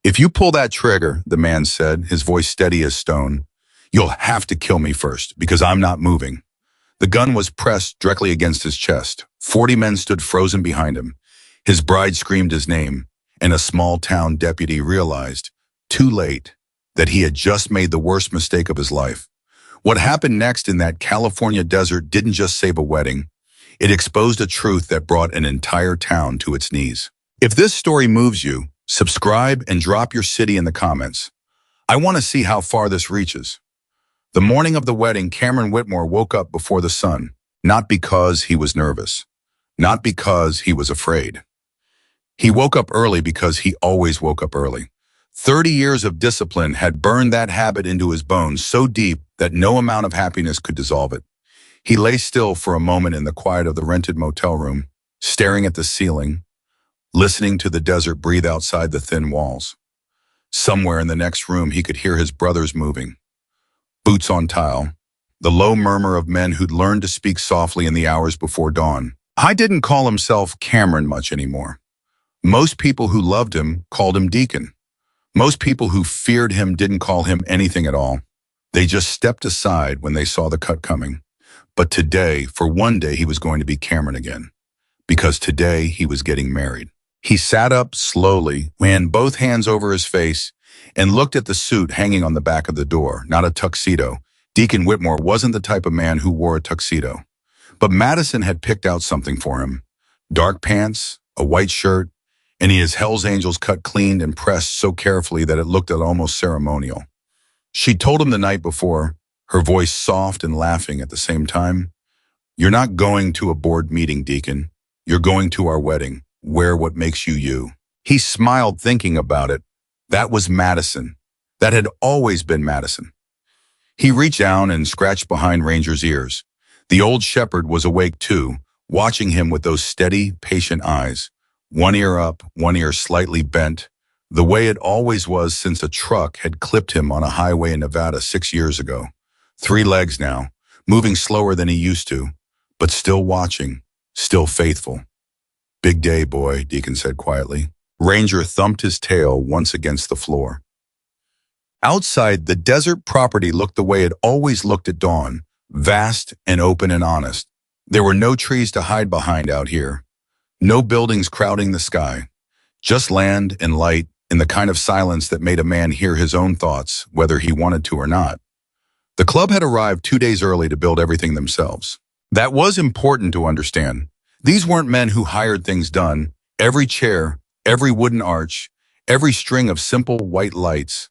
"If you pull that trigger," the man said, his voice steady as stone, "you'll have to kill me first, because I'm not moving." The gun was pressed directly against his chest. 40 men stood frozen behind him. His bride screamed his name, and a small-town deputy realized, too late, that he had just made the worst mistake of his life. What happened next in that California desert didn't just save a wedding. It exposed a truth that brought an entire town to its knees. If this story moves you, subscribe and drop your city in the comments. I want to see how far this reaches. The morning of the wedding, Cameron Whitmore woke up before the sun, not because he was nervous, not because he was afraid. He woke up early because he always woke up early. 30 years of discipline had burned that habit into his bones so deep that no amount of happiness could dissolve it. He lay still for a moment in the quiet of the rented motel room, staring at the ceiling, listening to the desert breathe outside the thin walls. Somewhere in the next room, he could hear his brothers moving. Boots on tile, the low murmur of men who'd learned to speak softly in the hours before dawn. I didn't call himself Cameron much anymore. Most people who loved him called him Deacon. Most people who feared him didn't call him anything at all. They just stepped aside when they saw the cut coming. But today, for one day, he was going to be Cameron again. Because today, he was getting married. He sat up slowly, ran both hands over his face, and looked at the suit hanging on the back of the door, not a tuxedo. Deacon Whitmore wasn't the type of man who wore a tuxedo. But Madison had picked out something for him. Dark pants, a white shirt, and he has Hell's Angels cut cleaned and pressed so carefully that it looked almost ceremonial. She told him the night before, her voice soft and laughing at the same time, "You're not going to a board meeting, Deacon. You're going to our wedding. Wear what makes you you." He smiled thinking about it. That was Madison. That had always been Madison. He reached down and scratched behind Ranger's ears. The old shepherd was awake too, watching him with those steady, patient eyes. One ear up, one ear slightly bent, the way it always was since a truck had clipped him on a highway in Nevada 6 years ago. 3 legs now, moving slower than he used to, but still watching, still faithful. "Big day, boy," Deacon said quietly. Ranger thumped his tail once against the floor. Outside, the desert property looked the way it always looked at dawn, vast and open and honest. There were no trees to hide behind out here. No buildings crowding the sky. Just land and light and the kind of silence that made a man hear his own thoughts, whether he wanted to or not. The club had arrived 2 days early to build everything themselves. That was important to understand. These weren't men who hired things done. Every chair, every wooden arch, every string of simple white lights,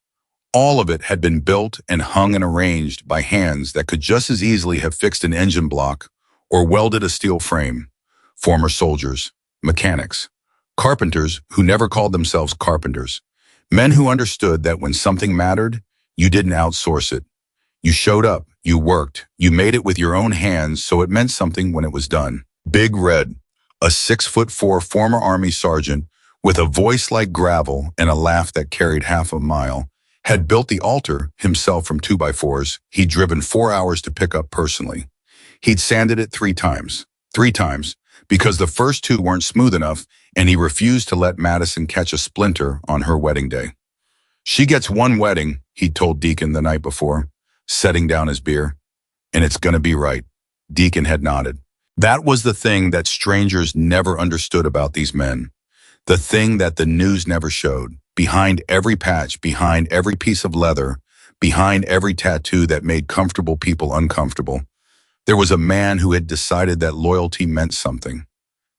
all of it had been built and hung and arranged by hands that could just as easily have fixed an engine block or welded a steel frame. Former soldiers, mechanics, carpenters who never called themselves carpenters, men who understood that when something mattered, you didn't outsource it. You showed up, you worked, you made it with your own hands, so it meant something when it was done. Big Red, a 6'4" former Army sergeant with a voice like gravel and a laugh that carried half a mile, had built the altar himself from 2x4s he'd driven 4 hours to pick up personally. He'd sanded it 3 times, because the first 2 weren't smooth enough, and he refused to let Madison catch a splinter on her wedding day. "She gets one wedding," he'd told Deacon the night before, setting down his beer. "And it's gonna be right." Deacon had nodded. That was the thing that strangers never understood about these men. The thing that the news never showed. Behind every patch, behind every piece of leather, behind every tattoo that made comfortable people uncomfortable, there was a man who had decided that loyalty meant something,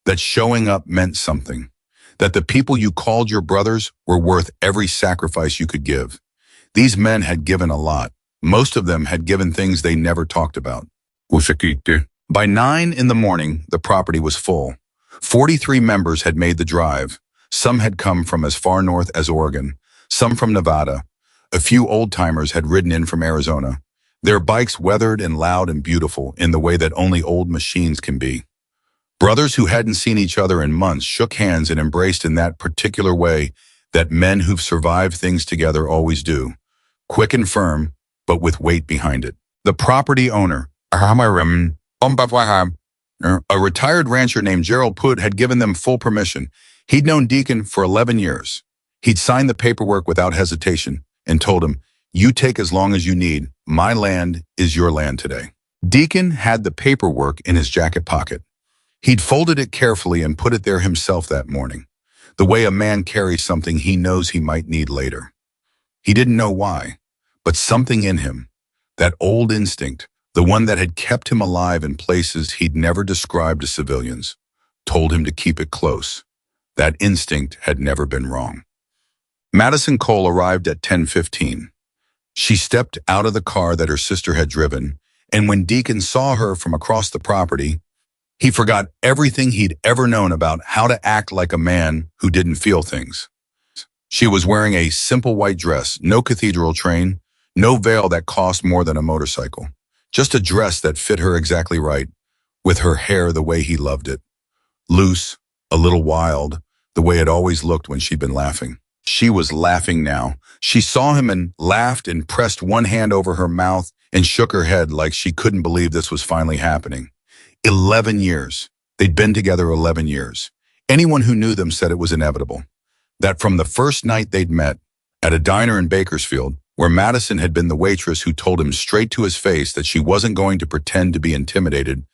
that showing up meant something, that the people you called your brothers were worth every sacrifice you could give. These men had given a lot. Most of them had given things they never talked about. By 9 in the morning, the property was full. 43 members had made the drive. Some had come from as far north as Oregon, some from Nevada. A few old-timers had ridden in from Arizona, their bikes weathered and loud and beautiful in the way that only old machines can be. Brothers who hadn't seen each other in months shook hands and embraced in that particular way that men who've survived things together always do. Quick and firm, but with weight behind it. The property owner, a retired rancher named Gerald Put, had given them full permission. He'd known Deacon for 11 years. He'd signed the paperwork without hesitation and told him, "You take as long as you need. My land is your land today." Deacon had the paperwork in his jacket pocket. He'd folded it carefully and put it there himself that morning, the way a man carries something he knows he might need later. He didn't know why, but something in him, that old instinct, the one that had kept him alive in places he'd never described to civilians, told him to keep it close. That instinct had never been wrong. Madison Cole arrived at 10:15. She stepped out of the car that her sister had driven, and when Deacon saw her from across the property, he forgot everything he'd ever known about how to act like a man who didn't feel things. She was wearing a simple white dress, no cathedral train, no veil that cost more than a motorcycle. Just a dress that fit her exactly right, with her hair the way he loved it. Loose, a little wild, the way it always looked when she'd been laughing. She was laughing now. She saw him and laughed and pressed one hand over her mouth and shook her head like she couldn't believe this was finally happening. 11 years. They'd been together 11 years. Anyone who knew them said it was inevitable. That from the first night they'd met, at a diner in Bakersfield, where Madison had been the waitress who told him straight to his face that she wasn't going to pretend to be intimidated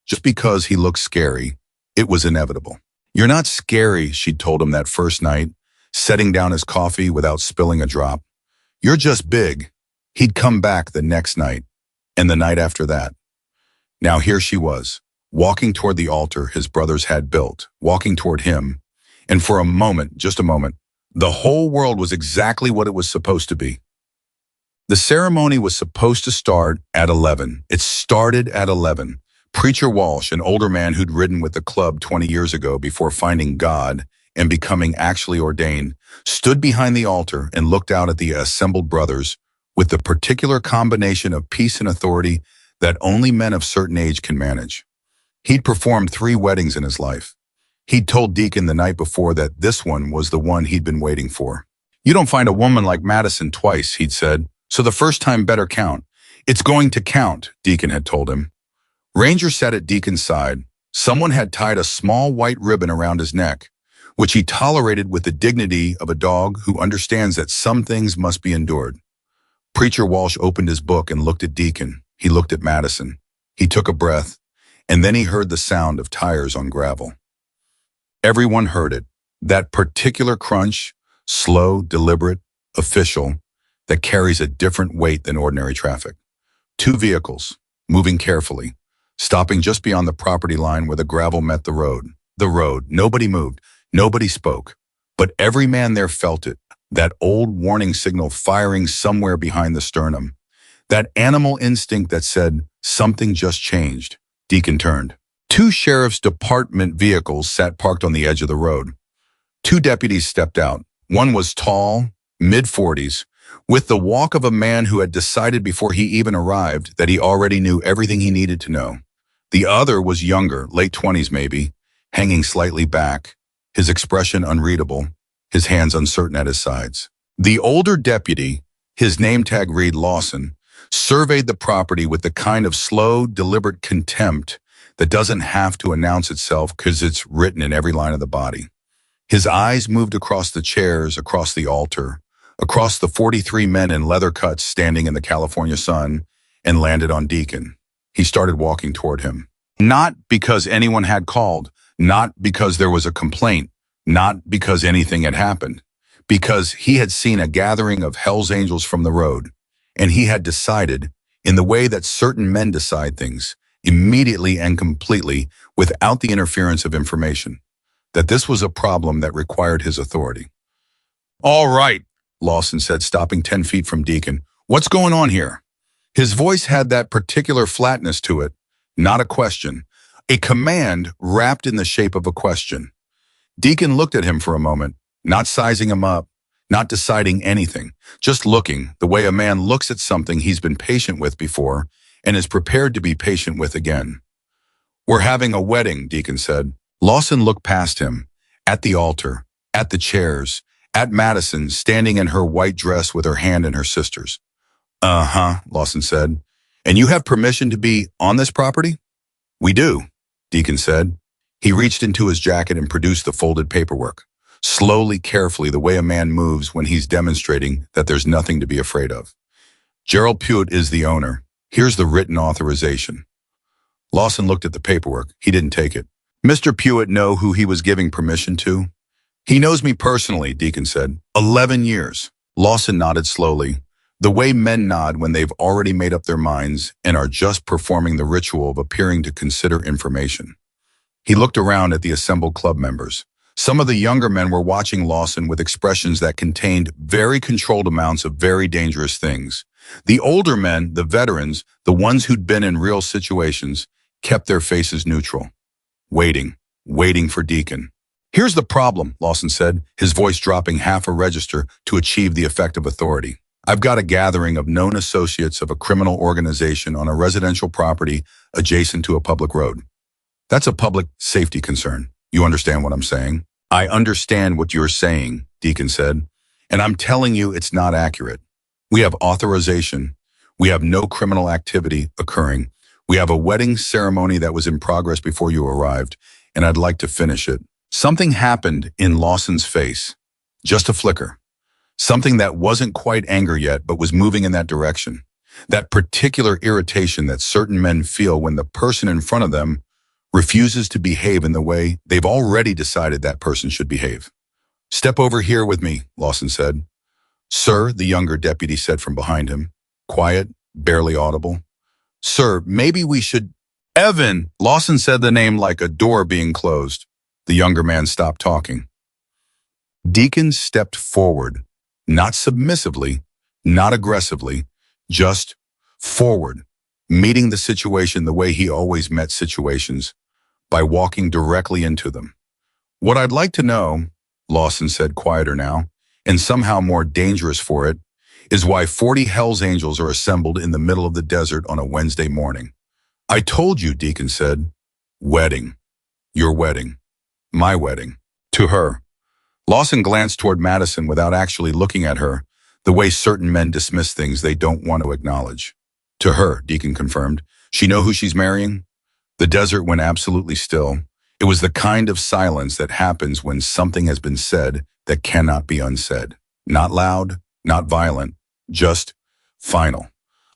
just because he looked scary, it was inevitable. "You're not scary," she'd told him that first night, setting down his coffee without spilling a drop. "You're just big." He'd come back the next night, and the night after that. Now here she was, walking toward the altar his brothers had built, walking toward him, and for a moment, just a moment, the whole world was exactly what it was supposed to be. The ceremony was supposed to start at 11. It started at 11. Preacher Walsh, an older man who'd ridden with the club 20 years ago before finding God and becoming actually ordained, stood behind the altar and looked out at the assembled brothers with the particular combination of peace and authority that only men of certain age can manage. He'd performed 3 weddings in his life. He'd told Deacon the night before that this one was the one he'd been waiting for. "You don't find a woman like Madison twice," he'd said, "so the first time better count." "It's going to count," Deacon had told him. Ranger sat at Deacon's side. Someone had tied a small white ribbon around his neck, which he tolerated with the dignity of a dog who understands that some things must be endured. Preacher Walsh opened his book and looked at Deacon. He looked at Madison. He took a breath, and then he heard the sound of tires on gravel. Everyone heard it, that particular crunch, slow, deliberate, official, that carries a different weight than ordinary traffic. 2 vehicles, moving carefully, stopping just beyond the property line where the gravel met the road. The road. Nobody moved. Nobody spoke. But every man there felt it, that old warning signal firing somewhere behind the sternum. That animal instinct that said, something just changed. Deacon turned. 2 sheriff's department vehicles sat parked on the edge of the road. 2 deputies stepped out. One was tall, mid-40s, with the walk of a man who had decided before he even arrived that he already knew everything he needed to know. The other was younger, late 20s maybe, hanging slightly back, his expression unreadable, his hands uncertain at his sides. The older deputy, his name tag read Lawson, surveyed the property with the kind of slow, deliberate contempt that doesn't have to announce itself because it's written in every line of the body. His eyes moved across the chairs, across the altar, across the 43 men in leather cuts standing in the California sun, and landed on Deacon. He started walking toward him. Not because anyone had called, not because there was a complaint, not because anything had happened, because he had seen a gathering of Hell's Angels from the road, and he had decided, in the way that certain men decide things, immediately and completely, without the interference of information, that this was a problem that required his authority. "All right," Lawson said, stopping 10 feet from Deacon. "What's going on here?" His voice had that particular flatness to it, not a question, a command wrapped in the shape of a question. Deacon looked at him for a moment, not sizing him up, not deciding anything, just looking the way a man looks at something he's been patient with before and is prepared to be patient with again. "We're having a wedding," Deacon said. Lawson looked past him, at the altar, at the chairs, at Madison standing in her white dress with her hand in her sister's. "Uh-huh," Lawson said. "And you have permission to be on this property?" "We do," Deacon said. He reached into his jacket and produced the folded paperwork. slowly, carefully, the way a man moves when he's demonstrating that there's nothing to be afraid of. Gerald Puett is the owner. Here's the written authorization. Lawson looked at the paperwork. He didn't take it. Mr. Puett know who he was giving permission to? He knows me personally, Deacon said. 11 years. Lawson nodded slowly, the way men nod when they've already made up their minds and are just performing the ritual of appearing to consider information. He looked around at the assembled club members. Some of the younger men were watching Lawson with expressions that contained very controlled amounts of very dangerous things. The older men, the veterans, the ones who'd been in real situations, kept their faces neutral. Waiting for Deacon. Here's the problem, Lawson said, his voice dropping half a register to achieve the effect of authority. I've got a gathering of known associates of a criminal organization on a residential property adjacent to a public road. That's a public safety concern. You understand what I'm saying? I understand what you're saying, Deacon said, and I'm telling you it's not accurate. We have authorization. We have no criminal activity occurring. We have a wedding ceremony that was in progress before you arrived, and I'd like to finish it. Something happened in Lawson's face. Just a flicker. Something that wasn't quite anger yet, but was moving in that direction. That particular irritation that certain men feel when the person in front of them refuses to behave in the way they've already decided that person should behave. Step over here with me, Lawson said. Sir, the younger deputy said from behind him. Quiet, barely audible. Sir, maybe we should... Evan, Lawson said the name like a door being closed. The younger man stopped talking. Deacon stepped forward, not submissively, not aggressively, just forward, meeting the situation the way he always met situations, by walking directly into them. What I'd like to know, Lawson said quieter now, and somehow more dangerous for it, is why 40 Hell's Angels are assembled in the middle of the desert on a Wednesday morning. I told you, Deacon said. Wedding. Your wedding. My wedding. To her. Lawson glanced toward Madison without actually looking at her, the way certain men dismiss things they don't want to acknowledge. To her, Deacon confirmed. She know who she's marrying? The desert went absolutely still. It was the kind of silence that happens when something has been said that cannot be unsaid. Not loud, not violent, just final.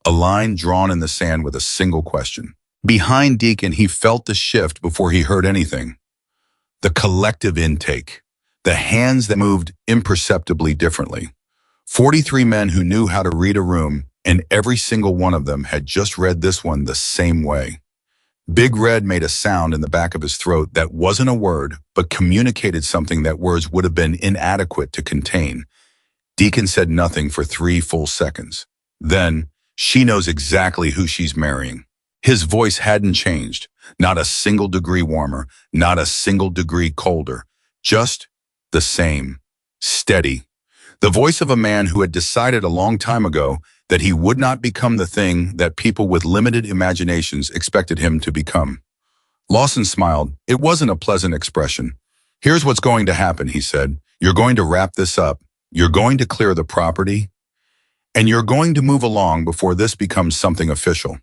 A line drawn in the sand with a single question. Behind Deacon, he felt the shift before he heard anything. The collective intake. The hands that moved imperceptibly differently. 43 men who knew how to read a room, and every single one of them had just read this one the same way. Big Red made a sound in the back of his throat that wasn't a word, but communicated something that words would have been inadequate to contain. Deacon said nothing for 3 full seconds. Then, she knows exactly who she's marrying. His voice hadn't changed, not a single degree warmer, not a single degree colder, just the same, steady. The voice of a man who had decided a long time ago that he would not become the thing that people with limited imaginations expected him to become. Lawson smiled. It wasn't a pleasant expression. Here's what's going to happen, he said. You're going to wrap this up. You're going to clear the property. And you're going to move along before this becomes something official.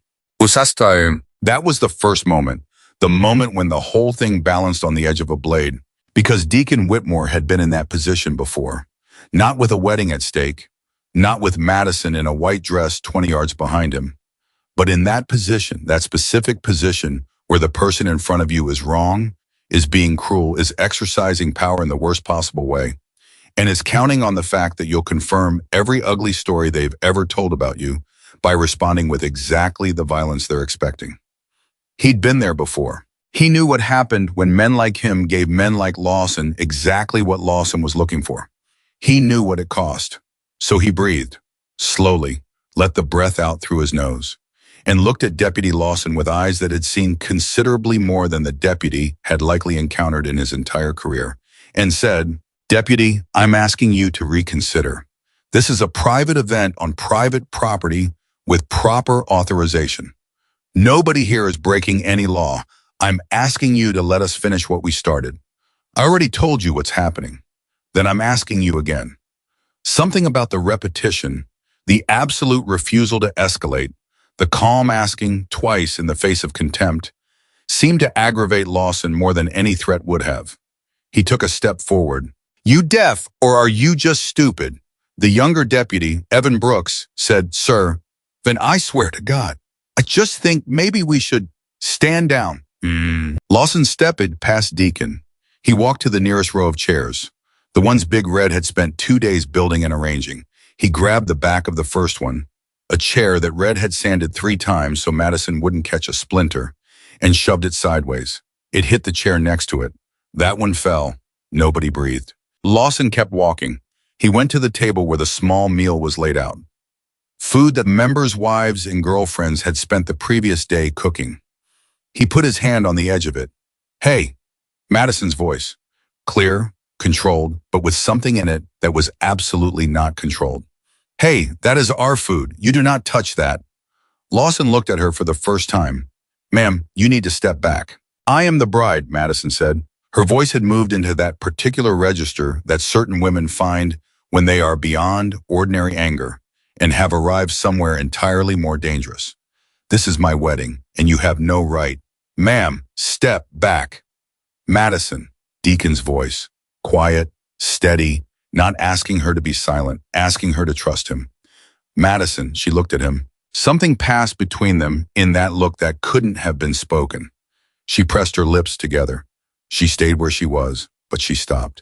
That was the first moment, the moment when the whole thing balanced on the edge of a blade, because Deacon Whitmore had been in that position before. Not with a wedding at stake, not with Madison in a white dress 20 yards behind him, but in that position, that specific position where the person in front of you is wrong, is being cruel, is exercising power in the worst possible way, and is counting on the fact that you'll confirm every ugly story they've ever told about you by responding with exactly the violence they're expecting. He'd been there before. He knew what happened when men like him gave men like Lawson exactly what Lawson was looking for. He knew what it cost. So he breathed, slowly, let the breath out through his nose, and looked at Deputy Lawson with eyes that had seen considerably more than the deputy had likely encountered in his entire career, and said, Deputy, I'm asking you to reconsider. This is a private event on private property with proper authorization. Nobody here is breaking any law. I'm asking you to let us finish what we started. I already told you what's happening. Then I'm asking you again. Something about the repetition, the absolute refusal to escalate, the calm asking twice in the face of contempt, seemed to aggravate Lawson more than any threat would have. He took a step forward, You deaf, or are you just stupid? The younger deputy, Evan Brooks, said, Sir, then I swear to God, I just think maybe we should stand down. Lawson stepped past Deacon. He walked to the nearest row of chairs, the ones Big Red had spent 2 days building and arranging. He grabbed the back of the first one, a chair that Red had sanded 3 times so Madison wouldn't catch a splinter, and shoved it sideways. It hit the chair next to it. That one fell. Nobody breathed. Lawson kept walking. He went to the table where the small meal was laid out. Food that members' wives and girlfriends had spent the previous day cooking. He put his hand on the edge of it. Hey, Madison's voice. Clear, controlled, but with something in it that was absolutely not controlled. Hey, that is our food. You do not touch that. Lawson looked at her for the first time. Ma'am, you need to step back. I am the bride, Madison said. Her voice had moved into that particular register that certain women find when they are beyond ordinary anger and have arrived somewhere entirely more dangerous. This is my wedding, and you have no right. Ma'am, step back. Madison, Deacon's voice, quiet, steady, not asking her to be silent, asking her to trust him. Madison, she looked at him. Something passed between them in that look that couldn't have been spoken. She pressed her lips together. She stayed where she was, but she stopped.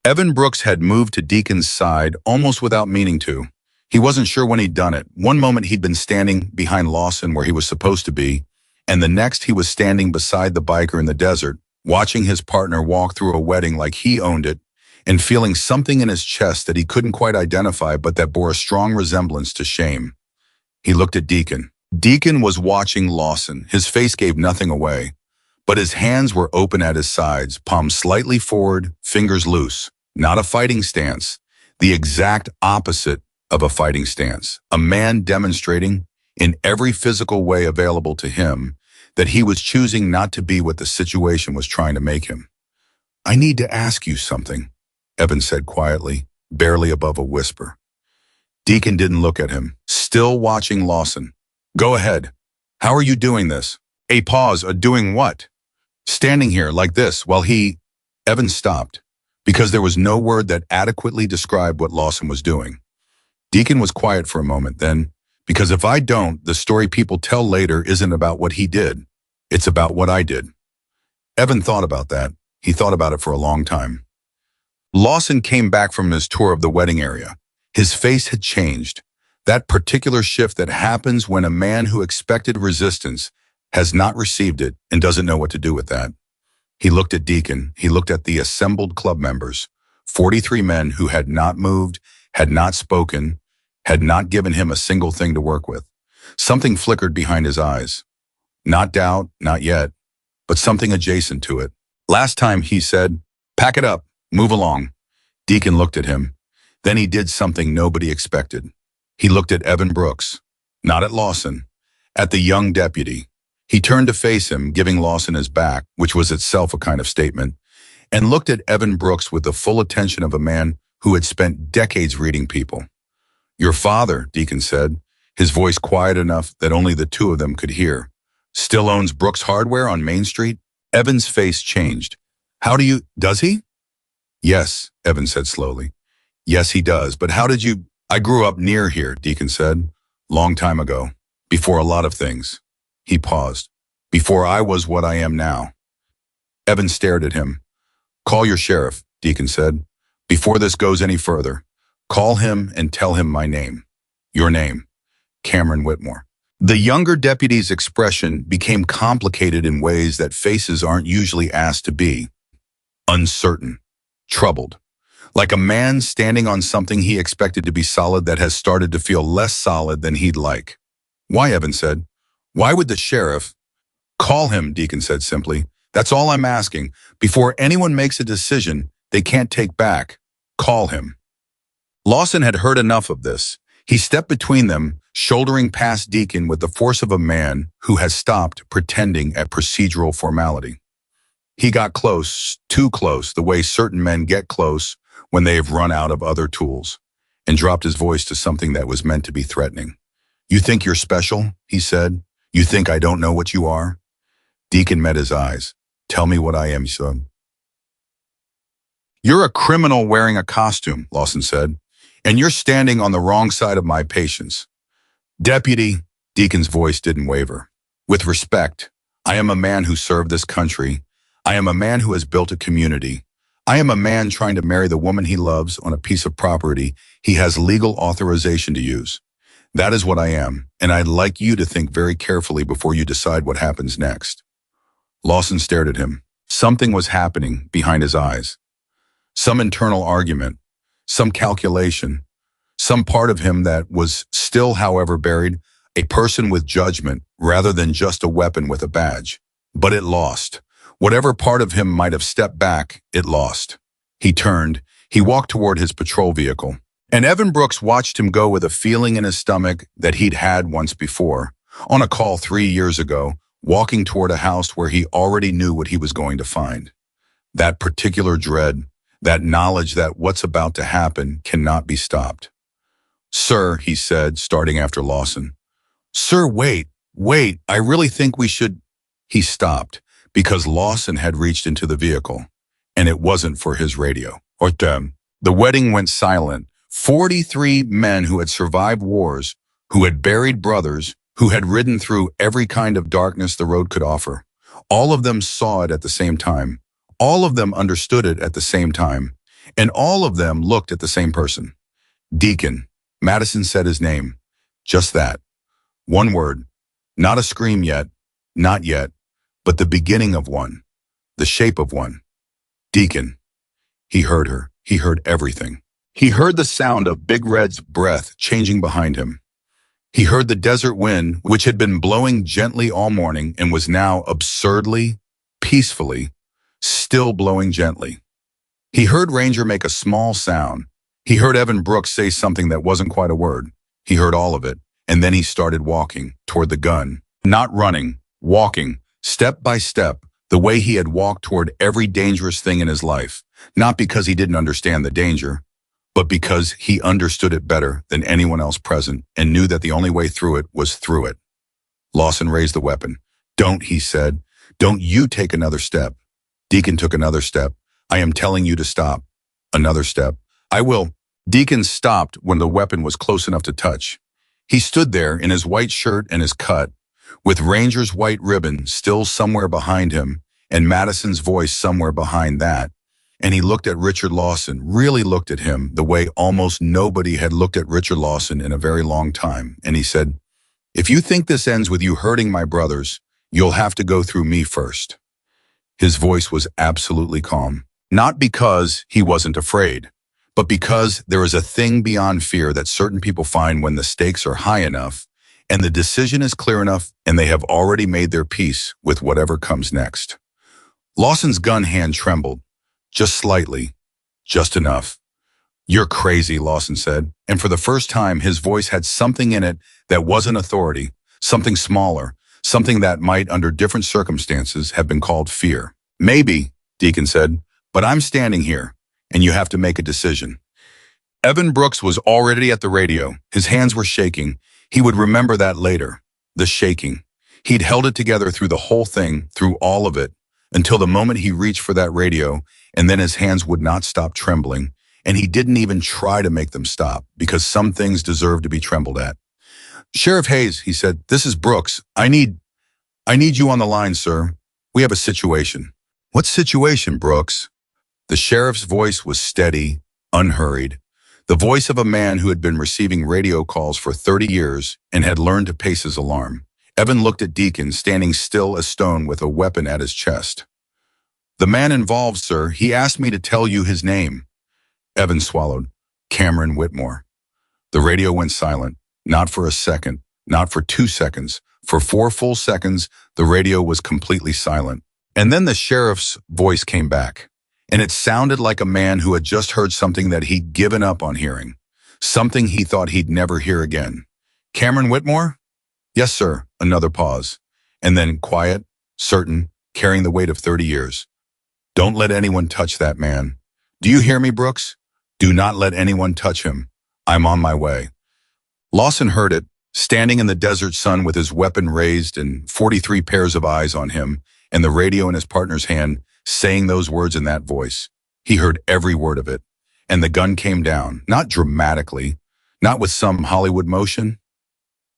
Evan Brooks had moved to Deacon's side almost without meaning to. He wasn't sure when he'd done it. One moment he'd been standing behind Lawson where he was supposed to be, and the next he was standing beside the biker in the desert, watching his partner walk through a wedding like he owned it, and feeling something in his chest that he couldn't quite identify but that bore a strong resemblance to shame. He looked at Deacon. Deacon was watching Lawson. His face gave nothing away, but his hands were open at his sides, palms slightly forward, fingers loose. Not a fighting stance, the exact opposite of a fighting stance. A man demonstrating, in every physical way available to him, that he was choosing not to be what the situation was trying to make him. I need to ask you something, Evan said quietly, barely above a whisper. Deacon didn't look at him, still watching Lawson. Go ahead. How are you doing this? A pause, doing what? Standing here like this while he... Evan stopped, because there was no word that adequately described what Lawson was doing. Deacon was quiet for a moment, then, because if I don't, the story people tell later isn't about what he did. It's about what I did. Evan thought about that. He thought about it for a long time. Lawson came back from his tour of the wedding area. His face had changed. That particular shift that happens when a man who expected resistance has not received it and doesn't know what to do with that. He looked at Deacon. He looked at the assembled club members, 43 men who had not moved, had not spoken, had not given him a single thing to work with. Something flickered behind his eyes. Not doubt, not yet, but something adjacent to it. Last time he said, pack it up, move along. Deacon looked at him. Then he did something nobody expected. He looked at Evan Brooks, not at Lawson, at the young deputy. He turned to face him, giving Lawson his back, which was itself a kind of statement, and looked at Evan Brooks with the full attention of a man who had spent decades reading people. Your father, Deacon said, his voice quiet enough that only the two of them could hear, still owns Brooks Hardware on Main Street? Evan's face changed. Does he? Yes, Evan said slowly. Yes, he does, but how did you... I grew up near here, Deacon said, long time ago, before a lot of things. He paused. Before I was what I am now. Evan stared at him. Call your sheriff, Deacon said. Before this goes any further, call him and tell him my name. Your name, Cameron Whitmore. The younger deputy's expression became complicated in ways that faces aren't usually asked to be. Uncertain, troubled, like a man standing on something he expected to be solid that has started to feel less solid than he'd like. Why, Evan said. Why would the sheriff? Call him, Deacon said simply. That's all I'm asking. Before anyone makes a decision they can't take back, call him. Lawson had heard enough of this. He stepped between them, shouldering past Deacon with the force of a man who has stopped pretending at procedural formality. He got close, too close, the way certain men get close when they have run out of other tools, and dropped his voice to something that was meant to be threatening. You think you're special, he said. You think I don't know what you are? Deacon met his eyes. Tell me what I am, son. You're a criminal wearing a costume, Lawson said, and you're standing on the wrong side of my patience. Deputy, Deacon's voice didn't waver. With respect, I am a man who served this country. I am a man who has built a community. I am a man trying to marry the woman he loves on a piece of property he has legal authorization to use. That is what I am, and I'd like you to think very carefully before you decide what happens next. Lawson stared at him. Something was happening behind his eyes. Some internal argument, some calculation, some part of him that was still, however, buried, a person with judgment rather than just a weapon with a badge. But it lost. Whatever part of him might have stepped back, it lost. He turned. He walked toward his patrol vehicle. And Evan Brooks watched him go with a feeling in his stomach that he'd had once before, on a call 3 years ago, walking toward a house where he already knew what he was going to find. That particular dread, that knowledge that what's about to happen cannot be stopped. Sir, he said, starting after Lawson. Sir, wait, I really think we should... He stopped, because Lawson had reached into the vehicle, and it wasn't for his radio. The wedding went silent. 43 men who had survived wars, who had buried brothers, who had ridden through every kind of darkness the road could offer. All of them saw it at the same time. All of them understood it at the same time. And all of them looked at the same person. Deacon. Madison said his name. Just that. One word. Not a scream yet. Not yet. But the beginning of one. The shape of one. Deacon. He heard her. He heard everything. He heard the sound of Big Red's breath changing behind him. He heard the desert wind, which had been blowing gently all morning and was now absurdly, peacefully, still blowing gently. He heard Ranger make a small sound. He heard Evan Brooks say something that wasn't quite a word. He heard all of it, and then he started walking toward the gun. Not running, walking, step by step, the way he had walked toward every dangerous thing in his life. Not because he didn't understand the danger, but because he understood it better than anyone else present and knew that the only way through it was through it. Lawson raised the weapon. Don't, he said. Don't you take another step. Deacon took another step. I am telling you to stop. Another step. I will. Deacon stopped when the weapon was close enough to touch. He stood there in his white shirt and his cut, with Ranger's white ribbon still somewhere behind him and Madison's voice somewhere behind that. And he looked at Richard Lawson, really looked at him the way almost nobody had looked at Richard Lawson in a very long time. And he said, if you think this ends with you hurting my brothers, you'll have to go through me first. His voice was absolutely calm, not because he wasn't afraid, but because there is a thing beyond fear that certain people find when the stakes are high enough and the decision is clear enough and they have already made their peace with whatever comes next. Lawson's gun hand trembled. Just slightly. Just enough. You're crazy, Lawson said, and for the first time his voice had something in it that wasn't authority, something smaller, something that might, under different circumstances, have been called fear. Maybe, Deacon said, but I'm standing here, and you have to make a decision. Evan Brooks was already at the radio. His hands were shaking. He would remember that later. The shaking. He'd held it together through the whole thing, through all of it, until the moment he reached for that radio, and then his hands would not stop trembling, and he didn't even try to make them stop, because some things deserve to be trembled at. Sheriff Hayes, he said, this is Brooks. I need you on the line, sir. We have a situation. What situation, Brooks? The sheriff's voice was steady, unhurried. The voice of a man who had been receiving radio calls for 30 years and had learned to pace his alarm. Evan looked at Deacon, standing still as stone with a weapon at his chest. The man involved, sir, he asked me to tell you his name. Evan swallowed. Cameron Whitmore. The radio went silent, not for a second, not for 2 seconds. For 4 full seconds, the radio was completely silent. And then the sheriff's voice came back, and it sounded like a man who had just heard something that he'd given up on hearing, something he thought he'd never hear again. Cameron Whitmore? Yes, sir. Another pause. And then quiet, certain, carrying the weight of 30 years. Don't let anyone touch that man. Do you hear me, Brooks? Do not let anyone touch him. I'm on my way. Lawson heard it, standing in the desert sun with his weapon raised and 43 pairs of eyes on him, and the radio in his partner's hand, saying those words in that voice. He heard every word of it. And the gun came down, not dramatically, not with some Hollywood motion.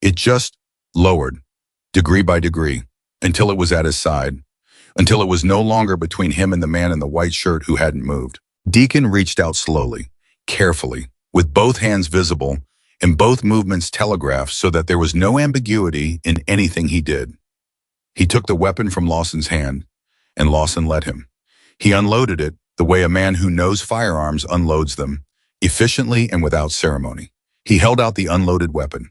It just lowered, degree by degree, until it was at his side, until it was no longer between him and the man in the white shirt who hadn't moved. Deacon reached out slowly, carefully, with both hands visible and both movements telegraphed so that there was no ambiguity in anything he did. He took the weapon from Lawson's hand, and Lawson let him. He unloaded it the way a man who knows firearms unloads them, efficiently and without ceremony. He held out the unloaded weapon.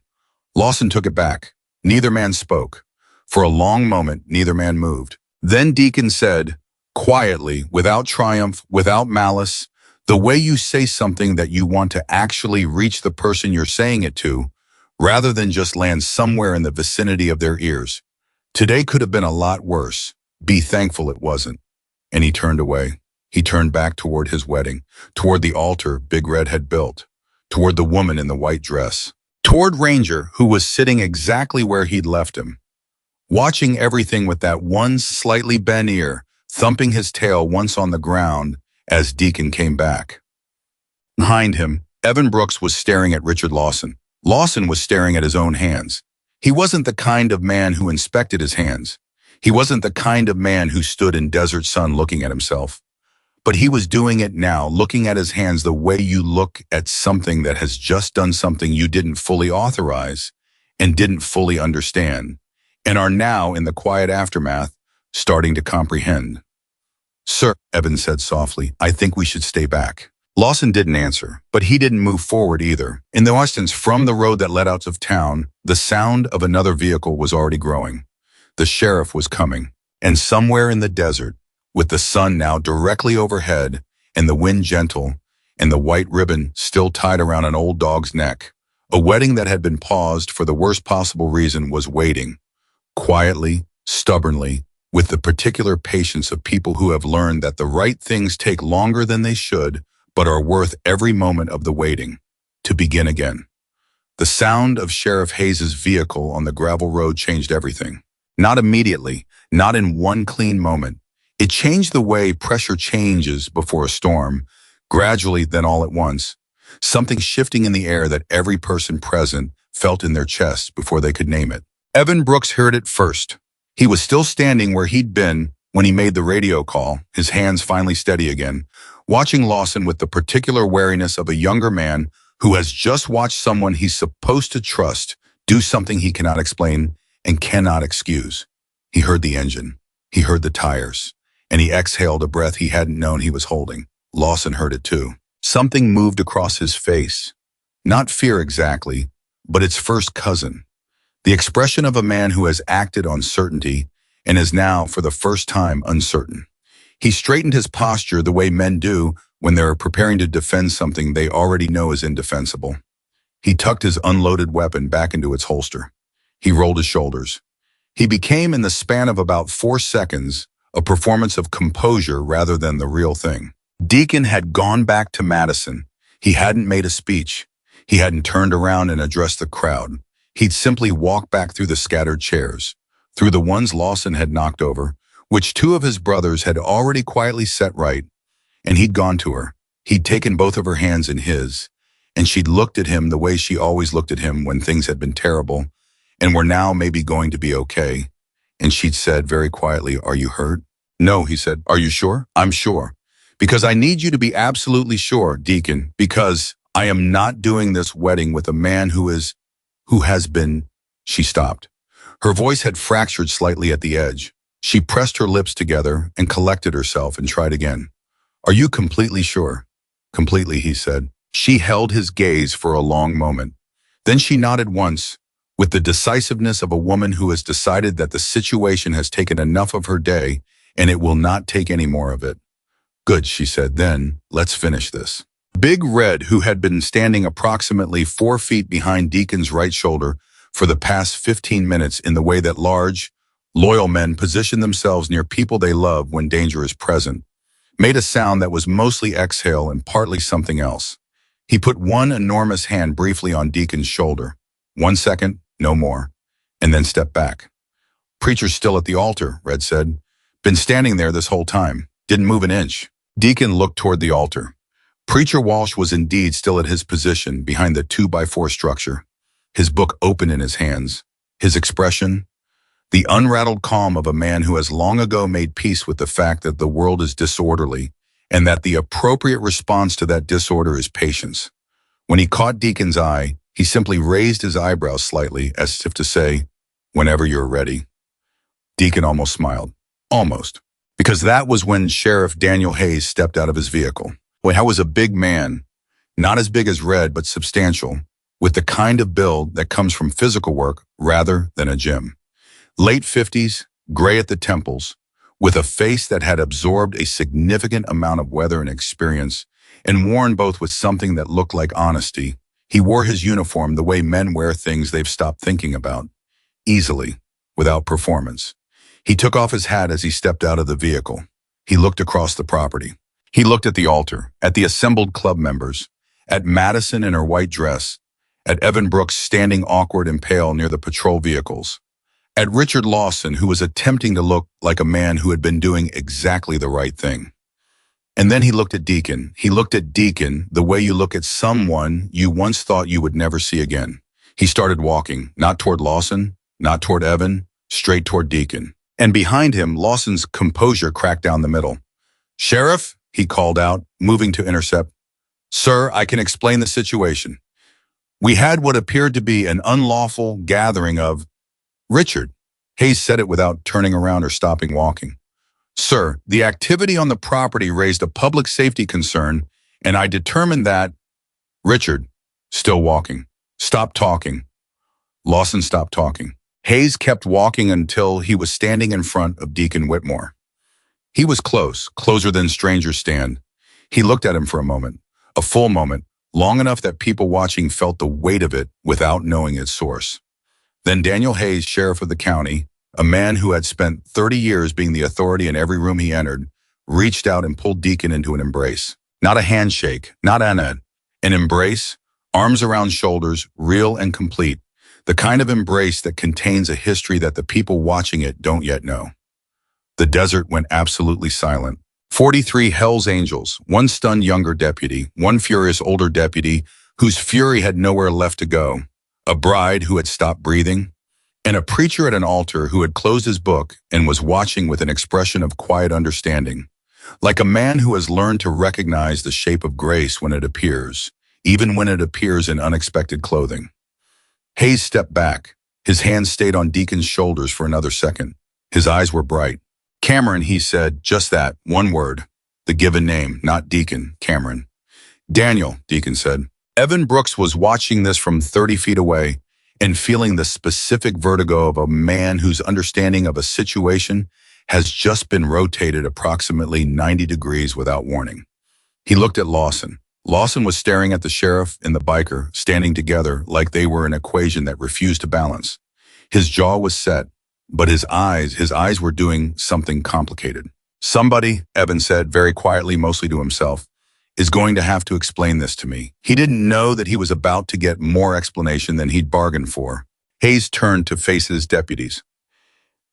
Lawson took it back. Neither man spoke. For a long moment, neither man moved. Then Deacon said, quietly, without triumph, without malice, the way you say something that you want to actually reach the person you're saying it to, rather than just land somewhere in the vicinity of their ears. Today could have been a lot worse. Be thankful it wasn't. And he turned away. He turned back toward his wedding, toward the altar Big Red had built, toward the woman in the white dress, toward Ranger, who was sitting exactly where he'd left him, watching everything with that one slightly bent ear, thumping his tail once on the ground as Deacon came back. Behind him, Evan Brooks was staring at Richard Lawson. Lawson was staring at his own hands. He wasn't the kind of man who inspected his hands. He wasn't the kind of man who stood in desert sun looking at himself. But he was doing it now, looking at his hands the way you look at something that has just done something you didn't fully authorize and didn't fully understand, and are now, in the quiet aftermath, starting to comprehend. Sir, Evan said softly, I think we should stay back. Lawson didn't answer, but he didn't move forward either. In the distance from the road that led out of town, the sound of another vehicle was already growing. The sheriff was coming, and somewhere in the desert, with the sun now directly overhead and the wind gentle and the white ribbon still tied around an old dog's neck, a wedding that had been paused for the worst possible reason was waiting, quietly, stubbornly, with the particular patience of people who have learned that the right things take longer than they should, but are worth every moment of the waiting, to begin again. The sound of Sheriff Hayes's vehicle on the gravel road changed everything. Not immediately, not in one clean moment. It changed the way pressure changes before a storm, gradually then all at once, something shifting in the air that every person present felt in their chest before they could name it. Evan Brooks heard it first. He was still standing where he'd been when he made the radio call, his hands finally steady again, watching Lawson with the particular wariness of a younger man who has just watched someone he's supposed to trust do something he cannot explain and cannot excuse. He heard the engine. He heard the tires. And he exhaled a breath he hadn't known he was holding. Lawson heard it too. Something moved across his face. Not fear exactly, but its first cousin. The expression of a man who has acted on certainty and is now, for the first time, uncertain. He straightened his posture the way men do when they're preparing to defend something they already know is indefensible. He tucked his unloaded weapon back into its holster. He rolled his shoulders. He became, in the span of about 4 seconds, a performance of composure rather than the real thing. Deacon had gone back to Madison. He hadn't made a speech. He hadn't turned around and addressed the crowd. He'd simply walked back through the scattered chairs, through the ones Lawson had knocked over, which 2 of his brothers had already quietly set right, and he'd gone to her. He'd taken both of her hands in his, and she'd looked at him the way she always looked at him when things had been terrible, and were now maybe going to be okay. And she'd said very quietly, "Are you hurt?" "No," he said. "Are you sure?" "I'm sure. Because I need you to be absolutely sure, Deacon, because I am not doing this wedding with a man who has been..." She stopped. Her voice had fractured slightly at the edge. She pressed her lips together and collected herself and tried again. "Are you completely sure?" "Completely," he said. She held his gaze for a long moment. Then she nodded once, with the decisiveness of a woman who has decided that the situation has taken enough of her day and it will not take any more of it. "Good," she said. "Then, let's finish this." Big Red, who had been standing approximately 4 feet behind Deacon's right shoulder for the past 15 minutes in the way that large, loyal men position themselves near people they love when danger is present, made a sound that was mostly exhale and partly something else. He put one enormous hand briefly on Deacon's shoulder. 1 second, no more, and then stepped back. "Preacher's still at the altar," Red said. "Been standing there this whole time. Didn't move an inch." Deacon looked toward the altar. Preacher Walsh was indeed still at his position behind the 2x4 structure, his book open in his hands. His expression, the unrattled calm of a man who has long ago made peace with the fact that the world is disorderly and that the appropriate response to that disorder is patience. When he caught Deacon's eye, he simply raised his eyebrows slightly as if to say, "Whenever you're ready." Deacon almost smiled. Almost. Because that was when Sheriff Daniel Hayes stepped out of his vehicle. He was a big man, not as big as Red, but substantial, with the kind of build that comes from physical work rather than a gym. Late 50s, gray at the temples, with a face that had absorbed a significant amount of weather and experience, and worn both with something that looked like honesty. He wore his uniform the way men wear things they've stopped thinking about, easily, without performance. He took off his hat as he stepped out of the vehicle. He looked across the property. He looked at the altar, at the assembled club members, at Madison in her white dress, at Evan Brooks standing awkward and pale near the patrol vehicles, at Richard Lawson, who was attempting to look like a man who had been doing exactly the right thing. And then he looked at Deacon. He looked at Deacon the way you look at someone you once thought you would never see again. He started walking, not toward Lawson, not toward Evan, straight toward Deacon. And behind him, Lawson's composure cracked down the middle. "Sheriff," he called out, moving to intercept. "Sir, I can explain the situation. We had what appeared to be an unlawful gathering of—" "Richard," Hayes said it without turning around or stopping walking. "Sir, the activity on the property raised a public safety concern, and I determined that—" "Richard," still walking, "stop talking." Lawson stopped talking. Hayes kept walking until he was standing in front of Deacon Whitmore. He was close, closer than strangers stand. He looked at him for a moment, a full moment, long enough that people watching felt the weight of it without knowing its source. Then Daniel Hayes, sheriff of the county, a man who had spent 30 years being the authority in every room he entered, reached out and pulled Deacon into an embrace. Not a handshake, not an embrace, arms around shoulders, real and complete, the kind of embrace that contains a history that the people watching it don't yet know. The desert went absolutely silent. 43 Hell's Angels, one stunned younger deputy, one furious older deputy whose fury had nowhere left to go, a bride who had stopped breathing, and a preacher at an altar who had closed his book and was watching with an expression of quiet understanding, like a man who has learned to recognize the shape of grace when it appears, even when it appears in unexpected clothing. Hayes stepped back. His hands stayed on Deacon's shoulders for another second. His eyes were bright. "Cameron," he said, just that, one word. The given name, not Deacon, Cameron. "Daniel," Deacon said. Evan Brooks was watching this from 30 feet away and feeling the specific vertigo of a man whose understanding of a situation has just been rotated approximately 90 degrees without warning. He looked at Lawson. Lawson was staring at the sheriff and the biker, standing together like they were an equation that refused to balance. His jaw was set, but his eyes were doing something complicated. "Somebody," Evan said very quietly, mostly to himself, "is going to have to explain this to me." He didn't know that he was about to get more explanation than he'd bargained for. Hayes turned to face his deputies.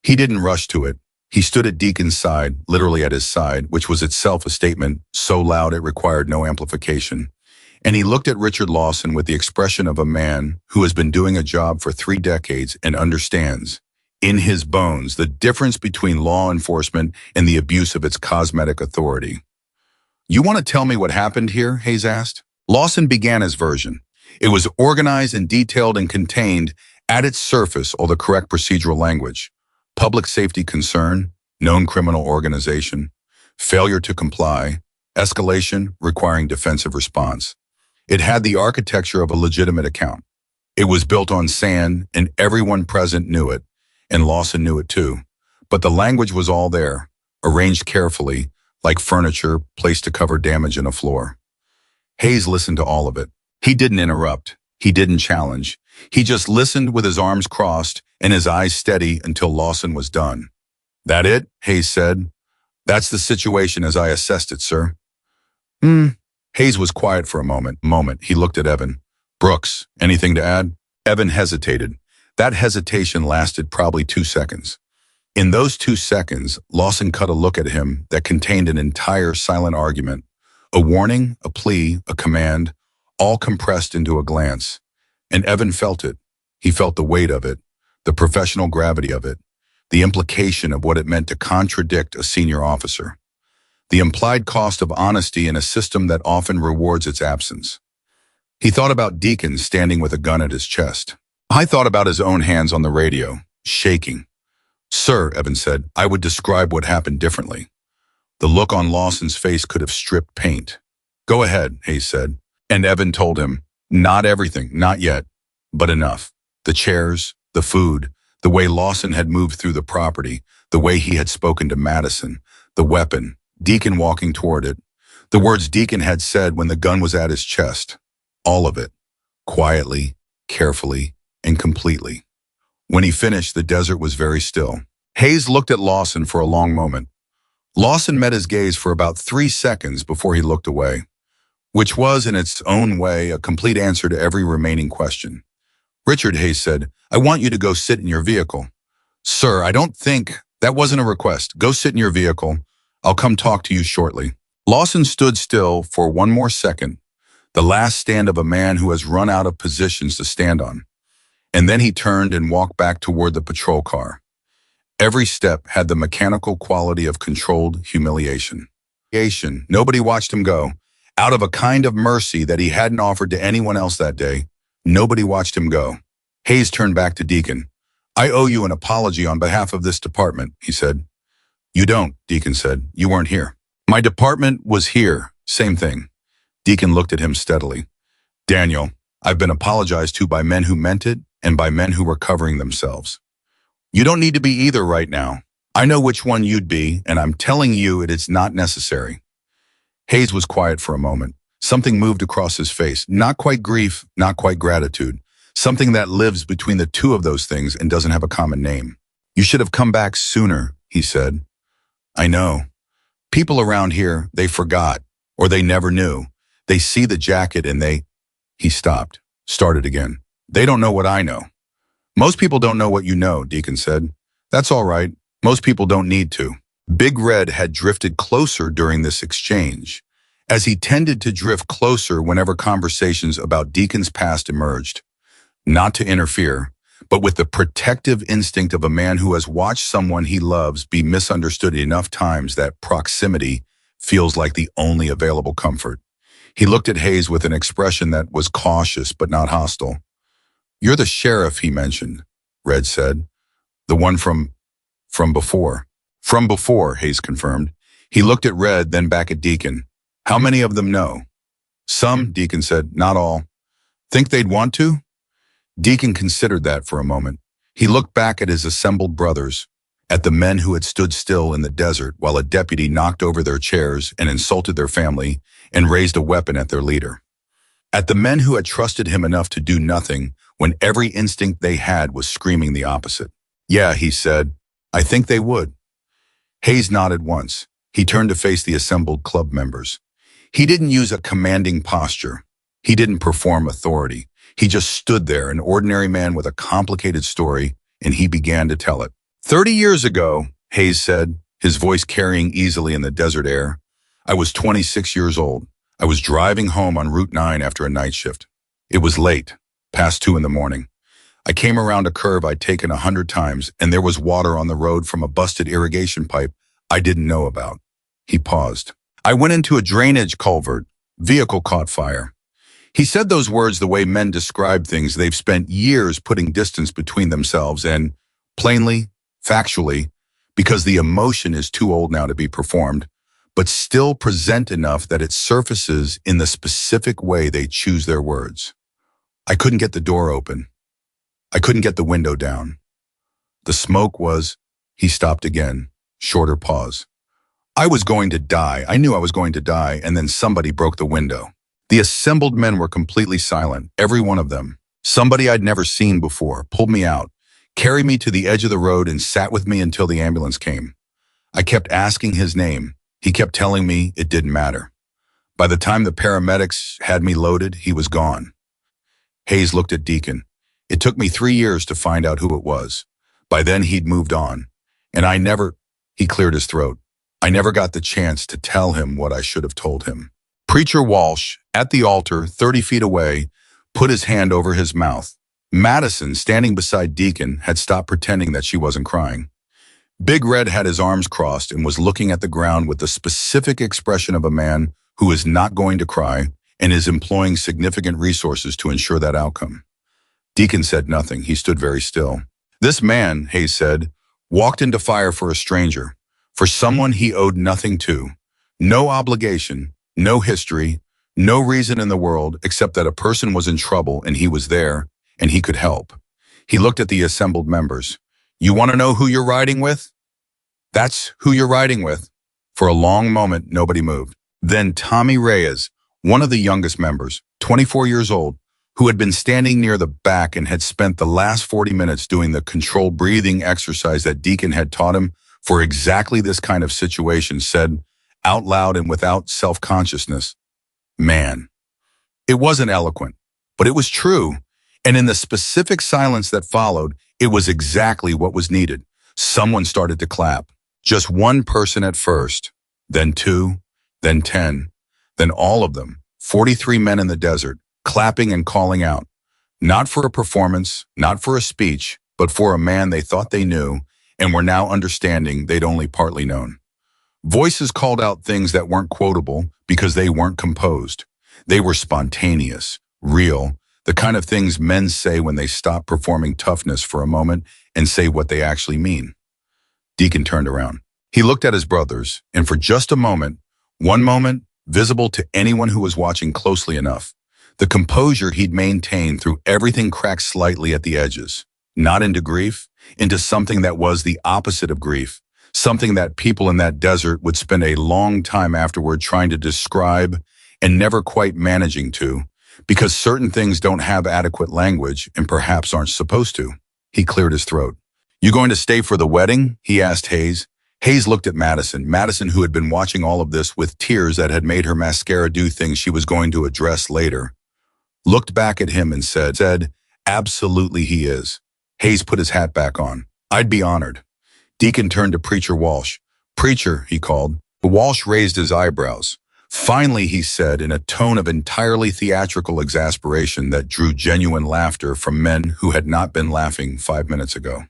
He didn't rush to it. He stood at Deacon's side, literally at his side, which was itself a statement so loud it required no amplification. And he looked at Richard Lawson with the expression of a man who has been doing a job for 3 decades and understands, in his bones, the difference between law enforcement and the abuse of its cosmetic authority. "You want to tell me what happened here?" Hayes asked. Lawson began his version. It was organized and detailed and contained, at its surface, all the correct procedural language. Public safety concern, known criminal organization, failure to comply, escalation requiring defensive response. It had the architecture of a legitimate account. It was built on sand, and everyone present knew it, and Lawson knew it too. But the language was all there, arranged carefully, like furniture placed to cover damage in a floor. Hayes listened to all of it. He didn't interrupt. He didn't challenge. He just listened with his arms crossed and his eyes steady until Lawson was done. "That it?" Hayes said. "That's the situation as I assessed it, sir." Hayes was quiet for a moment. He looked at Evan. "Brooks, anything to add?" Evan hesitated. That hesitation lasted probably 2 seconds. In those 2 seconds, Lawson cut a look at him that contained an entire silent argument, a warning, a plea, a command, all compressed into a glance. And Evan felt it. He felt the weight of it, the professional gravity of it, the implication of what it meant to contradict a senior officer, the implied cost of honesty in a system that often rewards its absence. He thought about Deacon standing with a gun at his chest. I thought about his own hands on the radio, shaking. "Sir," Evan said, "I would describe what happened differently." The look on Lawson's face could have stripped paint. "Go ahead," Hayes said. And Evan told him, not everything, not yet, but enough. The chairs, the food, the way Lawson had moved through the property, the way he had spoken to Madison, the weapon, Deacon walking toward it, the words Deacon had said when the gun was at his chest. All of it, quietly, carefully, and completely. When he finished, the desert was very still. Hayes looked at Lawson for a long moment. Lawson met his gaze for about 3 seconds before he looked away, which was, in its own way, a complete answer to every remaining question. "Richard," Hayes said, "I want you to go sit in your vehicle." "Sir, I don't think..." "That wasn't a request. Go sit in your vehicle. I'll come talk to you shortly." Lawson stood still for one more second, the last stand of a man who has run out of positions to stand on. And then he turned and walked back toward the patrol car. Every step had the mechanical quality of controlled humiliation. Nobody watched him go. Out of a kind of mercy that he hadn't offered to anyone else that day, nobody watched him go. Hayes turned back to Deacon. "I owe you an apology on behalf of this department," he said. "You don't," Deacon said. "You weren't here." "My department was here. Same thing." Deacon looked at him steadily. "Daniel, I've been apologized to by men who meant it and by men who were covering themselves. You don't need to be either right now. I know which one you'd be, and I'm telling you it's not necessary." Hayes was quiet for a moment. Something moved across his face. Not quite grief, not quite gratitude. Something that lives between the two of those things and doesn't have a common name. "You should have come back sooner," he said. "I know. People around here, they forgot, or they never knew. They see the jacket and they..." He stopped, started again. "They don't know what I know." "Most people don't know what you know," Deacon said. "That's all right. Most people don't need to." Big Red had drifted closer during this exchange, as he tended to drift closer whenever conversations about Deacon's past emerged. Not to interfere, but with the protective instinct of a man who has watched someone he loves be misunderstood enough times that proximity feels like the only available comfort. He looked at Hayes with an expression that was cautious but not hostile. "You're the sheriff he mentioned," Red said. "The one from before." "From before," Hayes confirmed. He looked at Red, then back at Deacon. "How many of them know?" "Some," Deacon said, "not all." "Think they'd want to?" Deacon considered that for a moment. He looked back at his assembled brothers, at the men who had stood still in the desert while a deputy knocked over their chairs and insulted their family and raised a weapon at their leader. At the men who had trusted him enough to do nothing when every instinct they had was screaming the opposite. "Yeah," he said, "I think they would." Hayes nodded once. He turned to face the assembled club members. He didn't use a commanding posture. He didn't perform authority. He just stood there, an ordinary man with a complicated story, and he began to tell it. 30 years ago, Hayes said, his voice carrying easily in the desert air, "I was 26 years old. I was driving home on Route 9 after a night shift. It was late, past 2 in the morning. I came around a curve I'd taken 100 times, and there was water on the road from a busted irrigation pipe I didn't know about." He paused. "I went into a drainage culvert. Vehicle caught fire." He said those words the way men describe things they've spent years putting distance between themselves and, plainly, factually, because the emotion is too old now to be performed, but still present enough that it surfaces in the specific way they choose their words. "I couldn't get the door open. I couldn't get the window down. The smoke was..." He stopped again, shorter pause. "I was going to die. I knew I was going to die, and then somebody broke the window." The assembled men were completely silent, every one of them. Somebody I'd never seen before pulled me out, carried me to the edge of the road, and sat with me until the ambulance came. I kept asking his name. He kept telling me it didn't matter. By the time the paramedics had me loaded, he was gone. Hayes looked at Deacon. "It took me 3 years to find out who it was. By then he'd moved on. And he cleared his throat. I never got the chance to tell him what I should have told him. Preacher Walsh, at the altar, 30 feet away, put his hand over his mouth. Madison, standing beside Deacon, had stopped pretending that she wasn't crying. Big Red had his arms crossed and was looking at the ground with the specific expression of a man who is not going to cry and is employing significant resources to ensure that outcome. Deacon said nothing. He stood very still. This man, Hayes said, walked into fire for a stranger, for someone he owed nothing to. No obligation, no history, no reason in the world except that a person was in trouble and he was there and he could help. He looked at the assembled members. You want to know who you're riding with? That's who you're riding with. For a long moment, nobody moved. Then Tommy Reyes, one of the youngest members, 24 years old, who had been standing near the back and had spent the last 40 minutes doing the controlled breathing exercise that Deacon had taught him for exactly this kind of situation, said out loud and without self-consciousness, "Man." It wasn't eloquent, but it was true. And in the specific silence that followed, it was exactly what was needed. Someone started to clap. Just one person at first, then 2, then 10, then all of them, 43 men in the desert, clapping and calling out, not for a performance, not for a speech, but for a man they thought they knew and were now understanding they'd only partly known. Voices called out things that weren't quotable because they weren't composed. They were spontaneous, real, the kind of things men say when they stop performing toughness for a moment and say what they actually mean. Deacon turned around. He looked at his brothers, and for just a moment, one moment, visible to anyone who was watching closely enough, the composure he'd maintained through everything cracked slightly at the edges, not into grief, into something that was the opposite of grief, something that people in that desert would spend a long time afterward trying to describe and never quite managing to, because certain things don't have adequate language and perhaps aren't supposed to. He cleared his throat. You going to stay for the wedding? He asked Hayes. Hayes looked at Madison, who had been watching all of this with tears that had made her mascara do things she was going to address later. Looked back at him and said, absolutely he is. Hayes put his hat back on. I'd be honored. Deacon turned to Preacher Walsh. Preacher, he called. Walsh raised his eyebrows. Finally, he said in a tone of entirely theatrical exasperation that drew genuine laughter from men who had not been laughing 5 minutes ago.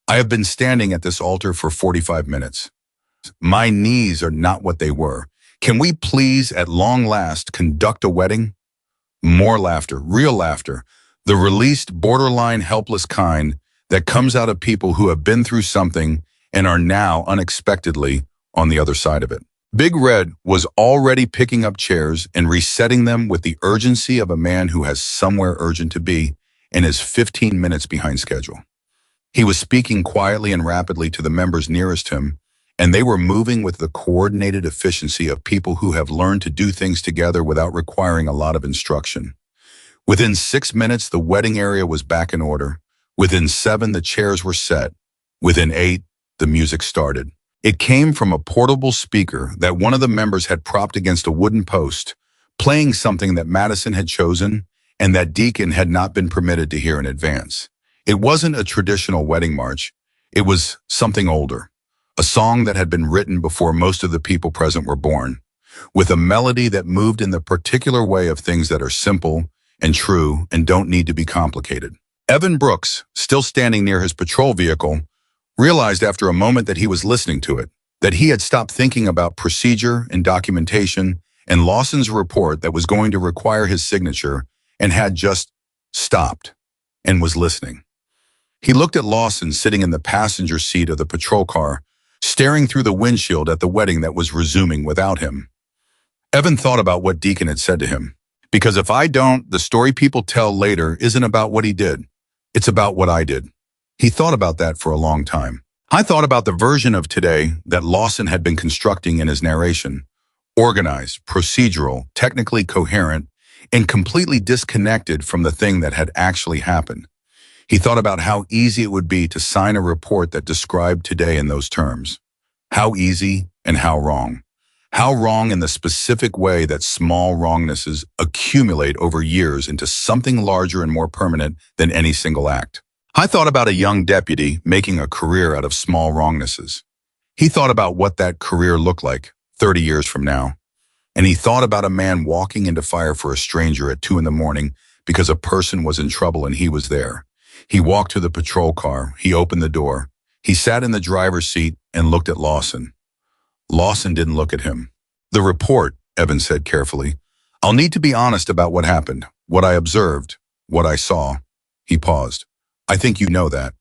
I have been standing at this altar for 45 minutes. My knees are not what they were. Can we please, at long last, conduct a wedding? More laughter, real laughter, the released, borderline helpless kind that comes out of people who have been through something and are now, unexpectedly, on the other side of it. Big Red was already picking up chairs and resetting them with the urgency of a man who has somewhere urgent to be and is 15 minutes behind schedule. He was speaking quietly and rapidly to the members nearest him, and they were moving with the coordinated efficiency of people who have learned to do things together without requiring a lot of instruction. Within 6 minutes, the wedding area was back in order. Within 7, the chairs were set. Within 8, the music started. It came from a portable speaker that one of the members had propped against a wooden post, playing something that Madison had chosen and that Deacon had not been permitted to hear in advance. It wasn't a traditional wedding march. It was something older, a song that had been written before most of the people present were born, with a melody that moved in the particular way of things that are simple and true and don't need to be complicated. Evan Brooks, still standing near his patrol vehicle, realized after a moment that he was listening to it, that he had stopped thinking about procedure and documentation and Lawson's report that was going to require his signature and had just stopped and was listening. He looked at Lawson sitting in the passenger seat of the patrol car, staring through the windshield at the wedding that was resuming without him. Evan thought about what Deacon had said to him. Because if I don't, the story people tell later isn't about what he did. It's about what I did. He thought about that for a long time. I thought about the version of today that Lawson had been constructing in his narration. Organized, procedural, technically coherent, and completely disconnected from the thing that had actually happened. He thought about how easy it would be to sign a report that described today in those terms. How easy and how wrong. How wrong in the specific way that small wrongnesses accumulate over years into something larger and more permanent than any single act. I thought about a young deputy making a career out of small wrongnesses. He thought about what that career looked like 30 years from now. And he thought about a man walking into fire for a stranger at 2 in the morning because a person was in trouble and he was there. He walked to the patrol car. He opened the door. He sat in the driver's seat and looked at Lawson. Lawson didn't look at him. The report, Evan said carefully. I'll need to be honest about what happened, what I observed, what I saw. He paused. I think you know that.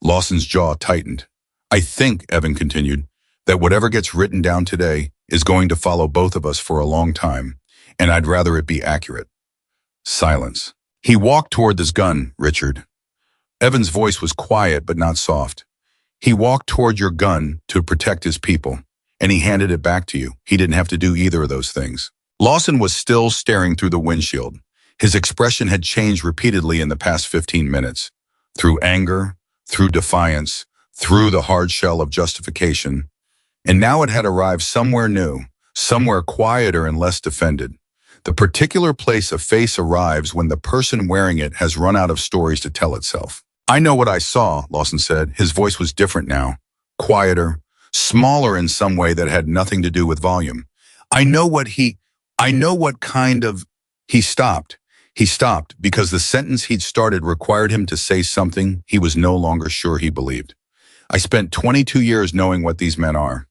Lawson's jaw tightened. I think, Evan continued, that whatever gets written down today is going to follow both of us for a long time, and I'd rather it be accurate. Silence. He walked toward this gun, Richard. Evan's voice was quiet but not soft. He walked toward your gun to protect his people, and he handed it back to you. He didn't have to do either of those things. Lawson was still staring through the windshield. His expression had changed repeatedly in the past 15 minutes. Through anger, through defiance, through the hard shell of justification. And now it had arrived somewhere new, somewhere quieter and less defended. The particular place a face arrives when the person wearing it has run out of stories to tell itself. I know what I saw, Lawson said. His voice was different now, quieter, smaller in some way that had nothing to do with volume. I know what kind of... He stopped. He stopped because the sentence he'd started required him to say something he was no longer sure he believed. I spent 22 years knowing what these men are.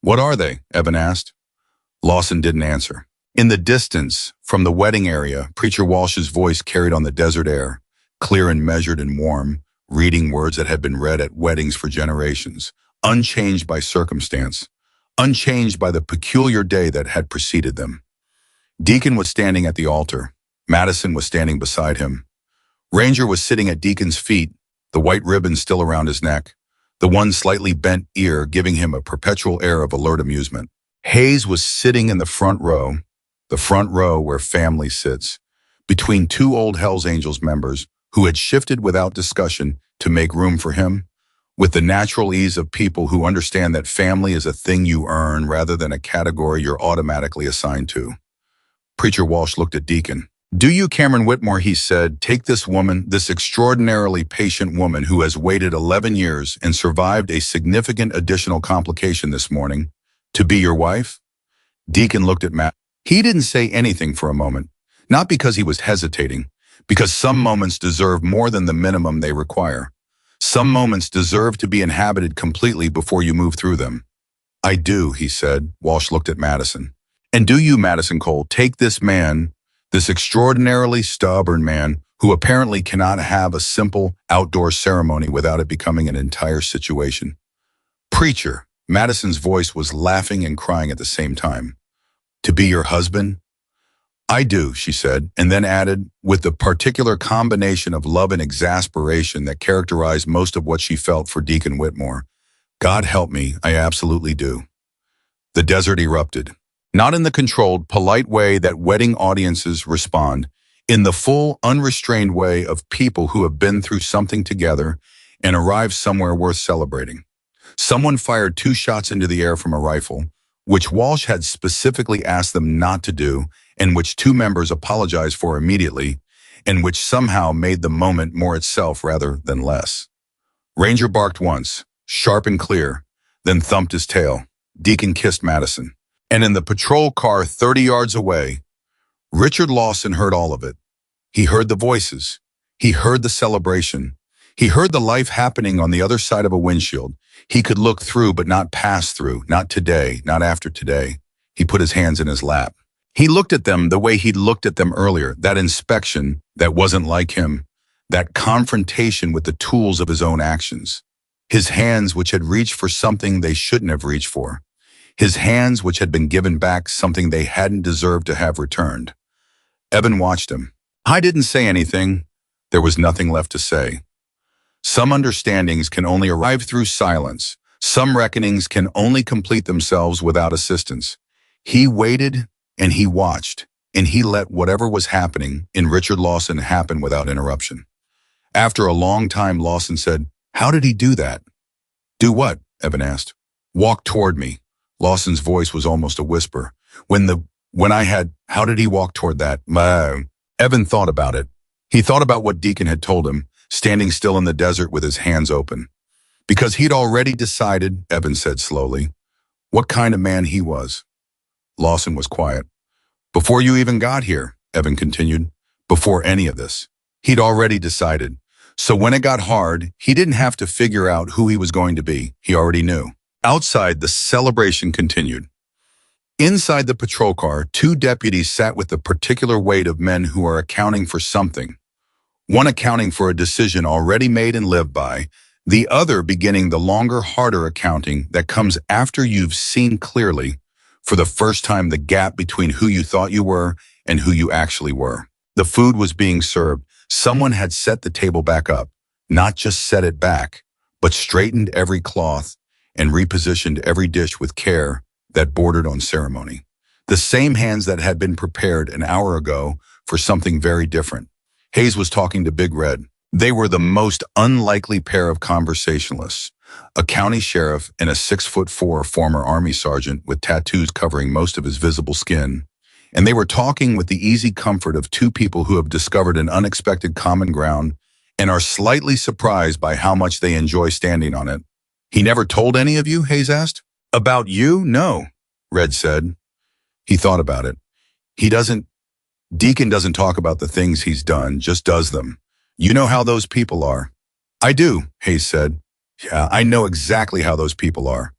What are they? Evan asked. Lawson didn't answer. In the distance, from the wedding area, Preacher Walsh's voice carried on the desert air, clear and measured and warm, reading words that had been read at weddings for generations, unchanged by circumstance, unchanged by the peculiar day that had preceded them. Deacon was standing at the altar. Madison was standing beside him. Ranger was sitting at Deacon's feet, the white ribbon still around his neck, the one slightly bent ear giving him a perpetual air of alert amusement. Hayes was sitting in the front row where family sits, between two old Hells Angels members who had shifted without discussion to make room for him, with the natural ease of people who understand that family is a thing you earn rather than a category you're automatically assigned to. Preacher Walsh looked at Deacon. Do you, Cameron Whitmore, he said, take this woman, this extraordinarily patient woman who has waited 11 years and survived a significant additional complication this morning, to be your wife? Deacon looked at Matt. He didn't say anything for a moment, not because he was hesitating, because some moments deserve more than the minimum they require. Some moments deserve to be inhabited completely before you move through them. I do, he said. Walsh looked at Madison. And do you, Madison Cole, take this man, this extraordinarily stubborn man who apparently cannot have a simple outdoor ceremony without it becoming an entire situation. Preacher, Madison's voice was laughing and crying at the same time. To be your husband? I do, she said, and then added, with the particular combination of love and exasperation that characterized most of what she felt for Deacon Whitmore. God help me, I absolutely do. The desert erupted. Not in the controlled, polite way that wedding audiences respond, in the full, unrestrained way of people who have been through something together and arrived somewhere worth celebrating. Someone fired 2 shots into the air from a rifle, which Walsh had specifically asked them not to do, and which 2 members apologized for immediately, and which somehow made the moment more itself rather than less. Ranger barked once, sharp and clear, then thumped his tail. Deacon kissed Madison. And in the patrol car 30 yards away, Richard Lawson heard all of it. He heard the voices. He heard the celebration. He heard the life happening on the other side of a windshield. He could look through but not pass through, not today, not after today. He put his hands in his lap. He looked at them the way he'd looked at them earlier, that inspection that wasn't like him, that confrontation with the tools of his own actions. His hands which had reached for something they shouldn't have reached for. His hands which had been given back something they hadn't deserved to have returned. Evan watched him. I didn't say anything. There was nothing left to say. Some understandings can only arrive through silence. Some reckonings can only complete themselves without assistance. He waited and he watched, and he let whatever was happening in Richard Lawson happen without interruption. After a long time, Lawson said, "How did he do that?" "Do what?" Evan asked. "Walk toward me." Lawson's voice was almost a whisper. How did he walk toward that? Evan thought about it. He thought about what Deacon had told him, standing still in the desert with his hands open. Because he'd already decided, Evan said slowly, what kind of man he was. Lawson was quiet. Before you even got here, Evan continued, before any of this, he'd already decided. So when it got hard, he didn't have to figure out who he was going to be. He already knew. Outside, the celebration continued. Inside the patrol car, 2 deputies sat with the particular weight of men who are accounting for something. One accounting for a decision already made and lived by, the other beginning the longer, harder accounting that comes after you've seen clearly, for the first time, the gap between who you thought you were and who you actually were. The food was being served. Someone had set the table back up, not just set it back, but straightened every cloth and repositioned every dish with care that bordered on ceremony. The same hands that had been prepared an hour ago for something very different. Hayes was talking to Big Red. They were the most unlikely pair of conversationalists, a county sheriff and a 6'4" former Army sergeant with tattoos covering most of his visible skin. And they were talking with the easy comfort of 2 people who have discovered an unexpected common ground and are slightly surprised by how much they enjoy standing on it. He never told any of you? Hayes asked. About you? No, Red said. He thought about it. Deacon doesn't talk about the things he's done, just does them. You know how those people are. I do, Hayes said. Yeah, I know exactly how those people are.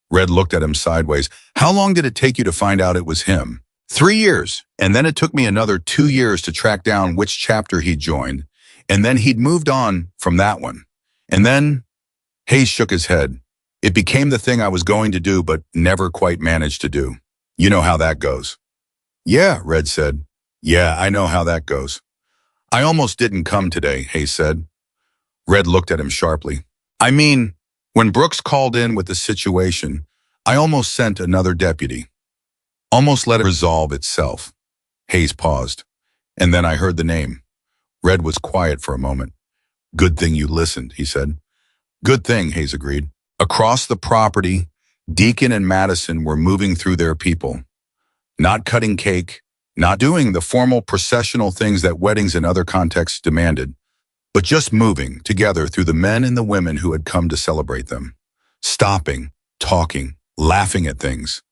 Red looked at him sideways. How long did it take you to find out it was him? 3 years, and then it took me another 2 years to track down which chapter he'd joined, and then he'd moved on from that one. And then, Hayes shook his head. It became the thing I was going to do but never quite managed to do. You know how that goes. Yeah, Red said. Yeah, I know how that goes. I almost didn't come today, Hayes said. Red looked at him sharply. I mean, when Brooks called in with the situation, I almost sent another deputy. Almost let it resolve itself. Hayes paused. And then I heard the name. Red was quiet for a moment. Good thing you listened, he said. Good thing, Hayes agreed. Across the property, Deacon and Madison were moving through their people. Not cutting cake, not doing the formal processional things that weddings and other contexts demanded, but just moving together through the men and the women who had come to celebrate them. Stopping, talking, laughing at things.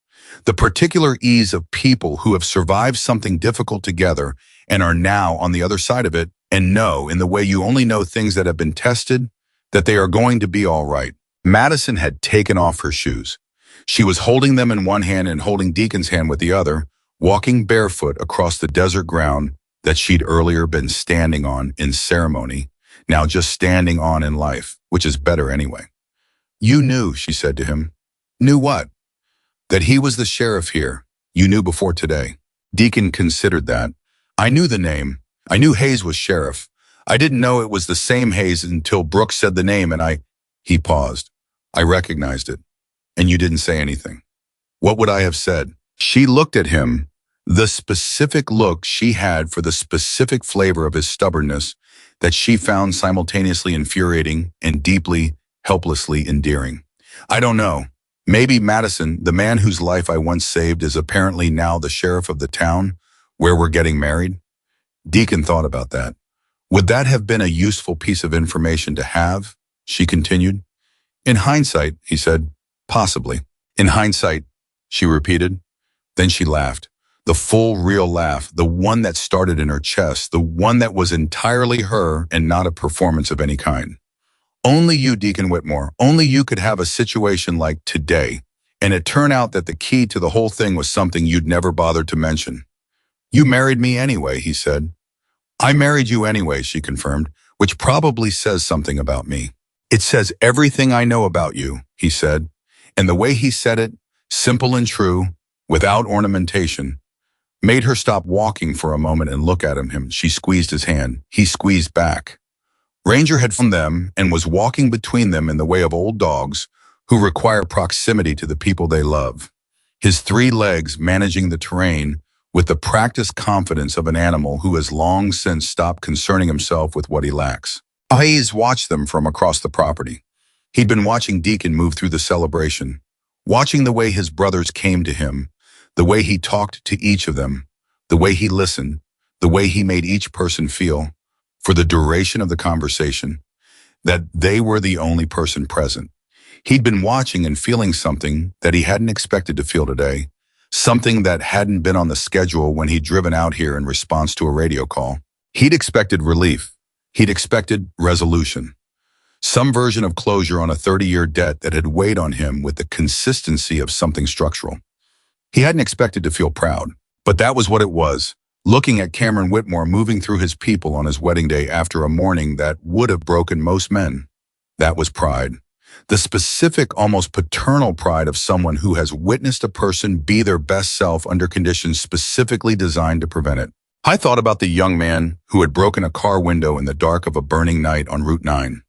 The particular ease of people who have survived something difficult together and are now on the other side of it and know, in the way you only know things that have been tested, that they are going to be all right. Madison had taken off her shoes. She was holding them in one hand and holding Deacon's hand with the other, walking barefoot across the desert ground that she'd earlier been standing on in ceremony, now just standing on in life, which is better anyway. You knew, she said to him. Knew what? That he was the sheriff here. You knew before today. Deacon considered that. I knew the name. I knew Hayes was sheriff. I didn't know it was the same Hayes until Brooks said the name and He paused. I recognized it. And you didn't say anything. What would I have said? She looked at him, the specific look she had for the specific flavor of his stubbornness that she found simultaneously infuriating and deeply, helplessly endearing. I don't know. Maybe Madison, the man whose life I once saved, is apparently now the sheriff of the town where we're getting married. Deacon thought about that. Would that have been a useful piece of information to have? She continued. In hindsight, he said, possibly. In hindsight, she repeated. Then she laughed. The full, real laugh, the one that started in her chest, the one that was entirely her and not a performance of any kind. Only you, Deacon Whitmore, only you could have a situation like today, and it turned out that the key to the whole thing was something you'd never bothered to mention. You married me anyway, he said. I married you anyway, she confirmed, which probably says something about me. It says everything I know about you, he said, and the way he said it, simple and true, without ornamentation, made her stop walking for a moment and look at him. She squeezed his hand. He squeezed back. Ranger had found them and was walking between them in the way of old dogs who require proximity to the people they love. His 3 legs managing the terrain with the practiced confidence of an animal who has long since stopped concerning himself with what he lacks. Hayes watched them from across the property. He'd been watching Deacon move through the celebration, watching the way his brothers came to him, the way he talked to each of them, the way he listened, the way he made each person feel. for the duration of the conversation, that they were the only person present. He'd been watching and feeling something that he hadn't expected to feel today, something that hadn't been on the schedule when he'd driven out here in response to a radio call. He'd expected relief. He'd expected resolution. Some version of closure on a 30-year debt that had weighed on him with the consistency of something structural. He hadn't expected to feel proud, but that was what it was. Looking at Cameron Whitmore moving through his people on his wedding day after a morning that would have broken most men. That was pride. The specific, almost paternal pride of someone who has witnessed a person be their best self under conditions specifically designed to prevent it. I thought about the young man who had broken a car window in the dark of a burning night on Route 9.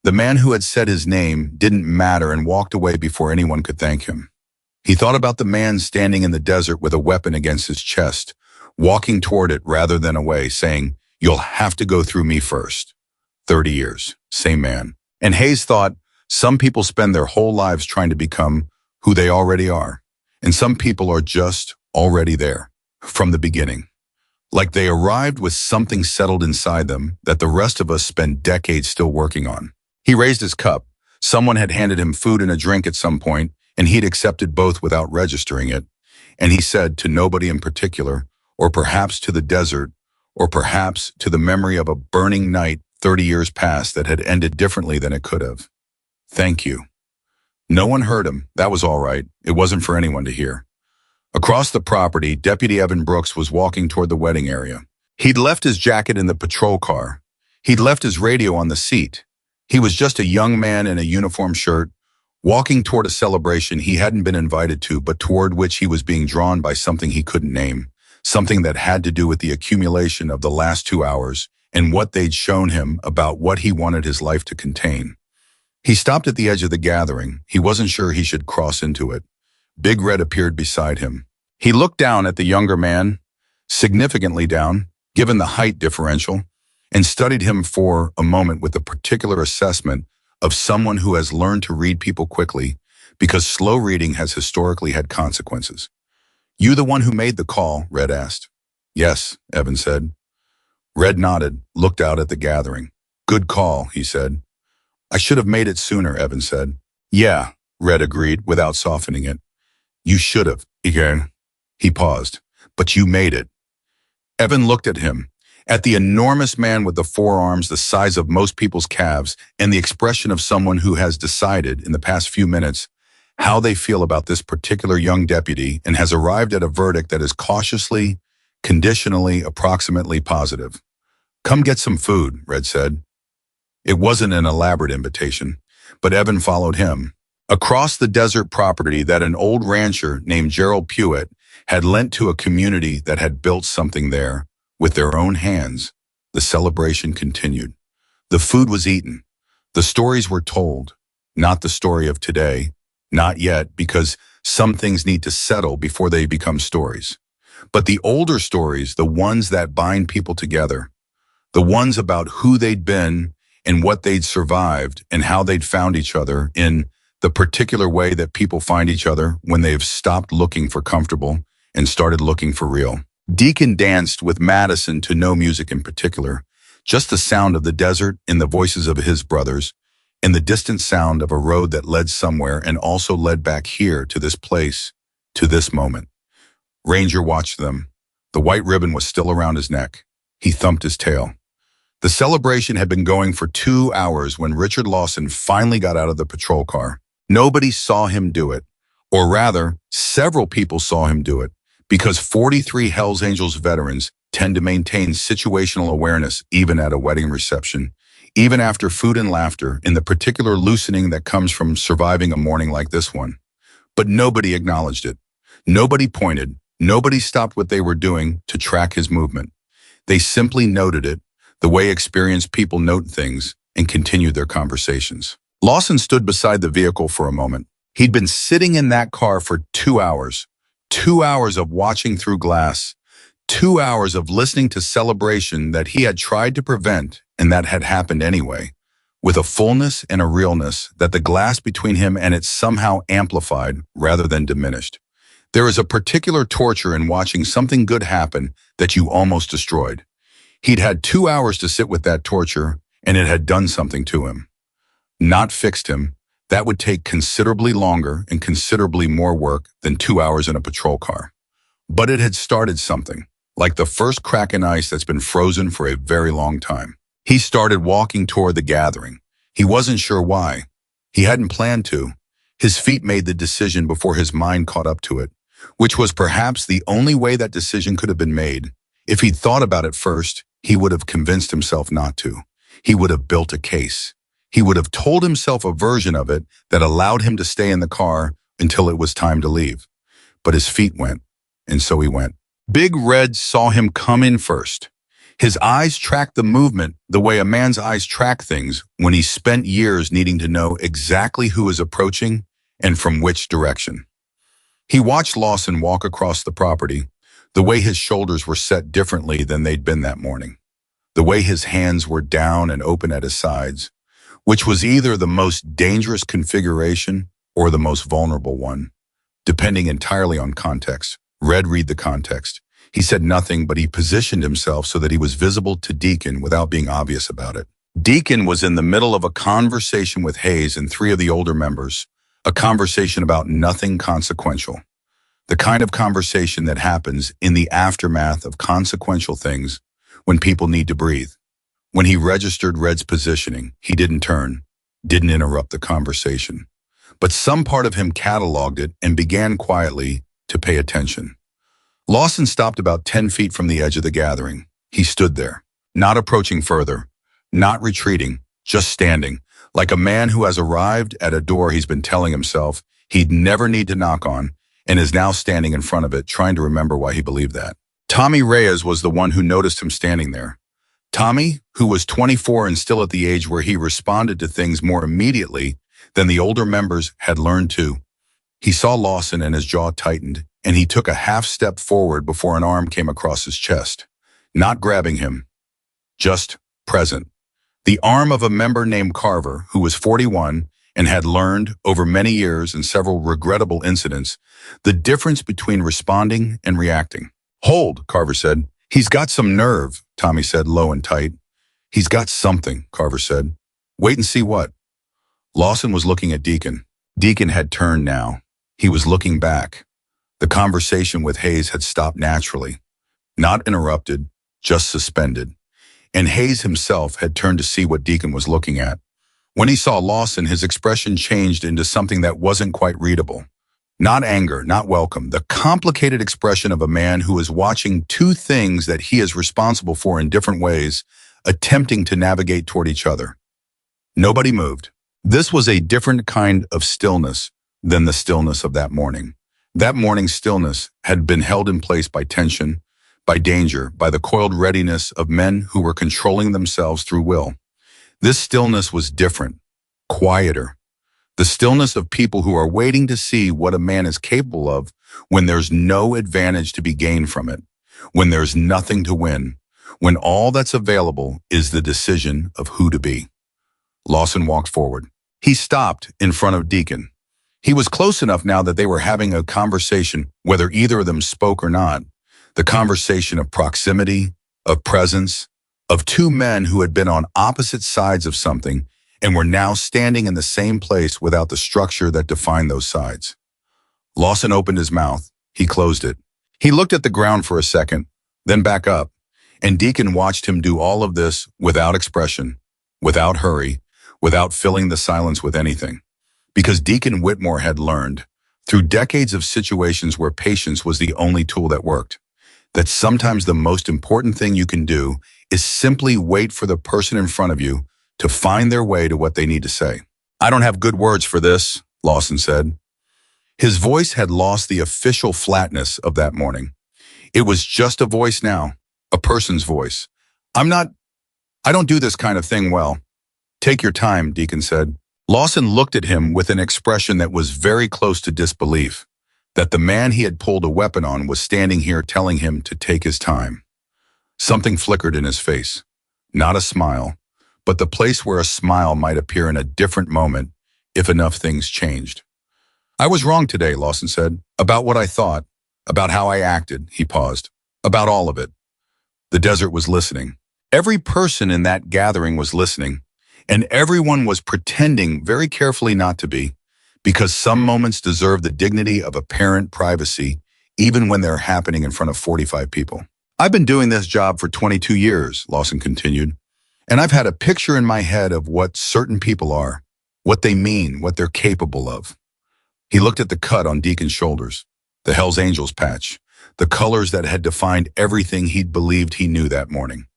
The man who had said his name didn't matter and walked away before anyone could thank him. He thought about the man standing in the desert with a weapon against his chest, walking toward it rather than away, saying, "You'll have to go through me first." 30 years, same man. And Hayes thought, some people spend their whole lives trying to become who they already are. And some people are just already there, from the beginning. Like they arrived with something settled inside them that the rest of us spend decades still working on. He raised his cup. Someone had handed him food and a drink at some point, and he'd accepted both without registering it. And he said to nobody in particular, or perhaps to the desert, or perhaps to the memory of a burning night 30 years past that had ended differently than it could have, "Thank you." No one heard him. That was all right. It wasn't for anyone to hear. Across the property, Deputy Evan Brooks was walking toward the wedding area. He'd left his jacket in the patrol car. He'd left his radio on the seat. He was just a young man in a uniform shirt, walking toward a celebration he hadn't been invited to, but toward which he was being drawn by something he couldn't name, something that had to do with the accumulation of the last 2 hours and what they'd shown him about what he wanted his life to contain. He stopped at the edge of the gathering. He wasn't sure he should cross into it. Big Red appeared beside him. He looked down at the younger man, significantly down, given the height differential, and studied him for a moment with a particular assessment of someone who has learned to read people quickly, because slow reading has historically had consequences. "You the one who made the call?" Red asked. "Yes," Evan said. Red nodded, looked out at the gathering. "Good call," he said. "I should have made it sooner," Evan said. "Yeah," Red agreed without softening it. "You should have, again." He paused. "But you made it." Evan looked at him, at the enormous man with the forearms the size of most people's calves and the expression of someone who has decided in the past few minutes how they feel about this particular young deputy and has arrived at a verdict that is cautiously, conditionally, approximately positive. "Come get some food," Red said. It wasn't an elaborate invitation, but Evan followed him. Across the desert property that an old rancher named Gerald Pewitt had lent to a community that had built something there, with their own hands, the celebration continued. The food was eaten. The stories were told. Not the story of today. Not yet, because some things need to settle before they become stories. But the older stories, the ones that bind people together, the ones about who they'd been and what they'd survived and how they'd found each other in the particular way that people find each other when they've stopped looking for comfortable and started looking for real. Deacon danced with Madison to no music in particular, just the sound of the desert and the voices of his brothers, and the distant sound of a road that led somewhere and also led back here to this place, to this moment. Ranger watched them. The white ribbon was still around his neck. He thumped his tail. The celebration had been going for 2 hours when Richard Lawson finally got out of the patrol car. Nobody saw him do it, or rather, several people saw him do it, because 43 Hells Angels veterans tend to maintain situational awareness even at a wedding reception, even after food and laughter, in the particular loosening that comes from surviving a morning like this one. But nobody acknowledged it. Nobody pointed. Nobody stopped what they were doing to track his movement. They simply noted it, the way experienced people note things, and continued their conversations. Lawson stood beside the vehicle for a moment. He'd been sitting in that car for 2 hours. 2 hours of watching through glass. 2 hours of listening to celebration that he had tried to prevent and that had happened anyway, with a fullness and a realness that the glass between him and it somehow amplified rather than diminished. There is a particular torture in watching something good happen that you almost destroyed. He'd had 2 hours to sit with that torture, and it had done something to him. Not fixed him. That would take considerably longer and considerably more work than 2 hours in a patrol car. But it had started something, like the first crack in ice that's been frozen for a very long time. He started walking toward the gathering. He wasn't sure why. He hadn't planned to. His feet made the decision before his mind caught up to it, which was perhaps the only way that decision could have been made. If he'd thought about it first, he would have convinced himself not to. He would have built a case. He would have told himself a version of it that allowed him to stay in the car until it was time to leave. But his feet went, and so he went. Big Red saw him come in first. His eyes tracked the movement the way a man's eyes track things when he spent years needing to know exactly who is approaching and from which direction. He watched Lawson walk across the property, the way his shoulders were set differently than they'd been that morning, the way his hands were down and open at his sides, which was either the most dangerous configuration or the most vulnerable one, depending entirely on context. Red read the context. He said nothing, but he positioned himself so that he was visible to Deacon without being obvious about it. Deacon was in the middle of a conversation with Hayes and 3 of the older members, a conversation about nothing consequential. The kind of conversation that happens in the aftermath of consequential things when people need to breathe. When he registered Red's positioning, he didn't turn, didn't interrupt the conversation. But some part of him cataloged it and began quietly to pay attention. Lawson stopped about 10 feet from the edge of the gathering. He stood there, not approaching further, not retreating, just standing, like a man who has arrived at a door he's been telling himself he'd never need to knock on and is now standing in front of it, trying to remember why he believed that. Tommy Reyes was the one who noticed him standing there. Tommy, who was 24 and still at the age where he responded to things more immediately than the older members had learned to. He saw Lawson and his jaw tightened, and he took a half step forward before an arm came across his chest. Not grabbing him, just present. The arm of a member named Carver, who was 41 and had learned, over many years and several regrettable incidents, the difference between responding and reacting. "Hold," Carver said. "He's got some nerve," Tommy said, low and tight. "He's got something," Carver said. "Wait and see what." Lawson was looking at Deacon. Deacon had turned now. He was looking back. The conversation with Hayes had stopped naturally, not interrupted, just suspended. And Hayes himself had turned to see what Deacon was looking at. When he saw Lawson, his expression changed into something that wasn't quite readable. Not anger, not welcome, the complicated expression of a man who is watching 2 things that he is responsible for in different ways, attempting to navigate toward each other. Nobody moved. This was a different kind of stillness than the stillness of that morning. That morning's stillness had been held in place by tension, by danger, by the coiled readiness of men who were controlling themselves through will. This stillness was different, quieter. The stillness of people who are waiting to see what a man is capable of when there's no advantage to be gained from it, when there's nothing to win, when all that's available is the decision of who to be. Lawson walked forward. He stopped in front of Deacon. He was close enough now that they were having a conversation, whether either of them spoke or not, the conversation of proximity, of presence, of 2 men who had been on opposite sides of something and were now standing in the same place without the structure that defined those sides. Lawson opened his mouth. He closed it. He looked at the ground for a second, then back up, and Deacon watched him do all of this without expression, without hurry, without filling the silence with anything. Because Deacon Whitmore had learned, through decades of situations where patience was the only tool that worked, that sometimes the most important thing you can do is simply wait for the person in front of you to find their way to what they need to say. "I don't have good words for this," Lawson said. His voice had lost the official flatness of that morning. It was just a voice now, a person's voice. I don't do this kind of thing well." "Take your time," Deacon said. Lawson looked at him with an expression that was very close to disbelief, that the man he had pulled a weapon on was standing here telling him to take his time. Something flickered in his face. Not a smile, but the place where a smile might appear in a different moment if enough things changed. "I was wrong today," Lawson said, "about what I thought, about how I acted." He paused. "About all of it." The desert was listening. Every person in that gathering was listening, and everyone was pretending very carefully not to be, because some moments deserve the dignity of apparent privacy, even when they're happening in front of 45 people. I've been doing this job for 22 years, Lawson continued, and I've had a picture in my head of what certain people are, what they mean, what they're capable of. He looked at the cut on Deacon's shoulders, the Hell's Angels patch, the colors that had defined everything he'd believed he knew that morning.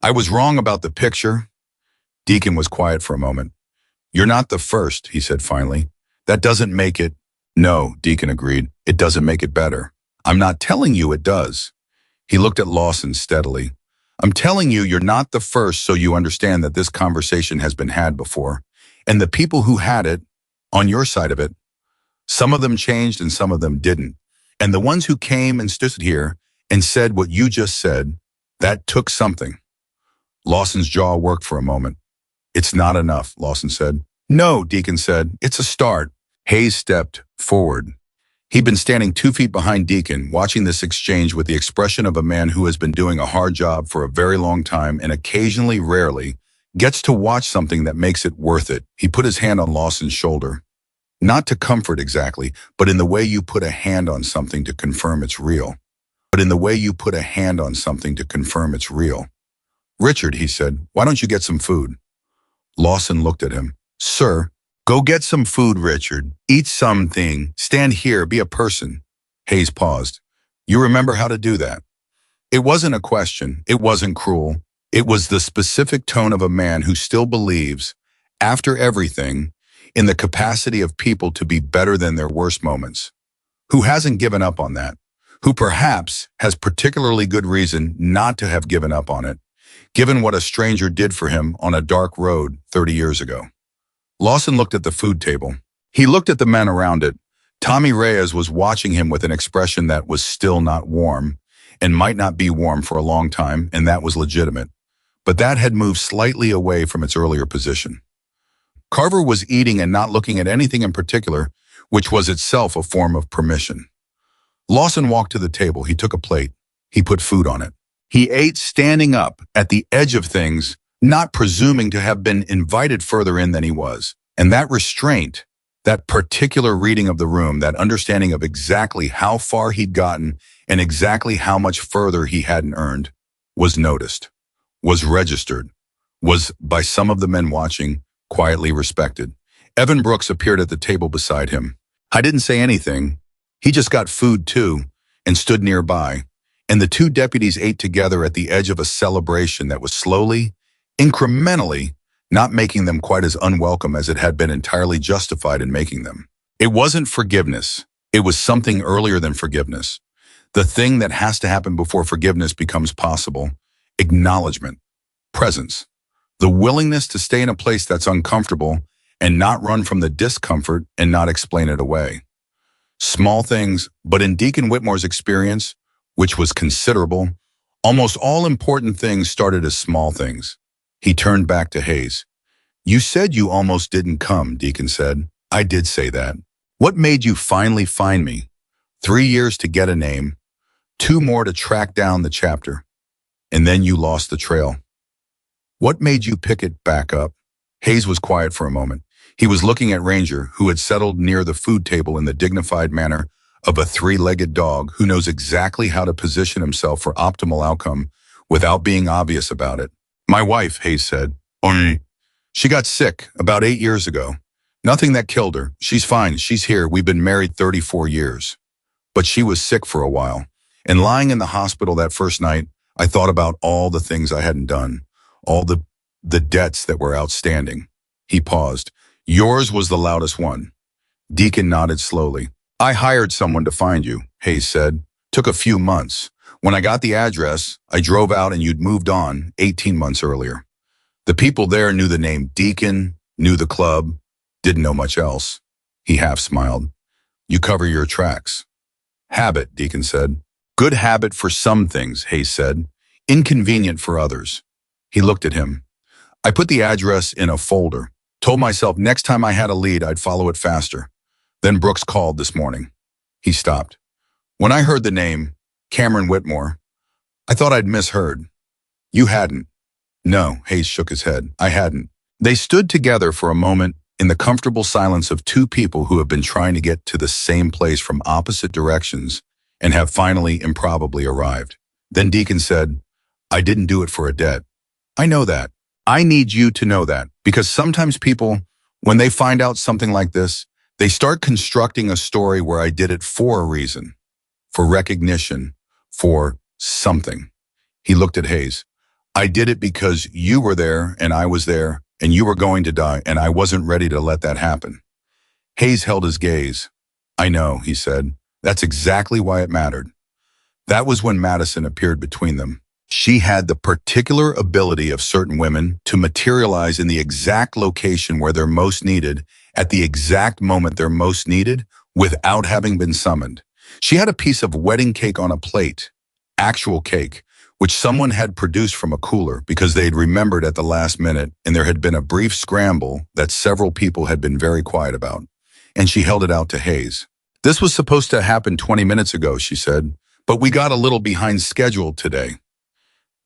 I was wrong about the picture. Deacon was quiet for a moment. You're not the first, he said finally. That doesn't make it. No, Deacon agreed. It doesn't make it better. I'm not telling you it does. He looked at Lawson steadily. I'm telling you you're not the first so you understand that this conversation has been had before. And the people who had it, on your side of it, some of them changed and some of them didn't. And the ones who came and stood here and said what you just said, that took something. Lawson's jaw worked for a moment. It's not enough, Lawson said. No, Deacon said. It's a start. Hayes stepped forward. He'd been standing 2 feet behind Deacon, watching this exchange with the expression of a man who has been doing a hard job for a very long time and occasionally, rarely, gets to watch something that makes it worth it. He put his hand on Lawson's shoulder. Not to comfort exactly, but in the way you put a hand on something to confirm it's real. Richard, he said, why don't you get some food? Lawson looked at him. Sir, go get some food, Richard. Eat something. Stand here, be a person. Hayes paused. You remember how to do that? It wasn't a question. It wasn't cruel. It was the specific tone of a man who still believes, after everything, in the capacity of people to be better than their worst moments. Who hasn't given up on that? Who perhaps has particularly good reason not to have given up on it, given what a stranger did for him on a dark road 30 years ago. Lawson looked at the food table. He looked at the men around it. Tommy Reyes was watching him with an expression that was still not warm, and might not be warm for a long time, and that was legitimate. But that had moved slightly away from its earlier position. Carver was eating and not looking at anything in particular, which was itself a form of permission. Lawson walked to the table. He took a plate. He put food on it. He ate standing up, at the edge of things, not presuming to have been invited further in than he was. And that restraint, that particular reading of the room, that understanding of exactly how far he'd gotten and exactly how much further he hadn't earned, was noticed, was registered, was, by some of the men watching, quietly respected. Evan Brooks appeared at the table beside him. I didn't say anything. He just got food too, and stood nearby. And the two deputies ate together at the edge of a celebration that was slowly, incrementally, not making them quite as unwelcome as it had been entirely justified in making them. It wasn't forgiveness. It was something earlier than forgiveness. The thing that has to happen before forgiveness becomes possible. Acknowledgement. Presence. The willingness to stay in a place that's uncomfortable and not run from the discomfort and not explain it away. Small things, but in Deacon Whitmore's experience, which was considerable, almost all important things started as small things. He turned back to Hayes. You said you almost didn't come, Deacon said. I did say that. What made you finally find me? 3 years to get a name, 2 more to track down the chapter, and then you lost the trail. What made you pick it back up? Hayes was quiet for a moment. He was looking at Ranger, who had settled near the food table in the dignified manner of a 3-legged dog who knows exactly how to position himself for optimal outcome without being obvious about it. My wife, Hayes said. She got sick about 8 years ago. Nothing that killed her. She's fine. She's here. We've been married 34 years. But she was sick for a while. And lying in the hospital that first night, I thought about all the things I hadn't done, all the debts that were outstanding. He paused. Yours was the loudest one. Deacon nodded slowly. I hired someone to find you, Hayes said. Took a few months. When I got the address, I drove out and you'd moved on 18 months earlier. The people there knew the name Deacon, knew the club, didn't know much else. He half smiled. You cover your tracks. Habit, Deacon said. Good habit for some things, Hayes said. Inconvenient for others. He looked at him. I put the address in a folder. Told myself next time I had a lead, I'd follow it faster. Then Brooks called this morning. He stopped. When I heard the name, Cameron Whitmore, I thought I'd misheard. You hadn't. No, Hayes shook his head. I hadn't. They stood together for a moment in the comfortable silence of two people who have been trying to get to the same place from opposite directions and have finally improbably arrived. Then Deacon said, I didn't do it for a debt. I know that. I need you to know that, because sometimes people, when they find out something like this, they start constructing a story where I did it for a reason, for recognition, for something. He looked at Hayes. I did it because you were there and I was there and you were going to die and I wasn't ready to let that happen. Hayes held his gaze. I know, he said. That's exactly why it mattered. That was when Madison appeared between them. She had the particular ability of certain women to materialize in the exact location where they're most needed, at the exact moment they're most needed, without having been summoned. She had a piece of wedding cake on a plate, actual cake, which someone had produced from a cooler because they'd remembered at the last minute and there had been a brief scramble that several people had been very quiet about. And she held it out to Hayes. This was supposed to happen 20 minutes ago, she said, but we got a little behind schedule today.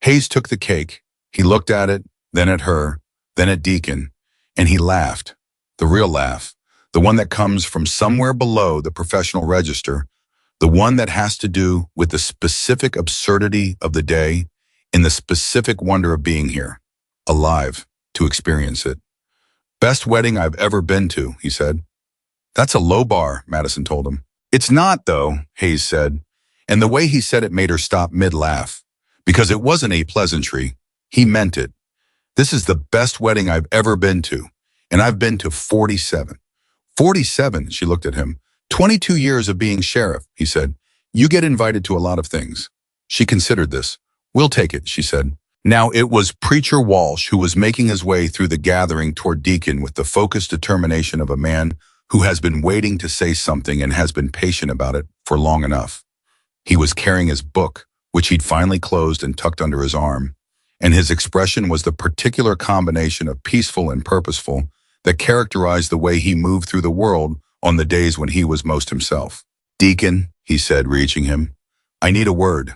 Hayes took the cake. He looked at it, then at her, then at Deacon, and he laughed. The real laugh, the one that comes from somewhere below the professional register, the one that has to do with the specific absurdity of the day and the specific wonder of being here, alive, to experience it. Best wedding I've ever been to, he said. That's a low bar, Madison told him. It's not, though, Hayes said, and the way he said it made her stop mid-laugh. Because it wasn't a pleasantry. He meant it. This is the best wedding I've ever been to, and I've been to 47. 47, she looked at him. 22 years of being sheriff, he said. You get invited to a lot of things. She considered this. We'll take it, she said. Now it was Preacher Walsh who was making his way through the gathering toward Deacon with the focused determination of a man who has been waiting to say something and has been patient about it for long enough. He was carrying his book, which he'd finally closed and tucked under his arm, and his expression was the particular combination of peaceful and purposeful that characterized the way he moved through the world on the days when he was most himself. Deacon, he said, reaching him, I need a word.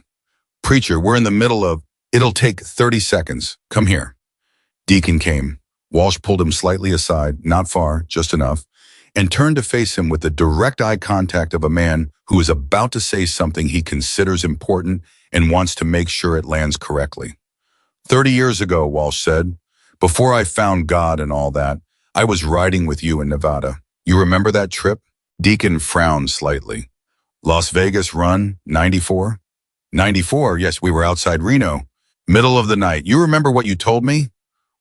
Preacher, we're in the middle of, it'll take 30 seconds. Come here. Deacon came. Walsh pulled him slightly aside, not far, just enough, and turned to face him with the direct eye contact of a man who is about to say something he considers important and wants to make sure it lands correctly. 30 years ago, Walsh said, before I found God and all that, I was riding with you in Nevada. You remember that trip? Deacon frowned slightly. Las Vegas run, 94? 94, yes, we were outside Reno. Middle of the night. You remember what you told me?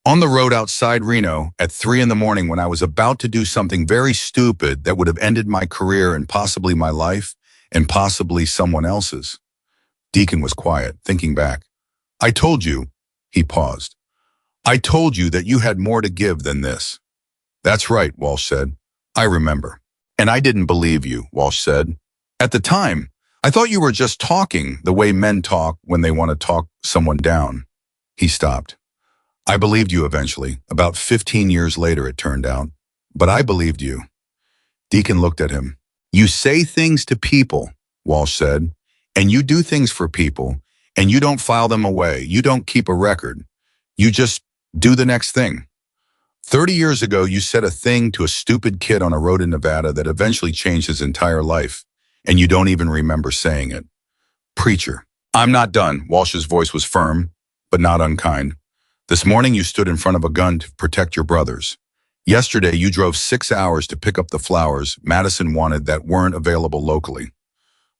On the road outside Reno at 3 in the morning when I was about to do something very stupid that would have ended my career and possibly my life and possibly someone else's. Deacon was quiet, thinking back. I told you, he paused. I told you that you had more to give than this. That's right, Walsh said. I remember. And I didn't believe you, Walsh said. At the time, I thought you were just talking the way men talk when they want to talk someone down. He stopped. I believed you eventually. About 15 years later, it turned out. But I believed you. Deacon looked at him. You say things to people, Walsh said, and you do things for people, and you don't file them away. You don't keep a record. You just do the next thing. 30 years ago, you said a thing to a stupid kid on a road in Nevada that eventually changed his entire life, and you don't even remember saying it. Preacher. I'm not done. Walsh's voice was firm, but not unkind. This morning, you stood in front of a gun to protect your brothers. Yesterday, you drove 6 hours to pick up the flowers Madison wanted that weren't available locally.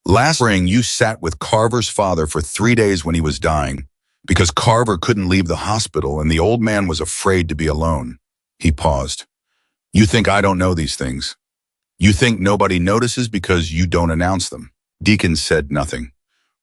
Last spring, you sat with Carver's father for 3 days when he was dying because Carver couldn't leave the hospital and the old man was afraid to be alone. He paused. You think I don't know these things. You think nobody notices because you don't announce them. Deacon said nothing.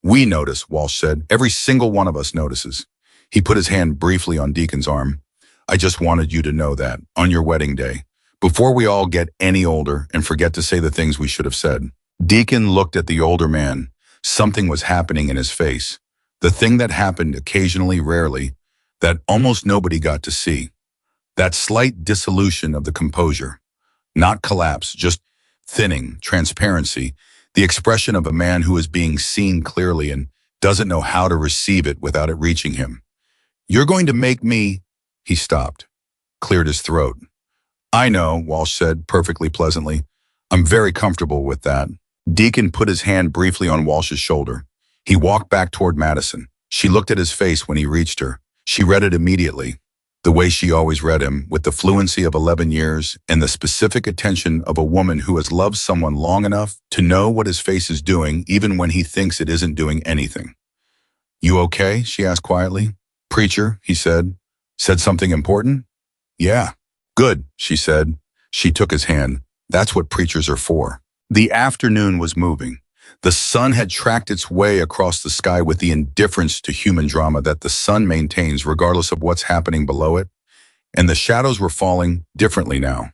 We notice, Walsh said. Every single one of us notices. He put his hand briefly on Deacon's arm. I just wanted you to know that, on your wedding day, before we all get any older and forget to say the things we should have said. Deacon looked at the older man. Something was happening in his face. The thing that happened occasionally, rarely, that almost nobody got to see. That slight dissolution of the composure. Not collapse, just thinning, transparency, the expression of a man who is being seen clearly and doesn't know how to receive it without it reaching him. You're going to make me... He stopped, cleared his throat. I know, Walsh said, perfectly pleasantly. I'm very comfortable with that. Deacon put his hand briefly on Walsh's shoulder. He walked back toward Madison. She looked at his face when he reached her. She read it immediately, the way she always read him, with the fluency of 11 years and the specific attention of a woman who has loved someone long enough to know what his face is doing even when he thinks it isn't doing anything. You okay? She asked quietly. Preacher, he said. Said something important? Yeah. Good, she said. She took his hand. That's what preachers are for. The afternoon was moving. The sun had tracked its way across the sky with the indifference to human drama that the sun maintains regardless of what's happening below it. And the shadows were falling differently now.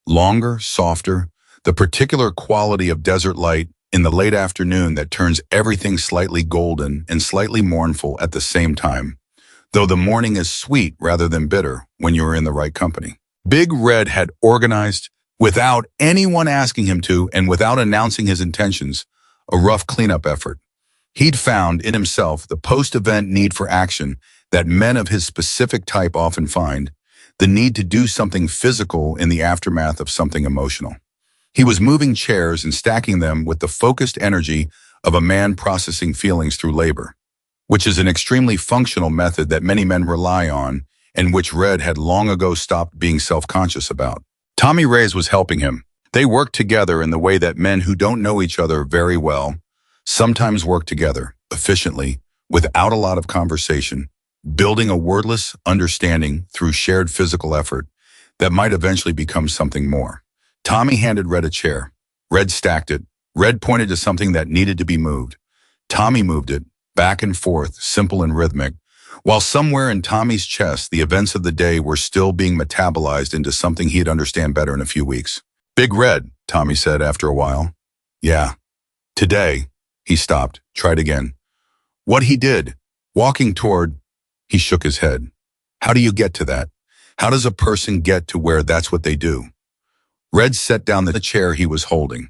Longer, softer, the particular quality of desert light in the late afternoon that turns everything slightly golden and slightly mournful at the same time, though the morning is sweet rather than bitter when you are in the right company. Big Red had organized, without anyone asking him to and without announcing his intentions, a rough cleanup effort. He'd found in himself the post-event need for action that men of his specific type often find, the need to do something physical in the aftermath of something emotional. He was moving chairs and stacking them with the focused energy of a man processing feelings through labor, which is an extremely functional method that many men rely on and which Red had long ago stopped being self-conscious about. Tommy Reyes was helping him. They worked together in the way that men who don't know each other very well sometimes work together, efficiently, without a lot of conversation, building a wordless understanding through shared physical effort that might eventually become something more. Tommy handed Red a chair. Red stacked it. Red pointed to something that needed to be moved. Tommy moved it, back and forth, simple and rhythmic, while somewhere in Tommy's chest the events of the day were still being metabolized into something he'd understand better in a few weeks. Big Red, Tommy said after a while. Yeah. Today, he stopped, tried again. What he did, walking toward, he shook his head. How do you get to that? How does a person get to where that's what they do? Red set down the chair he was holding.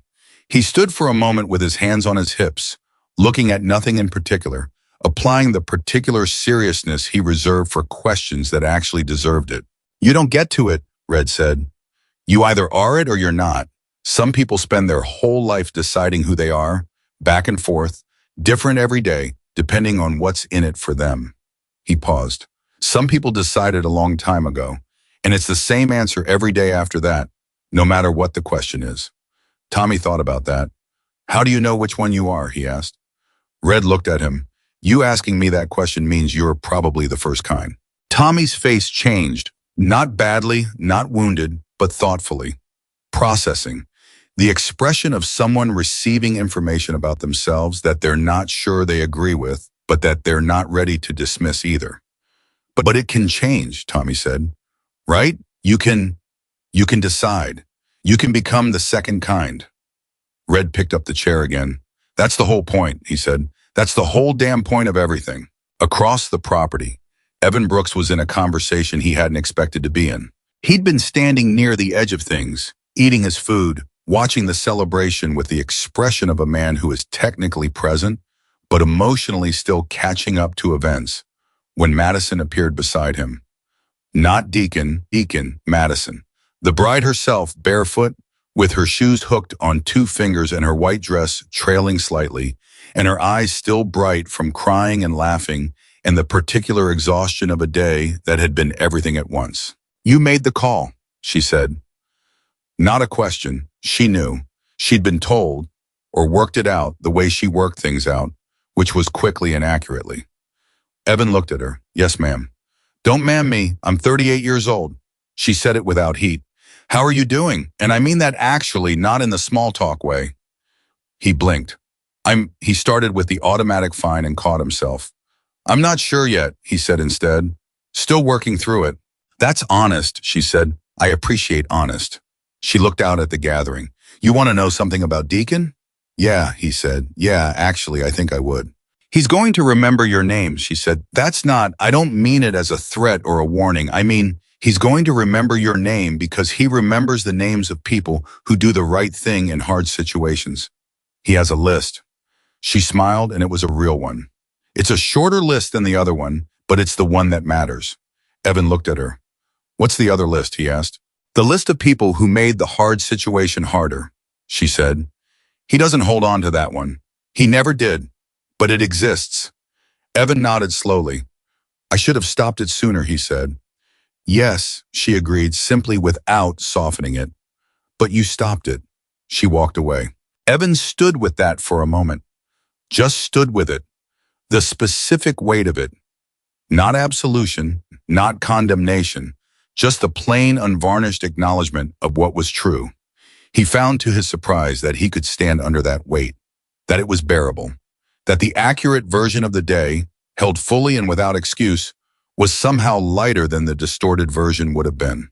He stood for a moment with his hands on his hips, looking at nothing in particular, applying the particular seriousness he reserved for questions that actually deserved it. You don't get to it, Red said. You either are it or you're not. Some people spend their whole life deciding who they are, back and forth, different every day, depending on what's in it for them. He paused. Some people decided a long time ago, and it's the same answer every day after that, no matter what the question is. Tommy thought about that. How do you know which one you are, he asked. Red looked at him. You asking me that question means you're probably the first kind. Tommy's face changed, not badly, not wounded, but thoughtfully. Processing. The expression of someone receiving information about themselves that they're not sure they agree with, but that they're not ready to dismiss either. But it can change, Tommy said. Right? You can decide. You can become the second kind. Red picked up the chair again. That's the whole point, he said. That's the whole damn point of everything. Across the property, Evan Brooks was in a conversation he hadn't expected to be in. He'd been standing near the edge of things, eating his food, watching the celebration with the expression of a man who is technically present, but emotionally still catching up to events, when Madison appeared beside him. Not Deacon, Madison. The bride herself, barefoot, with her shoes hooked on 2 fingers and her white dress trailing slightly, and her eyes still bright from crying and laughing and the particular exhaustion of a day that had been everything at once. You made the call, she said. Not a question. She knew. She'd been told, or worked it out the way she worked things out, which was quickly and accurately. Evan looked at her. Yes, ma'am. Don't ma'am me. I'm 38 years old. She said it without heat. How are you doing? And I mean that actually, not in the small talk way. He blinked. He started with the automatic fine and caught himself. I'm not sure yet, he said instead. Still working through it. That's honest, she said. I appreciate honest. She looked out at the gathering. You want to know something about Deacon? Yeah, he said. Yeah, actually, I think I would. He's going to remember your name, she said. I don't mean it as a threat or a warning. I mean, he's going to remember your name because he remembers the names of people who do the right thing in hard situations. He has a list. She smiled, and it was a real one. It's a shorter list than the other one, but it's the one that matters. Evan looked at her. What's the other list, he asked. The list of people who made the hard situation harder, she said. He doesn't hold on to that one. He never did, but it exists. Evan nodded slowly. I should have stopped it sooner, he said. Yes, she agreed, simply without softening it. But you stopped it. She walked away. Evan stood with that for a moment. Just stood with it. The specific weight of it. Not absolution, not condemnation, just the plain, unvarnished acknowledgement of what was true. He found to his surprise that he could stand under that weight, that it was bearable, that the accurate version of the day, held fully and without excuse, was somehow lighter than the distorted version would have been.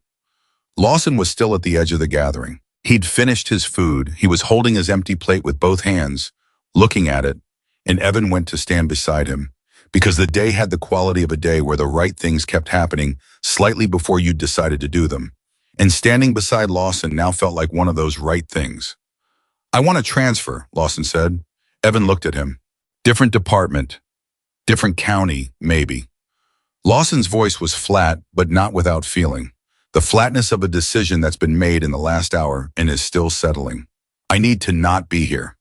Lawson was still at the edge of the gathering. He'd finished his food. He was holding his empty plate with both hands, looking at it, and Evan went to stand beside him, because the day had the quality of a day where the right things kept happening slightly before you decided to do them. And standing beside Lawson now felt like one of those right things. I want to transfer, Lawson said. Evan looked at him. Different department. Different county, maybe. Lawson's voice was flat, but not without feeling. The flatness of a decision that's been made in the last hour and is still settling. I need to not be here.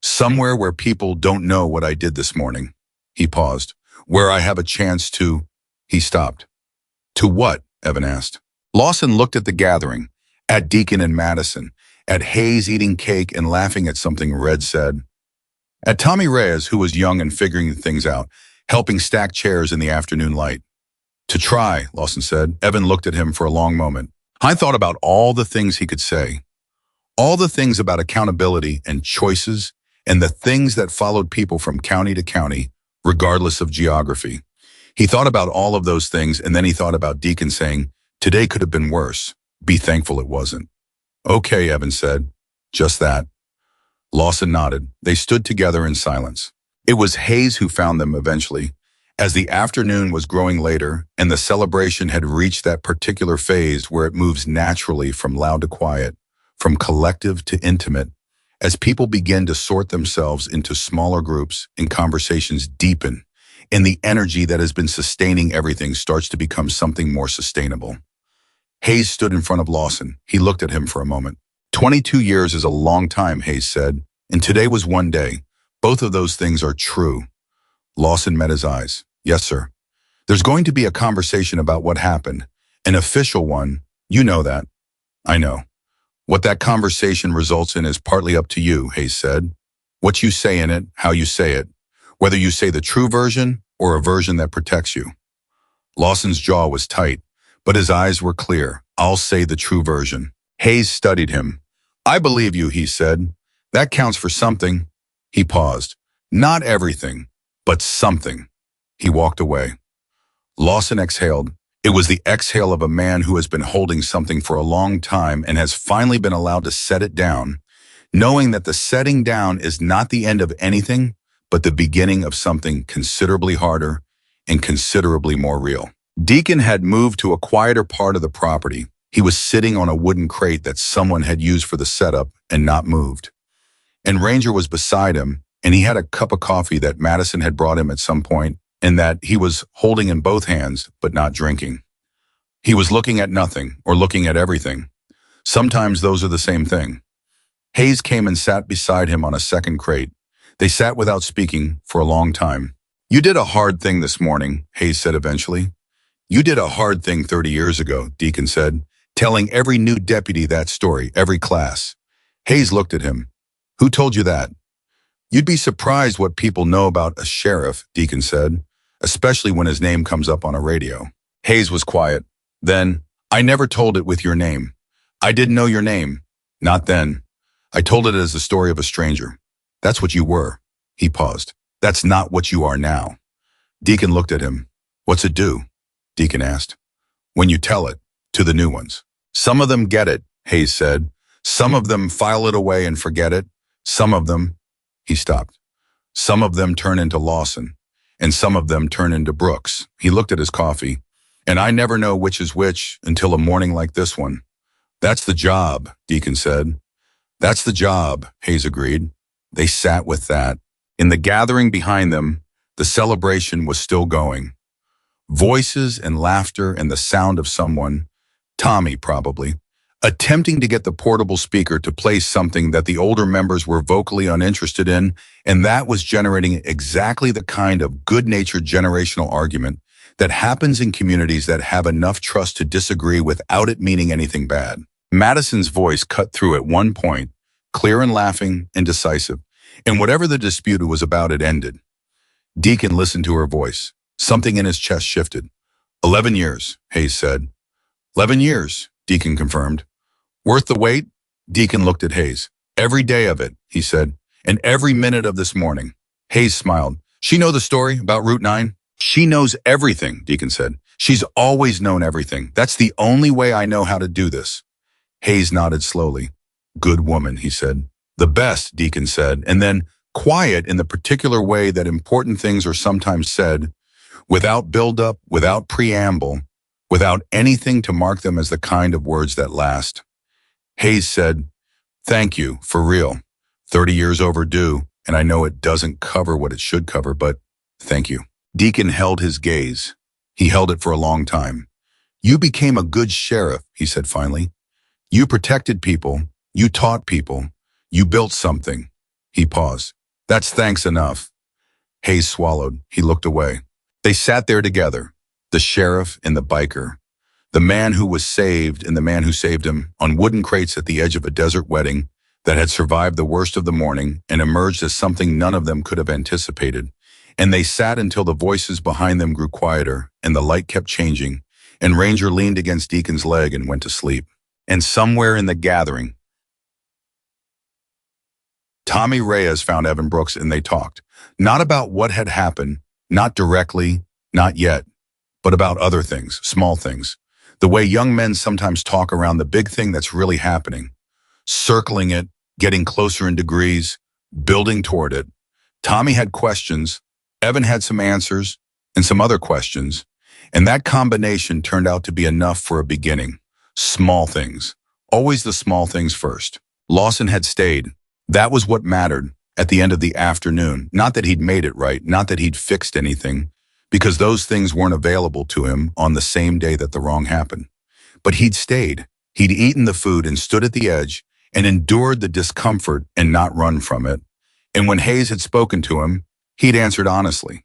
Somewhere where people don't know what I did this morning. He paused. Where I have a chance to... He stopped. To what? Evan asked. Lawson looked at the gathering, at Deacon and Madison, at Hayes eating cake and laughing at something Red said. At Tommy Reyes, who was young and figuring things out, helping stack chairs in the afternoon light. To try, Lawson said. Evan looked at him for a long moment. I thought about all the things he could say. All the things about accountability and choices and the things that followed people from county to county, regardless of geography. He thought about all of those things, and then he thought about Deacon saying, today could have been worse. Be thankful it wasn't. Okay, Evan said. Just that. Lawson nodded. They stood together in silence. It was Hayes who found them eventually. As the afternoon was growing later and the celebration had reached that particular phase where it moves naturally from loud to quiet, from collective to intimate, as people begin to sort themselves into smaller groups and conversations deepen, and the energy that has been sustaining everything starts to become something more sustainable. Hayes stood in front of Lawson. He looked at him for a moment. 22 years is a long time, Hayes said, and today was one day. Both of those things are true. Lawson met his eyes. Yes, sir. There's going to be a conversation about what happened, an official one. You know that. I know. What that conversation results in is partly up to you, Hayes said. What you say in it, how you say it, whether you say the true version or a version that protects you. Lawson's jaw was tight, but his eyes were clear. I'll say the true version. Hayes studied him. I believe you, he said. That counts for something. He paused. Not everything, but something. He walked away. Lawson exhaled. It was the exhale of a man who has been holding something for a long time and has finally been allowed to set it down, knowing that the setting down is not the end of anything, but the beginning of something considerably harder and considerably more real. Deacon had moved to a quieter part of the property. He was sitting on a wooden crate that someone had used for the setup and not moved. And Ranger was beside him, and he had a cup of coffee that Madison had brought him at some point and that he was holding in both hands but not drinking. He was looking at nothing or looking at everything. Sometimes those are the same thing. Hayes came and sat beside him on a second crate. They sat without speaking for a long time. You did a hard thing this morning, Hayes said eventually. You did a hard thing 30 years ago, Deacon said, telling every new deputy that story, every class. Hayes looked at him. Who told you that? You'd be surprised what people know about a sheriff, Deacon said, especially when his name comes up on a radio. Hayes was quiet. Then, I never told it with your name. I didn't know your name. Not then. I told it as the story of a stranger. That's what you were. He paused. That's not what you are now. Deacon looked at him. What's it do? Deacon asked. When you tell it, to the new ones. Some of them get it, Hayes said. Some of them file it away and forget it. Some of them, he stopped. Some of them turn into Lawson, and some of them turn into Brooks. He looked at his coffee. And I never know which is which until a morning like this one. That's the job, Deacon said. That's the job, Hayes agreed. They sat with that. In the gathering behind them, the celebration was still going. Voices and laughter and the sound of someone, Tommy probably, attempting to get the portable speaker to play something that the older members were vocally uninterested in, and that was generating exactly the kind of good-natured generational argument that happens in communities that have enough trust to disagree without it meaning anything bad. Madison's voice cut through at one point, clear and laughing and decisive, and whatever the dispute was about, it ended. Deacon listened to her voice. Something in his chest shifted. 11 years, Hayes said. 11 years, Deacon confirmed. Worth the wait? Deacon looked at Hayes. Every day of it, he said, and every minute of this morning. Hayes smiled. She know the story about Route 9? She knows everything, Deacon said. She's always known everything. That's the only way I know how to do this. Hayes nodded slowly. Good woman, he said. The best, Deacon said, and then, quiet in the particular way that important things are sometimes said, without build-up, without preamble, without anything to mark them as the kind of words that last. Hayes said, thank you, for real. 30 years overdue, and I know it doesn't cover what it should cover, but thank you. Deacon held his gaze. He held it for a long time. You became a good sheriff, he said finally. You protected people. You taught people. You built something. He paused. That's thanks enough. Hayes swallowed. He looked away. They sat there together, the sheriff and the biker, the man who was saved and the man who saved him, on wooden crates at the edge of a desert wedding that had survived the worst of the morning and emerged as something none of them could have anticipated. And they sat until the voices behind them grew quieter and the light kept changing, and Ranger leaned against Deacon's leg and went to sleep. And somewhere in the gathering, Tommy Reyes found Evan Brooks and they talked, not about what had happened, not directly, not yet, but about other things, small things. The way young men sometimes talk around the big thing that's really happening, circling it, getting closer in degrees, building toward it. Tommy had questions, Evan had some answers, and some other questions, and that combination turned out to be enough for a beginning. Small things. Always the small things first. Lawson had stayed. That was what mattered at the end of the afternoon. Not that he'd made it right, not that he'd fixed anything, because those things weren't available to him on the same day that the wrong happened. But he'd stayed. He'd eaten the food and stood at the edge and endured the discomfort and not run from it. And when Hayes had spoken to him, he'd answered honestly.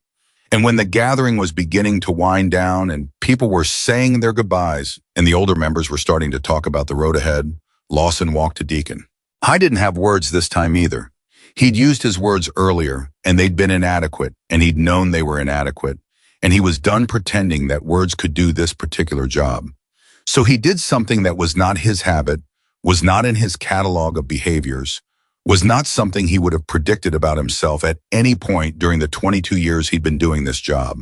And when the gathering was beginning to wind down and people were saying their goodbyes and the older members were starting to talk about the road ahead, Lawson walked to Deacon. I didn't have words this time either. He'd used his words earlier and they'd been inadequate and he'd known they were inadequate. And he was done pretending that words could do this particular job. So he did something that was not his habit, was not in his catalog of behaviors, was not something he would have predicted about himself at any point during the 22 years he'd been doing this job.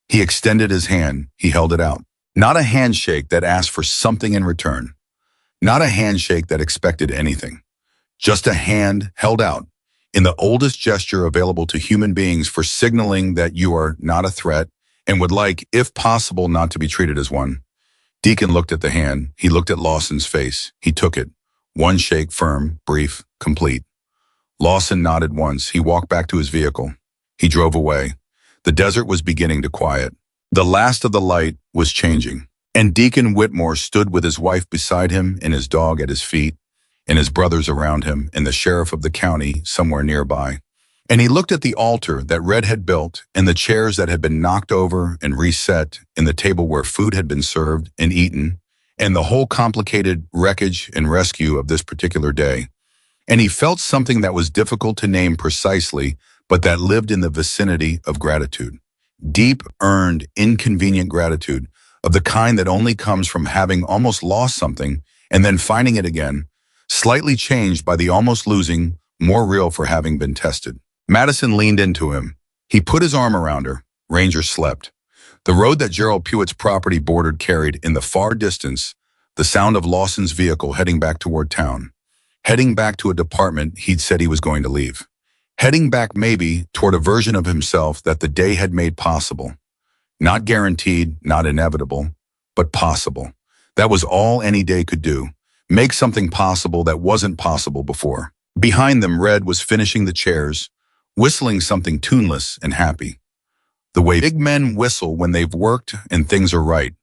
He extended his hand. He held it out. Not a handshake that asked for something in return. Not a handshake that expected anything. Just a hand held out in the oldest gesture available to human beings for signaling that you are not a threat and would like, if possible, not to be treated as one. Deacon looked at the hand. He looked at Lawson's face. He took it. One shake, firm, brief, complete. Lawson nodded once. He walked back to his vehicle. He drove away. The desert was beginning to quiet. The last of the light was changing. And Deacon Whitmore stood with his wife beside him and his dog at his feet, and his brothers around him, and the sheriff of the county somewhere nearby. And he looked at the altar that Red had built, and the chairs that had been knocked over and reset, and the table where food had been served and eaten, and the whole complicated wreckage and rescue of this particular day. And he felt something that was difficult to name precisely, but that lived in the vicinity of gratitude. Deep, earned, inconvenient gratitude of the kind that only comes from having almost lost something and then finding it again, slightly changed by the almost losing, more real for having been tested. Madison leaned into him. He put his arm around her. Ranger slept. The road that Gerald Pewett's property bordered carried, in the far distance, the sound of Lawson's vehicle heading back toward town. Heading back to a department he'd said he was going to leave. Heading back maybe toward a version of himself that the day had made possible. Not guaranteed, not inevitable, but possible. That was all any day could do. Make something possible that wasn't possible before. Behind them, Red was finishing the chairs, whistling something tuneless and happy. the way big men whistle when they've worked and things are right.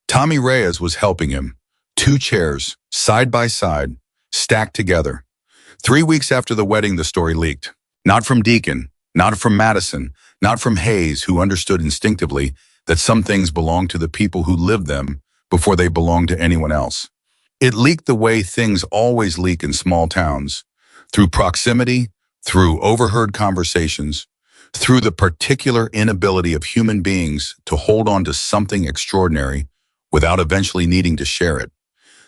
Tommy Reyes was helping him. 2 chairs, side by side, stacked together. 3 weeks after the wedding, the story leaked. Not from Deacon, not from Madison, not from Hayes, who understood instinctively that some things belong to the people who live them before they belong to anyone else. It leaked the way things always leak in small towns, through proximity, through overheard conversations, through the particular inability of human beings to hold on to something extraordinary without eventually needing to share it.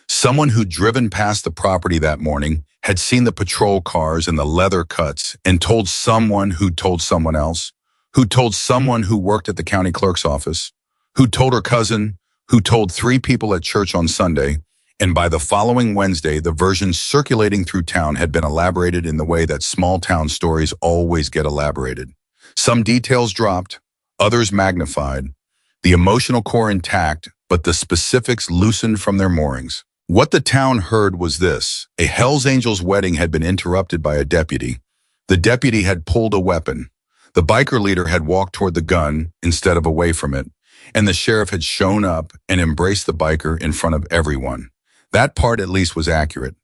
Someone who'd driven past the property that morning had seen the patrol cars and the leather cuts and told someone who told someone else, who told someone who worked at the county clerk's office, who told her cousin, who told 3 people at church on Sunday, and by the following Wednesday, the version circulating through town had been elaborated in the way that small town stories always get elaborated. Some details dropped, others magnified, the emotional core intact, but the specifics loosened from their moorings. What the town heard was this: a Hells Angels wedding had been interrupted by a deputy. The deputy had pulled a weapon. The biker leader had walked toward the gun instead of away from it, and the sheriff had shown up and embraced the biker in front of everyone. That part at least was accurate.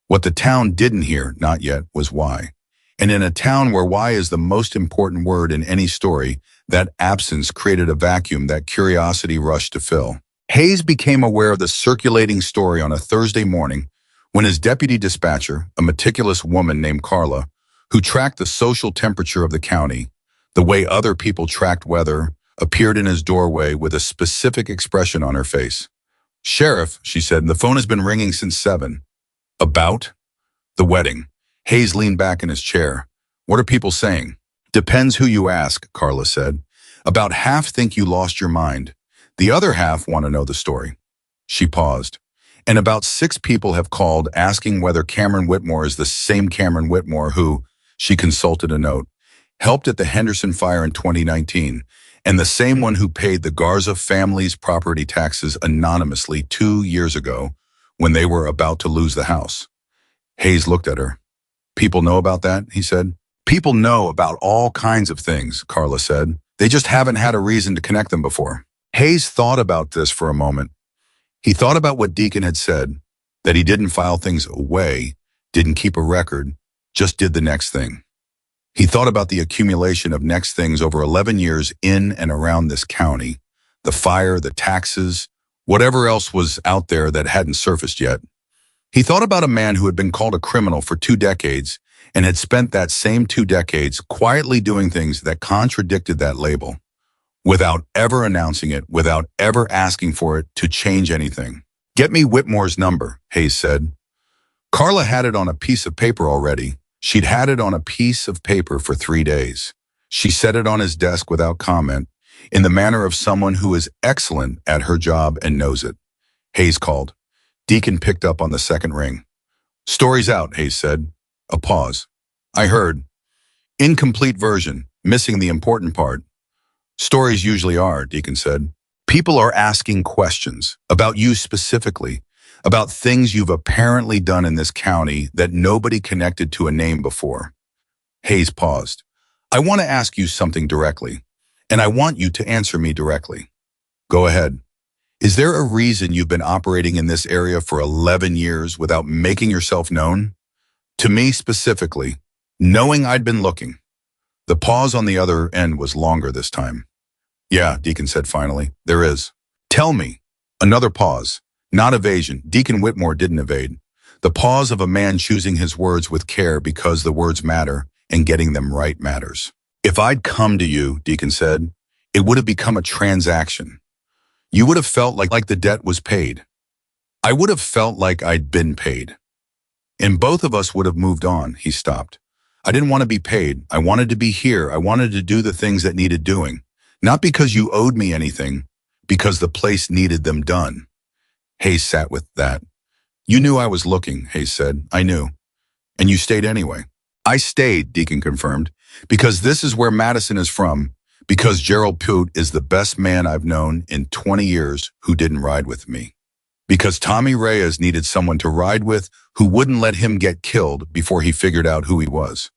What the town didn't hear, not yet, was why. And in a town where why is the most important word in any story, that absence created a vacuum that curiosity rushed to fill. Hayes became aware of the circulating story on a Thursday morning when his deputy dispatcher, a meticulous woman named Carla, who tracked the social temperature of the county, the way other people tracked weather, appeared in his doorway with a specific expression on her face. "Sheriff," she said, "the phone has been ringing since 7. About? The wedding." Hayes leaned back in his chair. "What are people saying?" "Depends who you ask," Carla said. "About half think you lost your mind. The other half want to know the story." She paused. "And about 6 people have called asking whether Cameron Whitmore is the same Cameron Whitmore who," she consulted a note, "helped at the Henderson fire in 2019, and the same one who paid the Garza family's property taxes anonymously 2 years ago when they were about to lose the house." Hayes looked at her. "People know about that?" he said. "People know about all kinds of things," Carla said. "They just haven't had a reason to connect them before." Hayes thought about this for a moment. He thought about what Deacon had said, that he didn't file things away, didn't keep a record, just did the next thing. He thought about the accumulation of next things over 11 years in and around this county, the fire, the taxes, whatever else was out there that hadn't surfaced yet. He thought about a man who had been called a criminal for 2 decades and had spent that same 2 decades quietly doing things that contradicted that label, without ever announcing it, without ever asking for it to change anything. "Get me Whitmore's number," Hayes said. Carla had it on a piece of paper already. She'd had it on a piece of paper for 3 days. She set it on his desk without comment, in the manner of someone who is excellent at her job and knows it. Hayes called. Deacon picked up on the second ring. "Story's out," Hayes said. A pause. "I heard. Incomplete version, missing the important part." "Stories usually are," Deacon said. "People are asking questions about you specifically, about things you've apparently done in this county that nobody connected to a name before." Hayes paused. "I want to ask you something directly, and I want you to answer me directly." "Go ahead. Is there a reason you've been operating in this area for 11 years without making yourself known? To me specifically, knowing I'd been looking." The pause on the other end was longer this time. "Yeah," Deacon said finally, "there is." "Tell me." Another pause. Not evasion. Deacon Whitmore didn't evade. The pause of a man choosing his words with care because the words matter and getting them right matters. "If I'd come to you," Deacon said, "it would have become a transaction. You would have felt like the debt was paid. I would have felt like I'd been paid. And both of us would have moved on." He stopped. "I didn't want to be paid. I wanted to be here. I wanted to do the things that needed doing. Not because you owed me anything, because the place needed them done." Hayes sat with that. "You knew I was looking," Hayes said. "I knew. And you stayed anyway." "I stayed," Deacon confirmed, "because this is where Madison is from, because Gerald Pute is the best man I've known in 20 years who didn't ride with me. Because Tommy Reyes needed someone to ride with who wouldn't let him get killed before he figured out who he was."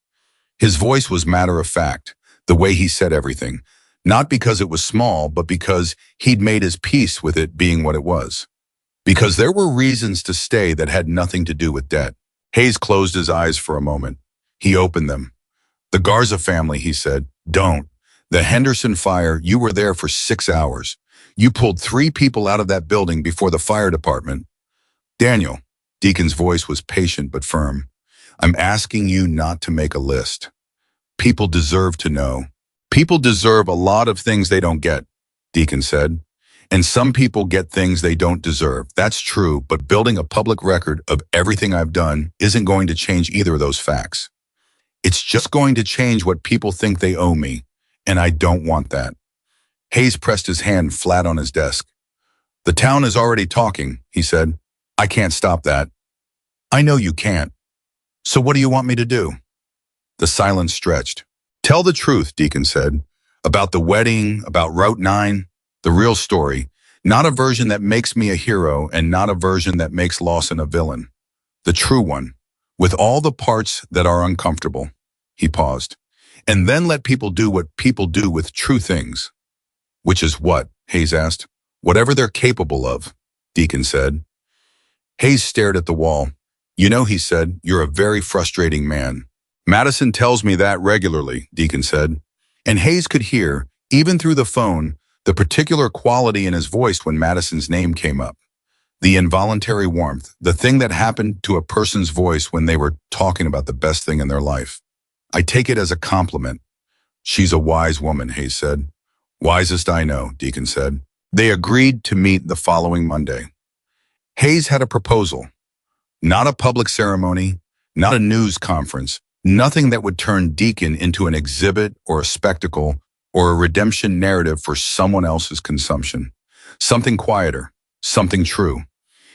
His voice was matter of fact, the way he said everything. Not because it was small, but because he'd made his peace with it being what it was. Because there were reasons to stay that had nothing to do with debt. Hayes closed his eyes for a moment. He opened them. The Garza family, he said. Don't. The Henderson fire, you were there for 6 hours. You pulled 3 people out of that building before the fire department. Daniel, Deacon's voice was patient but firm. I'm asking you not to make a list. People deserve to know. People deserve a lot of things they don't get, Deacon said. And some people get things they don't deserve. That's true, but building a public record of everything I've done isn't going to change either of those facts. It's just going to change what people think they owe me, and I don't want that. Hayes pressed his hand flat on his desk. The town is already talking, he said. I can't stop that. I know you can't. So what do you want me to do? The silence stretched. Tell the truth, Deacon said. About the wedding, about Route 9, the real story. Not a version that makes me a hero and not a version that makes Lawson a villain. The true one, with all the parts that are uncomfortable. He paused. And then let people do what people do with true things. Which is what? Hayes asked. Whatever they're capable of, Deacon said. Hayes stared at the wall. You know, he said, you're a very frustrating man. Madison tells me that regularly, Deacon said. And Hayes could hear, even through the phone, the particular quality in his voice when Madison's name came up. The involuntary warmth, the thing that happened to a person's voice when they were talking about the best thing in their life. I take it as a compliment. She's a wise woman, Hayes said. Wisest I know, Deacon said. They agreed to meet the following Monday. Hayes had a proposal. Not a public ceremony, not a news conference, nothing that would turn Deacon into an exhibit or a spectacle or a redemption narrative for someone else's consumption. Something quieter, something true.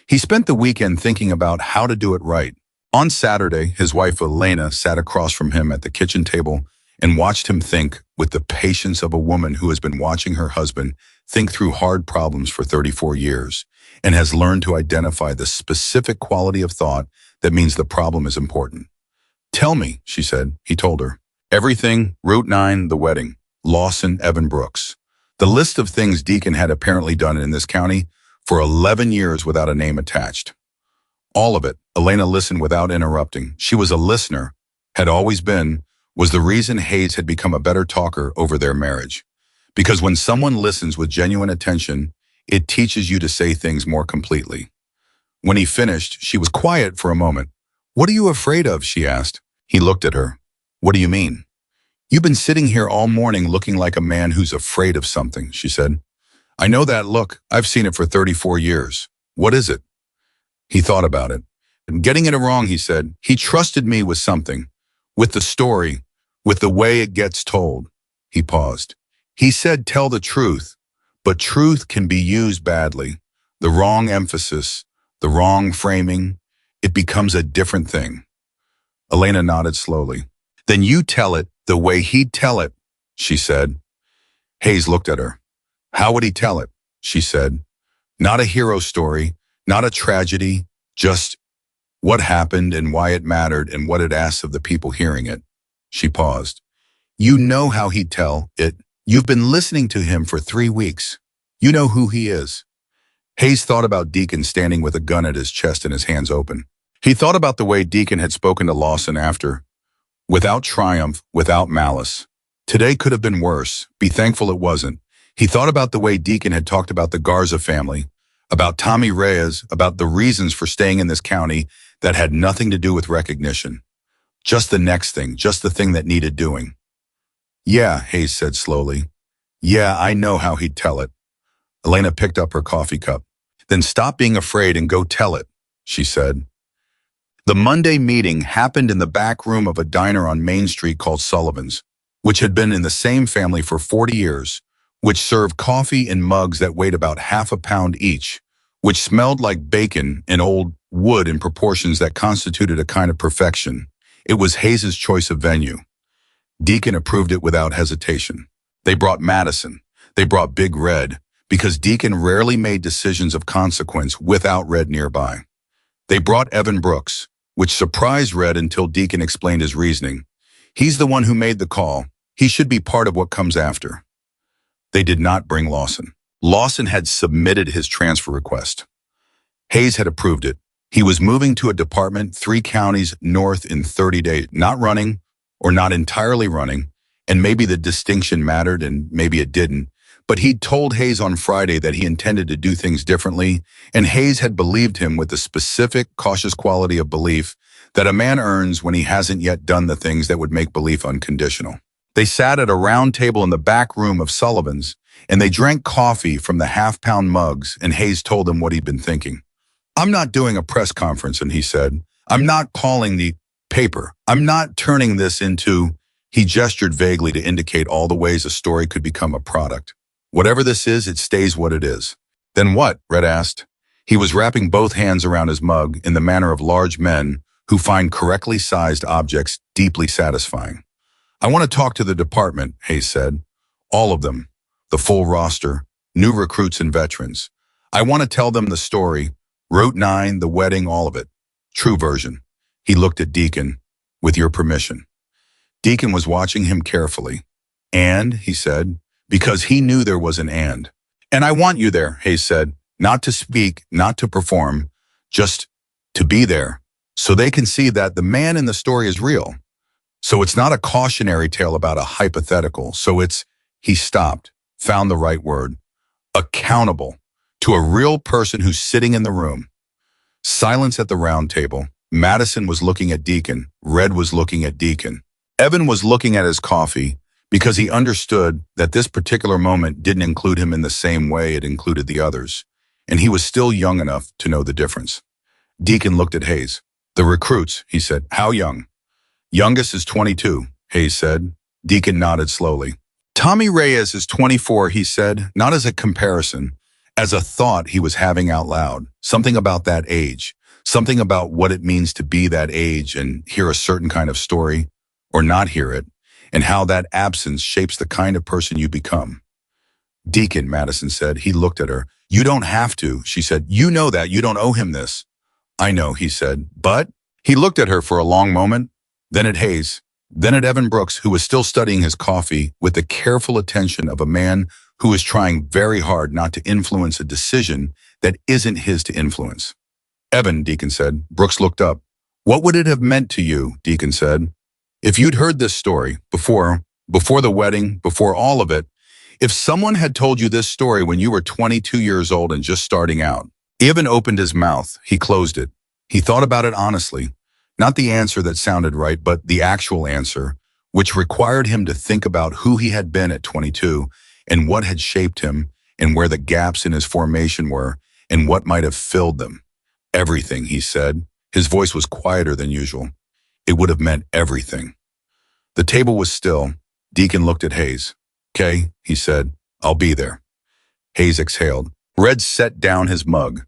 He spent the weekend thinking about how to do it right. On Saturday, his wife Elena sat across from him at the kitchen table and watched him think with the patience of a woman who has been watching her husband think through hard problems for 34 years and has learned to identify the specific quality of thought that means the problem is important. Tell me, she said. He told her. Everything, Route 9, the wedding, Lawson, Evan Brooks. The list of things Deacon had apparently done in this county for 11 years without a name attached. All of it. Elena listened without interrupting. She was a listener, had always been, was the reason Hayes had become a better talker over their marriage. Because when someone listens with genuine attention, it teaches you to say things more completely. When he finished, she was quiet for a moment. What are you afraid of? She asked. He looked at her. What do you mean? You've been sitting here all morning looking like a man who's afraid of something, she said. I know that look. I've seen it for 34 years. What is it? He thought about it. I'm getting it wrong, he said. He trusted me with something. With the story. With the way it gets told. He paused. He said tell the truth. But truth can be used badly. The wrong emphasis. The wrong framing. It becomes a different thing. Elena nodded slowly. Then you tell it the way he'd tell it, she said. Hayes looked at her. How would he tell it? She said. Not a hero story, not a tragedy, just what happened and why it mattered and what it asks of the people hearing it. She paused. You know how he'd tell it. You've been listening to him for 3 weeks. You know who he is. Hayes thought about Deacon standing with a gun at his chest and his hands open. He thought about the way Deacon had spoken to Lawson after, without triumph, without malice. Today could have been worse. Be thankful it wasn't. He thought about the way Deacon had talked about the Garza family, about Tommy Reyes, about the reasons for staying in this county that had nothing to do with recognition. Just the next thing, just the thing that needed doing. Yeah, Hayes said slowly. Yeah, I know how he'd tell it. Elena picked up her coffee cup. Then stop being afraid and go tell it, she said. The Monday meeting happened in the back room of a diner on Main Street called Sullivan's, which had been in the same family for 40 years, which served coffee in mugs that weighed about half a pound each, which smelled like bacon and old wood in proportions that constituted a kind of perfection. It was Hayes's choice of venue. Deacon approved it without hesitation. They brought Madison. They brought Big Red, because Deacon rarely made decisions of consequence without Red nearby. They brought Evan Brooks, which surprised Red until Deacon explained his reasoning. He's the one who made the call. He should be part of what comes after. They did not bring Lawson. Lawson had submitted his transfer request. Hayes had approved it. He was moving to a department 3 counties north in 30 days, not running or not entirely running, and maybe the distinction mattered and maybe it didn't, but he'd told Hayes on Friday that he intended to do things differently, and Hayes had believed him with the specific, cautious quality of belief that a man earns when he hasn't yet done the things that would make belief unconditional. They sat at a round table in the back room of Sullivan's, and they drank coffee from the half-pound mugs, and Hayes told them what he'd been thinking. "I'm not doing a press conference," and he said. "I'm not calling the paper. I'm not turning this into—" He gestured vaguely to indicate all the ways a story could become a product. "Whatever this is, it stays what it is." "Then what?" Red asked. He was wrapping both hands around his mug in the manner of large men who find correctly sized objects deeply satisfying. "I want to talk to the department," Hayes said. "All of them. The full roster, new recruits and veterans. I want to tell them the story, Route 9, the wedding, all of it. True version." He looked at Deacon. "With your permission." Deacon was watching him carefully. "And," he said, because he knew there was an and. "And I want you there," Hayes said, "not to speak, not to perform, just to be there, so they can see that the man in the story is real. So it's not a cautionary tale about a hypothetical, so it's," he stopped, found the right word, "accountable to a real person who's sitting in the room." Silence at the round table. Madison was looking at Deacon. Red was looking at Deacon. Evan was looking at his coffee because he understood that this particular moment didn't include him in the same way it included the others, and he was still young enough to know the difference. Deacon looked at Hayes. "The recruits," he said. "How young?" "Youngest is 22, Hayes said. Deacon nodded slowly. "Tommy Reyes is 24, he said, not as a comparison, as a thought he was having out loud. Something about that age, something about what it means to be that age and hear a certain kind of story, or not hear it, and how that absence shapes the kind of person you become." "Deacon," Madison said. He looked at her. "You don't have to," she said. "You know that. You don't owe him this." "I know," he said. "But—" He looked at her for a long moment, then at Hayes, then at Evan Brooks, who was still studying his coffee with the careful attention of a man who is trying very hard not to influence a decision that isn't his to influence. "Evan," Deacon said. Brooks looked up. "What would it have meant to you," Deacon said, "if you'd heard this story before the wedding, before all of it, if someone had told you this story when you were 22 years old and just starting out?" Evan opened his mouth. He closed it. He thought about it honestly. Not the answer that sounded right, but the actual answer, which required him to think about who he had been at 22 and what had shaped him and where the gaps in his formation were and what might have filled them. "Everything," he said. His voice was quieter than usual. "It would have meant everything." The table was still. Deacon looked at Hayes. "Okay," he said. "I'll be there." Hayes exhaled. Red set down his mug.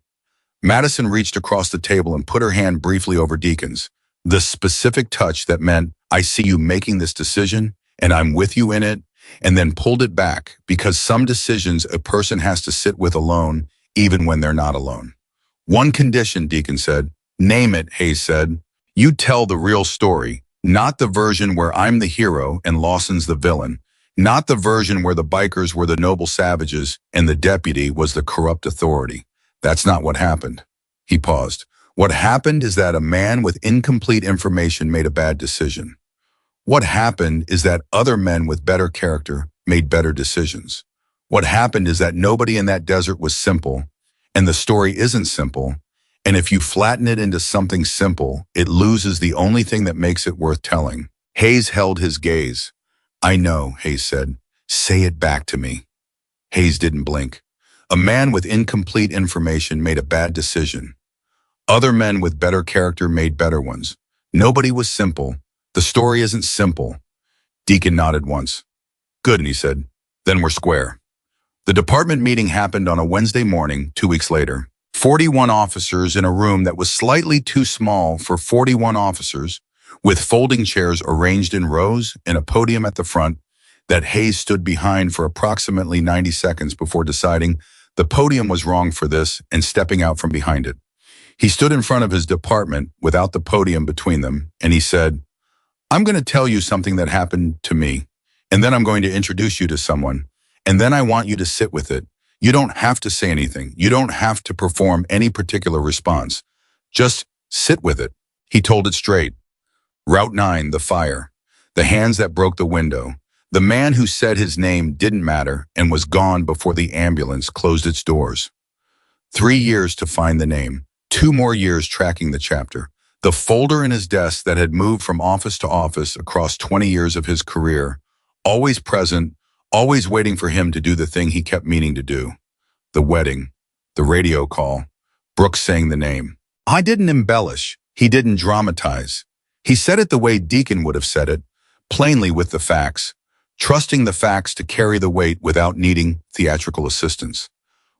Madison reached across the table and put her hand briefly over Deacon's. The specific touch that meant, "I see you making this decision, and I'm with you in it," and then pulled it back, because some decisions a person has to sit with alone, even when they're not alone. "One condition," Deacon said. "Name it," Hayes said. "You tell the real story, not the version where I'm the hero and Lawson's the villain, not the version where the bikers were the noble savages and the deputy was the corrupt authority. That's not what happened." He paused. "What happened is that a man with incomplete information made a bad decision. What happened is that other men with better character made better decisions. What happened is that nobody in that desert was simple, and the story isn't simple, and if you flatten it into something simple, it loses the only thing that makes it worth telling." Hayes held his gaze. "I know," Hayes said. "Say it back to me." Hayes didn't blink. A man with incomplete information made a bad decision. Other men with better character made better ones. Nobody was simple. The story isn't simple. Deacon nodded once. "Good," he said. "Then we're square." The department meeting happened on a Wednesday morning, 2 weeks later. 41 officers in a room that was slightly too small for 41 officers, with folding chairs arranged in rows and a podium at the front that Hayes stood behind for approximately 90 seconds before deciding the podium was wrong for this and stepping out from behind it. He stood in front of his department without the podium between them, and he said, "I'm going to tell you something that happened to me, and then I'm going to introduce you to someone, And then I want you to sit with it. You don't have to say anything. You don't have to perform any particular response. Just sit with it. He told it straight. Route 9, the fire. The hands that broke the window. The man who said his name didn't matter and was gone before the ambulance closed its doors. 3 years to find the name. 2 more years tracking the chapter. The folder in his desk that had moved from office to office across 20 years of his career. Always present, always waiting for him to do the thing he kept meaning to do. The wedding. The radio call. Brooks saying the name. I didn't embellish. He didn't dramatize. He said it the way Deacon would have said it, plainly with the facts, trusting the facts to carry the weight without needing theatrical assistance.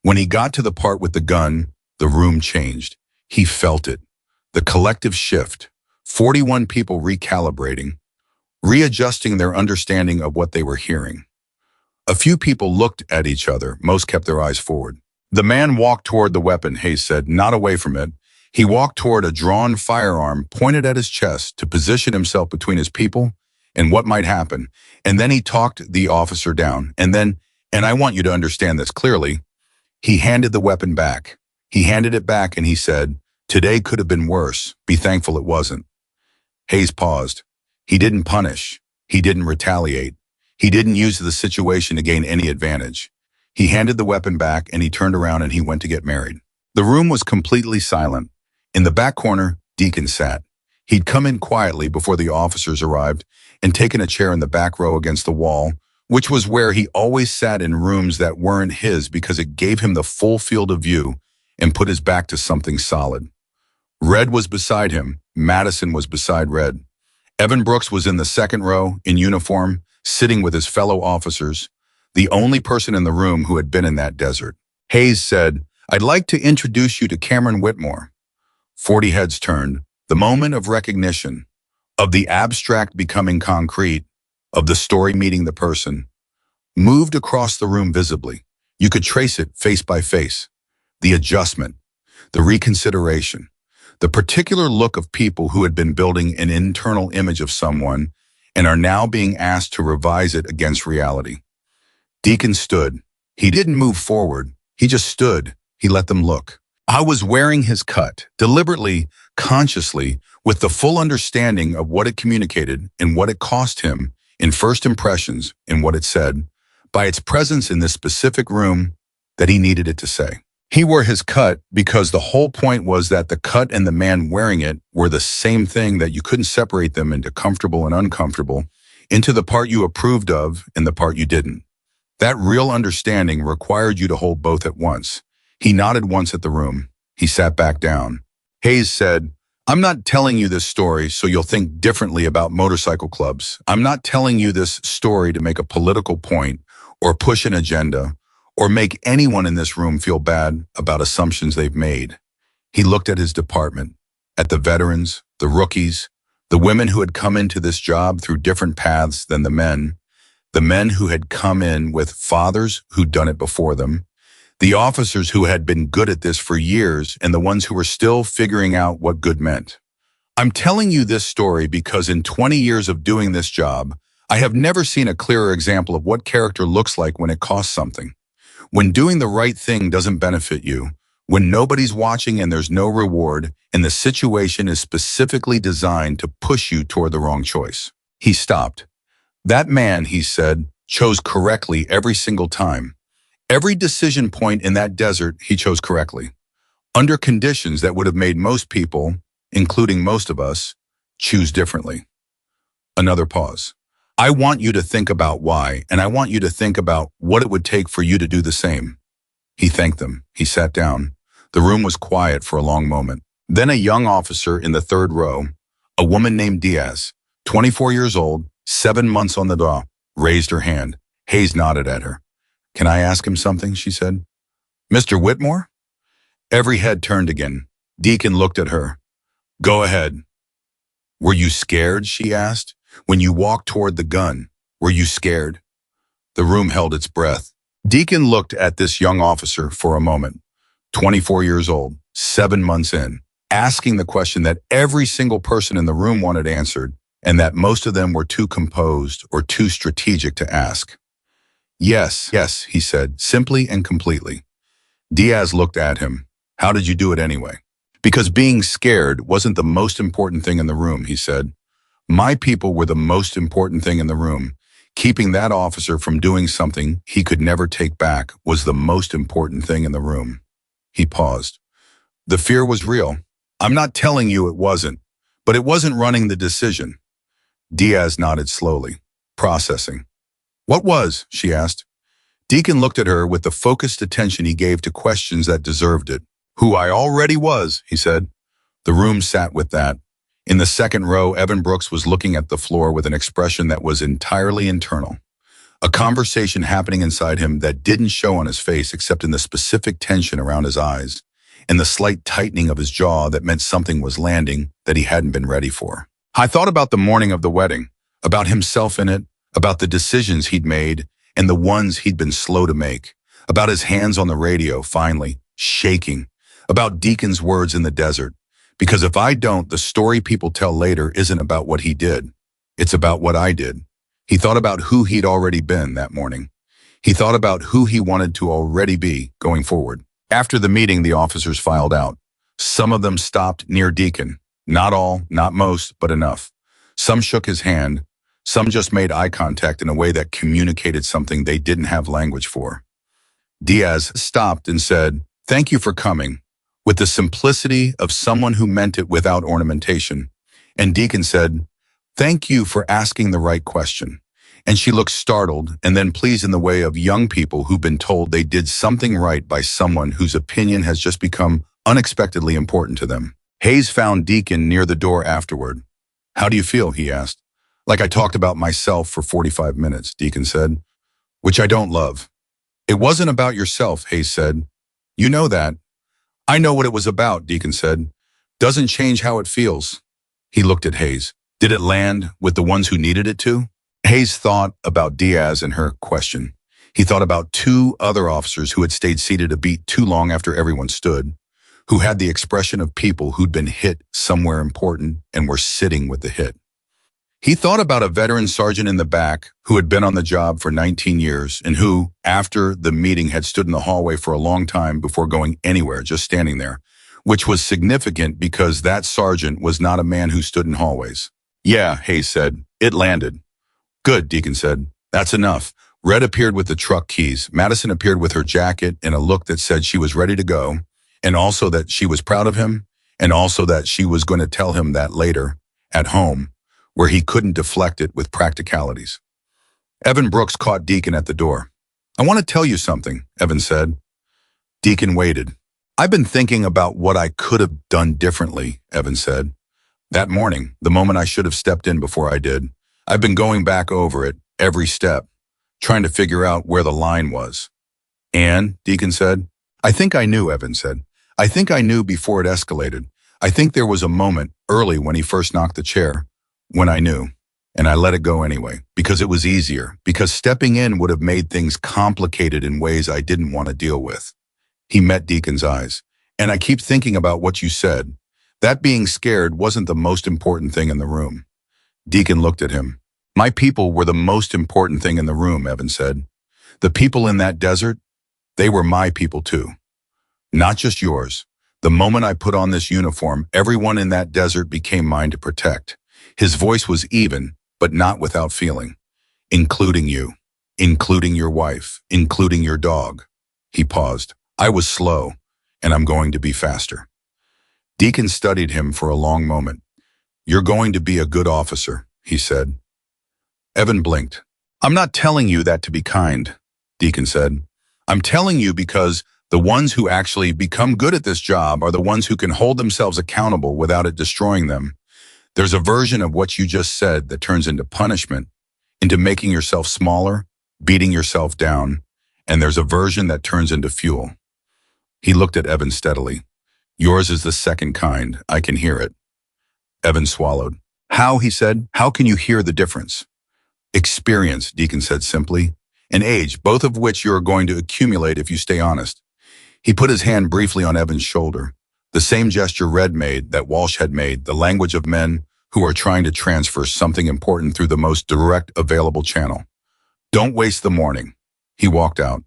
When he got to the part with the gun, the room changed. He felt it. The collective shift. 41 people recalibrating, readjusting their understanding of what they were hearing. A few people looked at each other. Most kept their eyes forward. The man walked toward the weapon, Hayes said, not away from it. He walked toward a drawn firearm pointed at his chest to position himself between his people and what might happen. And then he talked the officer down. And I want you to understand this clearly, he handed the weapon back. He handed it back and he said, today could have been worse. Be thankful it wasn't. Hayes paused. He didn't punish. He didn't retaliate. He didn't use the situation to gain any advantage. He handed the weapon back and he turned around and he went to get married. The room was completely silent. In the back corner, Deacon sat. He'd come in quietly before the officers arrived and taken a chair in the back row against the wall, which was where he always sat in rooms that weren't his because it gave him the full field of view and put his back to something solid. Red was beside him. Madison was beside Red. Evan Brooks was in the second row, in uniform, sitting with his fellow officers, the only person in the room who had been in that desert. Hayes said, I'd like to introduce you to Cameron Whitmore. 40 heads turned. The moment of recognition, of the abstract becoming concrete, of the story meeting the person, moved across the room visibly. You could trace it face by face. The adjustment, the reconsideration, the particular look of people who had been building an internal image of someone and are now being asked to revise it against reality. Deacon stood. He didn't move forward. He just stood. He let them look. I was wearing his cut, deliberately, consciously, with the full understanding of what it communicated and what it cost him in first impressions and what it said, by its presence in this specific room that he needed it to say. He wore his cut because the whole point was that the cut and the man wearing it were the same thing, that you couldn't separate them into comfortable and uncomfortable, into the part you approved of and the part you didn't. That real understanding required you to hold both at once. He nodded once at the room. He sat back down. Hayes said, I'm not telling you this story so you'll think differently about motorcycle clubs. I'm not telling you this story to make a political point or push an agenda or make anyone in this room feel bad about assumptions they've made. He looked at his department, at the veterans, the rookies, the women who had come into this job through different paths than the men who had come in with fathers who'd done it before them, the officers who had been good at this for years, and the ones who were still figuring out what good meant. I'm telling you this story because in 20 years of doing this job, I have never seen a clearer example of what character looks like when it costs something. When doing the right thing doesn't benefit you, when nobody's watching and there's no reward, and the situation is specifically designed to push you toward the wrong choice. He stopped. That man, he said, chose correctly every single time. Every decision point in that desert, he chose correctly, under conditions that would have made most people, including most of us, choose differently. Another pause. I want you to think about why, and I want you to think about what it would take for you to do the same. He thanked them. He sat down. The room was quiet for a long moment. Then a young officer in the third row, a woman named Diaz, 24 years old, 7 months on the job, raised her hand. Hayes nodded at her. Can I ask him something? She said. Mr. Whitmore? Every head turned again. Deacon looked at her. Go ahead. Were you scared? She asked. When you walked toward the gun, were you scared? The room held its breath. Deacon looked at this young officer for a moment, 24 years old, 7 months in, asking the question that every single person in the room wanted answered, and that most of them were too composed or too strategic to ask. Yes, yes, he said, simply and completely. Diaz looked at him. How did you do it anyway? Because being scared wasn't the most important thing in the room, he said. My people were the most important thing in the room. Keeping that officer from doing something he could never take back was the most important thing in the room. He paused. The fear was real. I'm not telling you it wasn't, but it wasn't running the decision. Diaz nodded slowly, processing. What was? She asked. Deacon looked at her with the focused attention he gave to questions that deserved it. Who I already was, he said. The room sat with that. In the second row, Evan Brooks was looking at the floor with an expression that was entirely internal. A conversation happening inside him that didn't show on his face except in the specific tension around his eyes and the slight tightening of his jaw that meant something was landing that he hadn't been ready for. I thought about the morning of the wedding, about himself in it, about the decisions he'd made and the ones he'd been slow to make, about his hands on the radio, finally, shaking, about Deacon's words in the desert. Because if I don't, the story people tell later isn't about what he did. It's about what I did. He thought about who he'd already been that morning. He thought about who he wanted to already be going forward. After the meeting, the officers filed out. Some of them stopped near Deacon. Not all, not most, but enough. Some shook his hand. Some just made eye contact in a way that communicated something they didn't have language for. Diaz stopped and said, "Thank you for coming," with the simplicity of someone who meant it without ornamentation. And Deacon said, "Thank you for asking the right question." And she looked startled and then pleased in the way of young people who've been told they did something right by someone whose opinion has just become unexpectedly important to them. Hayes found Deacon near the door afterward. "How do you feel?" he asked. "Like I talked about myself for 45 minutes, Deacon said, "which I don't love." "It wasn't about yourself," Hayes said. "You know that." "I know what it was about," Deacon said. "Doesn't change how it feels." He looked at Hayes. Did it land with the ones who needed it to? Hayes thought about Diaz and her question. He thought about two other officers who had stayed seated a beat too long after everyone stood, who had the expression of people who'd been hit somewhere important and were sitting with the hit. He thought about a veteran sergeant in the back who had been on the job for 19 years and who, after the meeting, had stood in the hallway for a long time before going anywhere, just standing there, which was significant because that sergeant was not a man who stood in hallways. "Yeah," Hayes said. "It landed." "Good," Deacon said. "That's enough." Red appeared with the truck keys. Madison appeared with her jacket and a look that said she was ready to go, and also that she was proud of him, and also that she was going to tell him that later, at home, where he couldn't deflect it with practicalities. Evan Brooks caught Deacon at the door. "I want to tell you something," Evan said. Deacon waited. "I've been thinking about what I could have done differently," Evan said. "That morning, the moment I should have stepped in before I did, I've been going back over it, every step, trying to figure out where the line was." "And?" Deacon said. "I think I knew," Evan said. "I think I knew before it escalated. I think there was a moment early when he first knocked the chair, when I knew, and I let it go anyway, because it was easier, because stepping in would have made things complicated in ways I didn't want to deal with." He met Deacon's eyes. "And I keep thinking about what you said. That being scared wasn't the most important thing in the room." Deacon looked at him. "My people were the most important thing in the room," Evan said. "The people in that desert, they were my people too. Not just yours. The moment I put on this uniform, everyone in that desert became mine to protect." His voice was even, but not without feeling. "Including you, including your wife, including your dog." He paused. "I was slow, and I'm going to be faster." Deacon studied him for a long moment. "You're going to be a good officer," he said. Evan blinked. "I'm not telling you that to be kind," Deacon said. "I'm telling you because the ones who actually become good at this job are the ones who can hold themselves accountable without it destroying them. There's a version of what you just said that turns into punishment, into making yourself smaller, beating yourself down, and there's a version that turns into fuel." He looked at Evan steadily. "Yours is the second kind. I can hear it." Evan swallowed. "How?" he said. "How can you hear the difference?" "Experience," Deacon said simply, "and age, both of which you are going to accumulate if you stay honest." He put his hand briefly on Evan's shoulder. The same gesture Red made, that Walsh had made, the language of men who are trying to transfer something important through the most direct available channel. "Don't waste the morning. He walked out.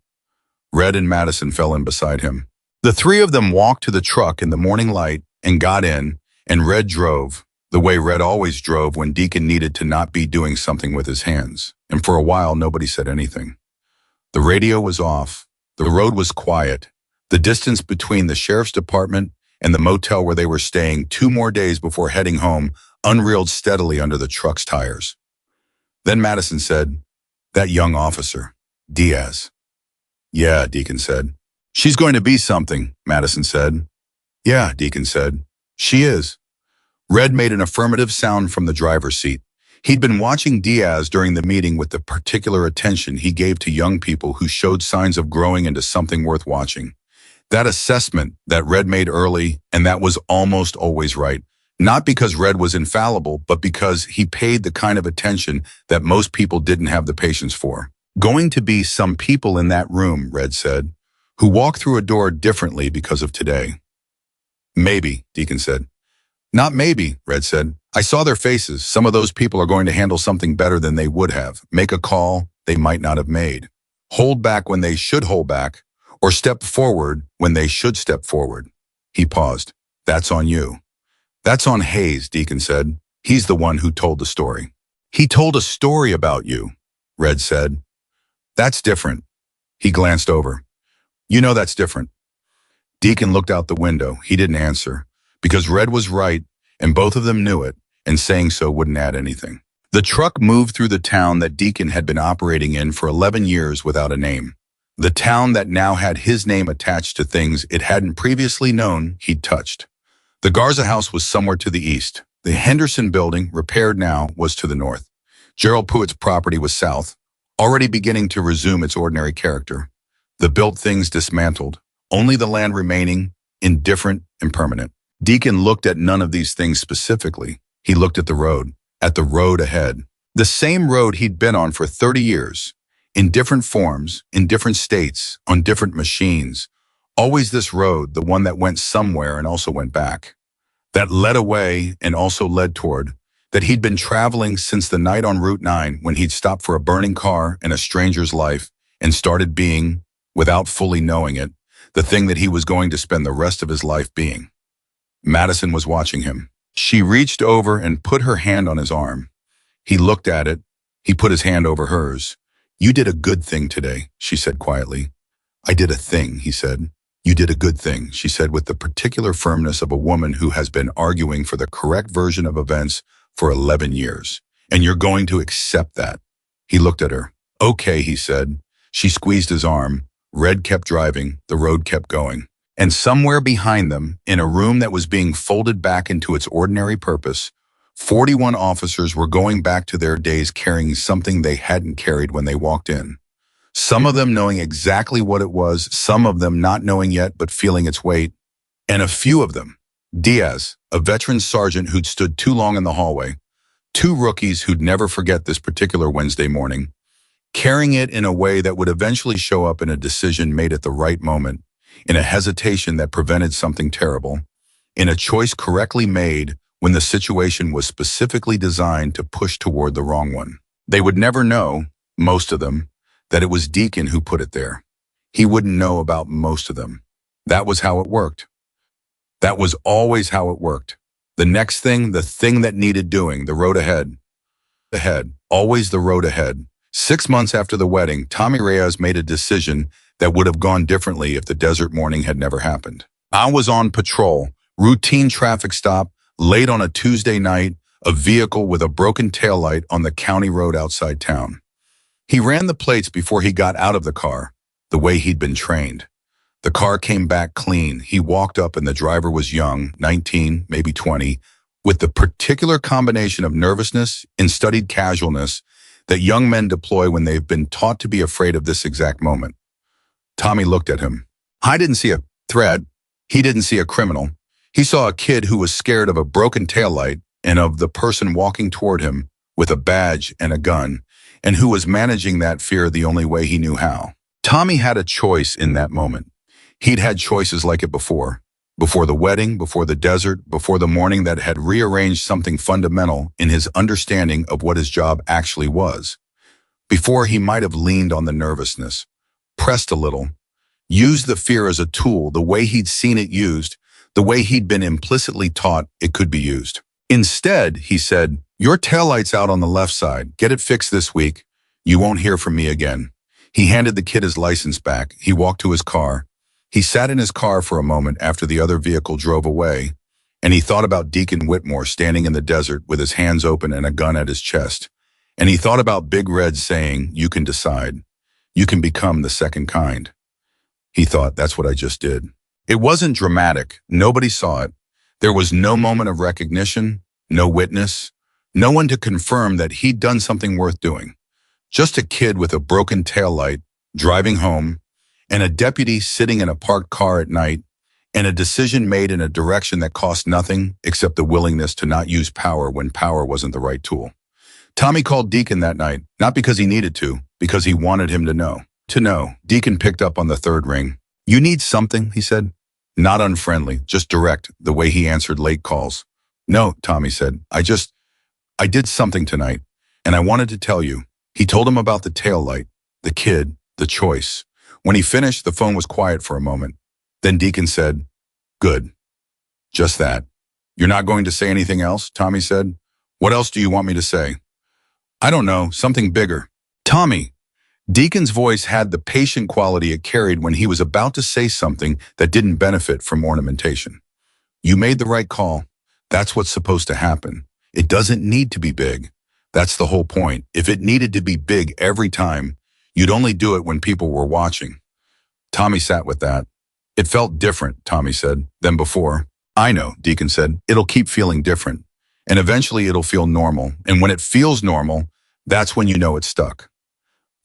Red and Madison fell in beside him. The three of them walked to the truck in the morning light and got in, and Red drove, the way Red always drove when Deacon needed to not be doing something with his hands. And for a while, nobody said anything. The radio was off. The road was quiet. The distance between the sheriff's department and the motel where they were staying 2 more days before heading home unreeled steadily under the truck's tires. Then Madison said, "That young officer, Diaz." "Yeah," Deacon said. "She's going to be something," Madison said. "Yeah," Deacon said. "She is." Red made an affirmative sound from the driver's seat. He'd been watching Diaz during the meeting with the particular attention he gave to young people who showed signs of growing into something worth watching. That assessment that Red made early, and that was almost always right. Not because Red was infallible, but because he paid the kind of attention that most people didn't have the patience for. "Going to be some people in that room," Red said, "who walk through a door differently because of today." "Maybe," Deacon said. "Not maybe," Red said. "I saw their faces. Some of those people are going to handle something better than they would have, make a call they might not have made, hold back when they should hold back, or step forward when they should step forward." He paused. "That's on you." "That's on Hayes," Deacon said. "He's the one who told the story." "He told a story about you," Red said. "That's different." He glanced over. "You know that's different." Deacon looked out the window. He didn't answer, because Red was right, and both of them knew it, and saying so wouldn't add anything. The truck moved through the town that Deacon had been operating in for 11 years without a name. The town that now had his name attached to things it hadn't previously known he'd touched. The Garza house was somewhere to the east. The Henderson building, repaired now, was to the north. Gerald Pruitt's property was south, already beginning to resume its ordinary character. The built things dismantled, only the land remaining, indifferent and permanent. Deacon looked at none of these things specifically. He looked at the road ahead. The same road he'd been on for 30 years, in different forms, in different states, on different machines. Always this road, the one that went somewhere and also went back, that led away and also led toward, that he'd been traveling since the night on Route 9 when he'd stopped for a burning car and a stranger's life and started being, without fully knowing it, the thing that he was going to spend the rest of his life being. Madison was watching him. She reached over and put her hand on his arm. He looked at it. He put his hand over hers. "You did a good thing today," she said quietly. "I did a thing," he said. "You did a good thing," she said with the particular firmness of a woman who has been arguing for the correct version of events for 11 years. "And you're going to accept that." He looked at her. "Okay," he said. She squeezed his arm. Red kept driving. The road kept going. And somewhere behind them, in a room that was being folded back into its ordinary purpose, 41 officers were going back to their days carrying something they hadn't carried when they walked in. Some of them knowing exactly what it was, some of them not knowing yet but feeling its weight, and a few of them, Diaz, a veteran sergeant who'd stood too long in the hallway, 2 rookies who'd never forget this particular Wednesday morning, carrying it in a way that would eventually show up in a decision made at the right moment, in a hesitation that prevented something terrible, in a choice correctly made when the situation was specifically designed to push toward the wrong one. They would never know, most of them, that it was Deacon who put it there. He wouldn't know about most of them. That was how it worked. That was always how it worked. The next thing, the thing that needed doing, the road ahead. Always the road ahead. 6 months after the wedding, Tommy Reyes made a decision that would have gone differently if the desert morning had never happened. I was on patrol, routine traffic stop, late on a Tuesday night, a vehicle with a broken taillight on the county road outside town. He ran the plates before he got out of the car, the way he'd been trained. The car came back clean. He walked up and the driver was young, 19, maybe 20, with the particular combination of nervousness and studied casualness that young men deploy when they've been taught to be afraid of this exact moment. Tommy looked at him. I didn't see a threat. He didn't see a criminal. He saw a kid who was scared of a broken taillight and of the person walking toward him with a badge and a gun, and who was managing that fear the only way he knew how. Tommy had a choice in that moment. He'd had choices like it before. Before the wedding, before the desert, before the morning that had rearranged something fundamental in his understanding of what his job actually was. Before he might have leaned on the nervousness, pressed a little, used the fear as a tool the way he'd seen it used, the way he'd been implicitly taught it could be used. Instead, he said, "Your taillight's out on the left side. Get it fixed this week. You won't hear from me again." He handed the kid his license back. He walked to his car. He sat in his car for a moment after the other vehicle drove away, and he thought about Deacon Whitmore standing in the desert with his hands open and a gun at his chest. And he thought about Big Red saying, "You can decide. You can become the second kind." He thought, that's what I just did. It wasn't dramatic. Nobody saw it. There was no moment of recognition, no witness, no one to confirm that he'd done something worth doing. Just a kid with a broken taillight driving home, and a deputy sitting in a parked car at night, and a decision made in a direction that cost nothing except the willingness to not use power when power wasn't the right tool. Tommy called Deacon that night, not because he needed to, because he wanted him to know. Deacon picked up on the third ring. "You need something," he said. Not unfriendly, just direct, the way he answered late calls. "No," Tommy said. I did something tonight, and I wanted to tell you." He told him about the taillight, the kid, the choice. When he finished, the phone was quiet for a moment. Then Deacon said, "Good. Just that." "You're not going to say anything else?" Tommy said. "What else do you want me to say?" "I don't know, something bigger." "Tommy." Deacon's voice had the patient quality it carried when he was about to say something that didn't benefit from ornamentation. "You made the right call. That's what's supposed to happen. It doesn't need to be big. That's the whole point. If it needed to be big every time, you'd only do it when people were watching." Tommy sat with that. "It felt different," Tommy said, "than before." "I know," Deacon said. "It'll keep feeling different. And eventually it'll feel normal. And when it feels normal, that's when you know it's stuck."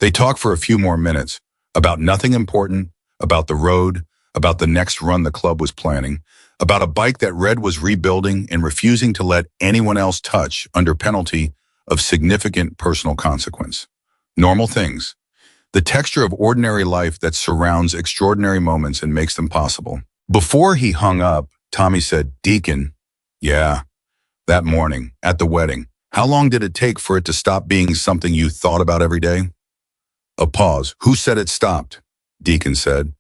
They talked for a few more minutes about nothing important, about the road, about the next run the club was planning, about a bike that Red was rebuilding and refusing to let anyone else touch under penalty of significant personal consequence. Normal things. The texture of ordinary life that surrounds extraordinary moments and makes them possible. Before he hung up, Tommy said, "Deacon." "Yeah, that morning, at the wedding. How long did it take for it to stop being something you thought about every day?" A pause. "Who said it stopped?" Deacon said.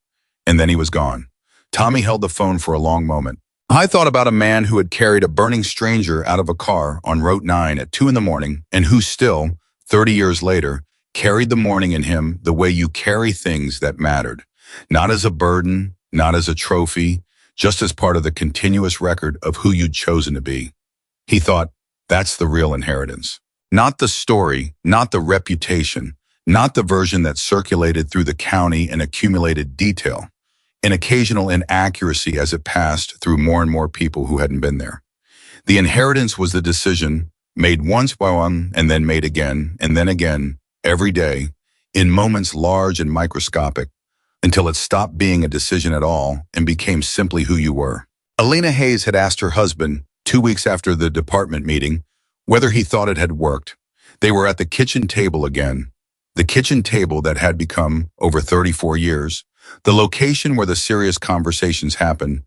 And then he was gone. Tommy held the phone for a long moment. "I thought about a man who had carried a burning stranger out of a car on Route 9 at 2 a.m. and who still, 30 years later, carried the morning in him the way you carry things that mattered. Not as a burden, not as a trophy, just as part of the continuous record of who you'd chosen to be." He thought, that's the real inheritance. Not the story, not the reputation, not the version that circulated through the county and accumulated detail, an occasional inaccuracy as it passed through more and more people who hadn't been there. The inheritance was the decision, made once by one and then made again, and then again, every day, in moments large and microscopic, until it stopped being a decision at all and became simply who you were. Elena Hayes had asked her husband, 2 weeks after the department meeting, whether he thought it had worked. They were at the kitchen table again. The kitchen table that had become, over 34 years, the location where the serious conversations happened,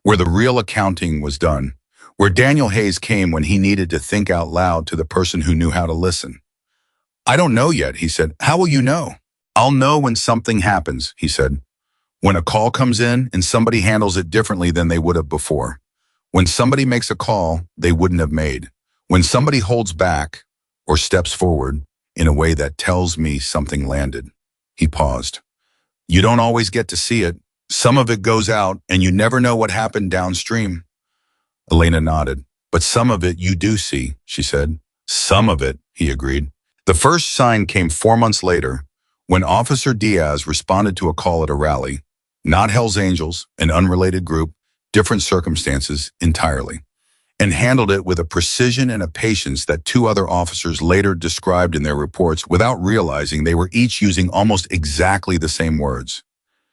where the real accounting was done, where Daniel Hayes came when he needed to think out loud to the person who knew how to listen. "I don't know yet," he said. "How will you know?" "I'll know when something happens," he said. "When a call comes in and somebody handles it differently than they would have before. When somebody makes a call they wouldn't have made. When somebody holds back or steps forward in a way that tells me something landed." He paused. "You don't always get to see it. Some of it goes out and you never know what happened downstream." Elena nodded. "But some of it you do see," she said. "Some of it," he agreed. The first sign came 4 months later when Officer Diaz responded to a call at a rally. Not Hell's Angels, an unrelated group, different circumstances entirely, and handled it with a precision and a patience that 2 other officers later described in their reports without realizing they were each using almost exactly the same words.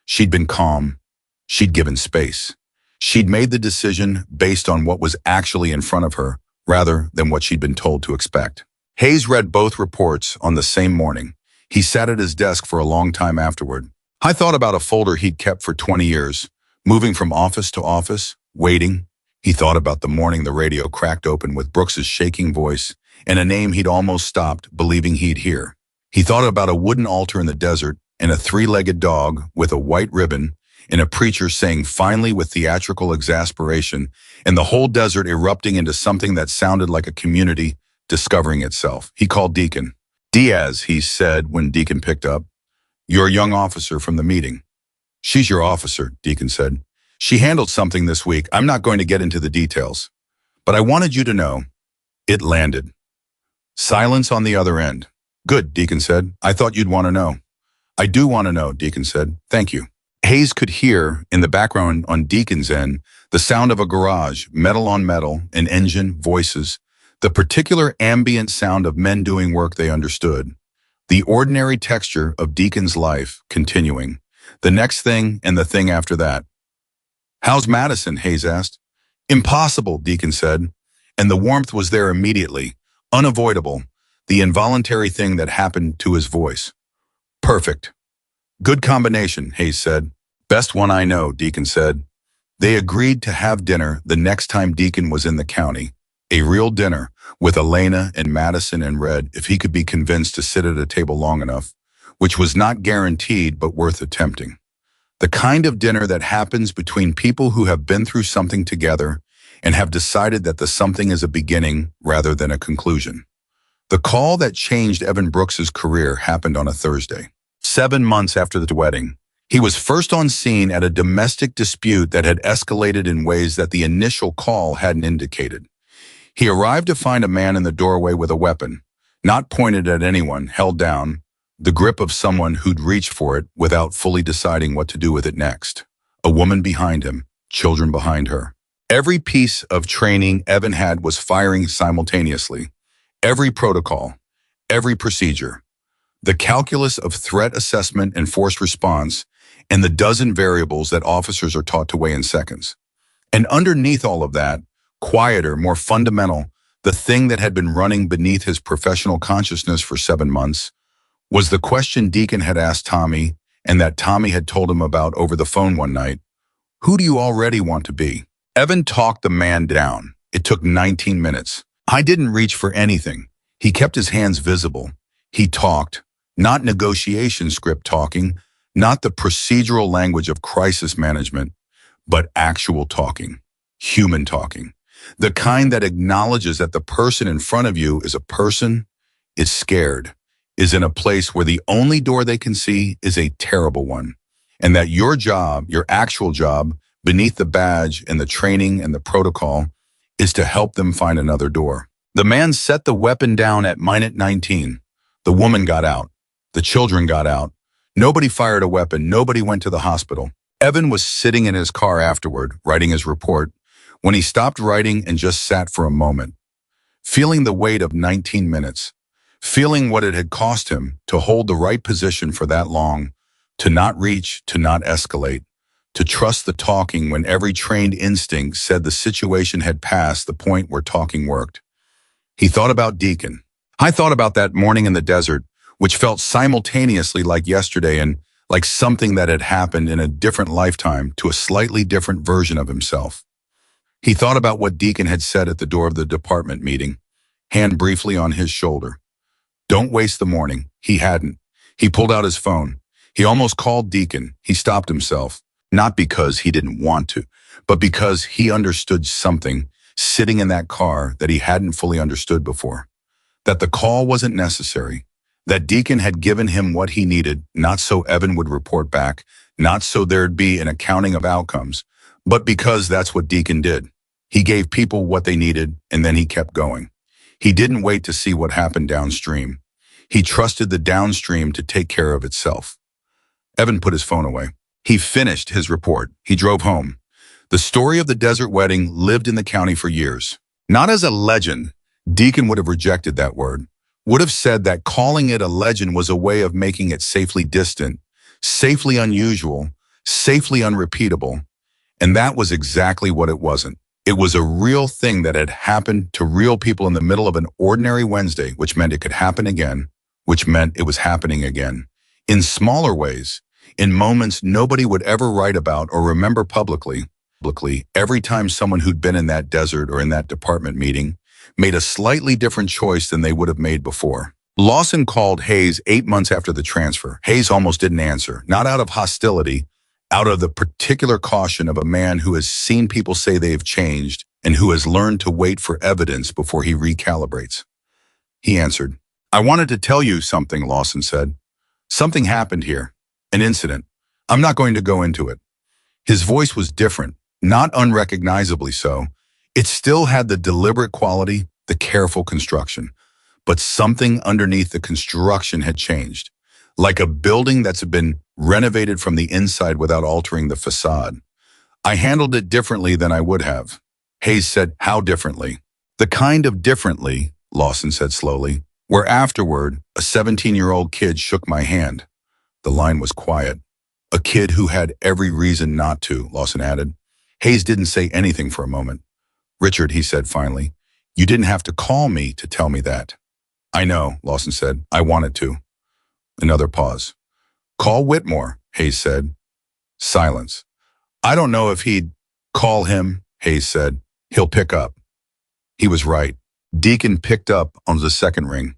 She'd been calm. She'd given space. She'd made the decision based on what was actually in front of her, rather than what she'd been told to expect. Hayes read both reports on the same morning. He sat at his desk for a long time afterward. I thought about a folder he'd kept for 20 years, moving from office to office, waiting. He thought about the morning the radio cracked open with Brooks's shaking voice and a name he'd almost stopped believing he'd hear. He thought about a wooden altar in the desert and a three-legged dog with a white ribbon, and a preacher saying finally with theatrical exasperation, and the whole desert erupting into something that sounded like a community discovering itself. He called Deacon. "Diaz," he said when Deacon picked up. "You're a young officer from the meeting." "She's your officer," Deacon said. "She handled something this week. I'm not going to get into the details. But I wanted you to know." It landed. Silence on the other end. "Good," Deacon said. "I thought you'd want to know." "I do want to know," Deacon said. "Thank you." Hayes could hear, in the background on Deacon's end, the sound of a garage, metal on metal, an engine, voices, the particular ambient sound of men doing work they understood. The ordinary texture of Deacon's life continuing. The next thing and the thing after that. "How's Madison?" Hayes asked. "Impossible," Deacon said, and the warmth was there immediately, unavoidable, the involuntary thing that happened to his voice. "Perfect." "Good combination," Hayes said. "Best one I know," Deacon said. They agreed to have dinner the next time Deacon was in the county. A real dinner, with Elena and Madison and Red, if he could be convinced to sit at a table long enough, which was not guaranteed but worth attempting. The kind of dinner that happens between people who have been through something together and have decided that the something is a beginning rather than a conclusion. The call that changed Evan Brooks's career happened on a Thursday. 7 months after the wedding, he was first on scene at a domestic dispute that had escalated in ways that the initial call hadn't indicated. He arrived to find a man in the doorway with a weapon, not pointed at anyone, held down, the grip of someone who'd reached for it without fully deciding what to do with it next. A woman behind him, children behind her. Every piece of training Evan had was firing simultaneously. Every protocol, every procedure. The calculus of threat assessment and force response, and the dozen variables that officers are taught to weigh in seconds. And underneath all of that, quieter, more fundamental, the thing that had been running beneath his professional consciousness for 7 months, was the question Deacon had asked Tommy and that Tommy had told him about over the phone one night. Who do you already want to be? Evan talked the man down. It took 19 minutes. I didn't reach for anything. He kept his hands visible. He talked, not negotiation script talking, not the procedural language of crisis management, but actual talking, human talking. The kind that acknowledges that the person in front of you is a person, is scared, is in a place where the only door they can see is a terrible one, and that your job, your actual job, beneath the badge and the training and the protocol, is to help them find another door. The man set the weapon down at minute 19. The woman got out. The children got out. Nobody fired a weapon. Nobody went to the hospital. Evan was sitting in his car afterward, writing his report, when he stopped writing and just sat for a moment, feeling the weight of 19 minutes, feeling what it had cost him to hold the right position for that long, to not reach, to not escalate, to trust the talking when every trained instinct said the situation had passed the point where talking worked. He thought about Deacon. I thought about that morning in the desert, which felt simultaneously like yesterday and like something that had happened in a different lifetime to a slightly different version of himself. He thought about what Deacon had said at the door of the department meeting, hand briefly on his shoulder. Don't waste the morning. He hadn't. He pulled out his phone. He almost called Deacon. He stopped himself, not because he didn't want to, but because he understood something sitting in that car that he hadn't fully understood before. That the call wasn't necessary. That Deacon had given him what he needed, not so Evan would report back, not so there'd be an accounting of outcomes, but because that's what Deacon did. He gave people what they needed, and then he kept going. He didn't wait to see what happened downstream. He trusted the downstream to take care of itself. Evan put his phone away. He finished his report. He drove home. The story of the desert wedding lived in the county for years. Not as a legend. Deacon would have rejected that word. Would have said that calling it a legend was a way of making it safely distant, safely unusual, safely unrepeatable. And that was exactly what it wasn't. It was a real thing that had happened to real people in the middle of an ordinary Wednesday, which meant it could happen again, which meant it was happening again. In smaller ways, in moments nobody would ever write about or remember publicly, every time someone who'd been in that desert or in that department meeting made a slightly different choice than they would have made before. Lawson called Hayes 8 months after the transfer. Hayes almost didn't answer, not out of hostility, out of the particular caution of a man who has seen people say they have changed and who has learned to wait for evidence before he recalibrates. He answered, "I wanted to tell you something," Lawson said. "Something happened here. An incident. I'm not going to go into it." His voice was different, not unrecognizably so. It still had the deliberate quality, the careful construction. But something underneath the construction had changed, like a building that's been renovated from the inside without altering the facade. "I handled it differently than I would have." Hayes said, "How differently?" "The kind of differently," Lawson said slowly, "where afterward, a 17-year-old kid shook my hand." The line was quiet. "A kid who had every reason not to," Lawson added. Hayes didn't say anything for a moment. "Richard," he said finally, "you didn't have to call me to tell me that." "I know," Lawson said. "I wanted to." Another pause. "Call Whitmore," Hayes said. Silence. "I don't know if he'd..." "Call him," Hayes said. "He'll pick up." He was right. Deacon picked up on the second ring.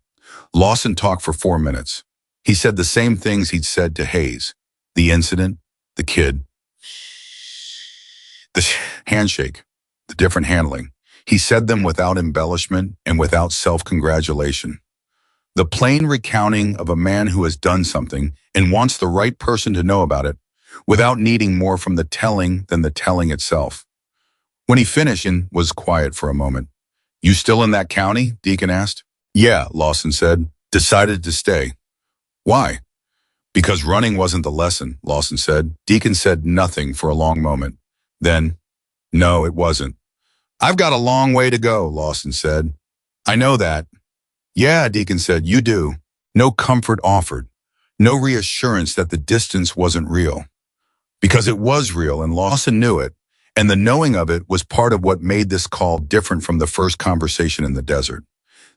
Lawson talked for 4 minutes. He said the same things he'd said to Hayes. The incident, the kid, the handshake, the different handling. He said them without embellishment and without self-congratulation. The plain recounting of a man who has done something and wants the right person to know about it, without needing more from the telling than the telling itself. When he finished and was quiet for a moment, "You still in that county?" Deacon asked. "Yeah," Lawson said. "Decided to stay." "Why?" "Because running wasn't the lesson," Lawson said. Deacon said nothing for a long moment. Then, "No, it wasn't." "I've got a long way to go," Lawson said. "I know that." "Yeah," Deacon said, "you do." No comfort offered. No reassurance that the distance wasn't real. Because it was real and Lawson knew it, and the knowing of it was part of what made this call different from the first conversation in the desert.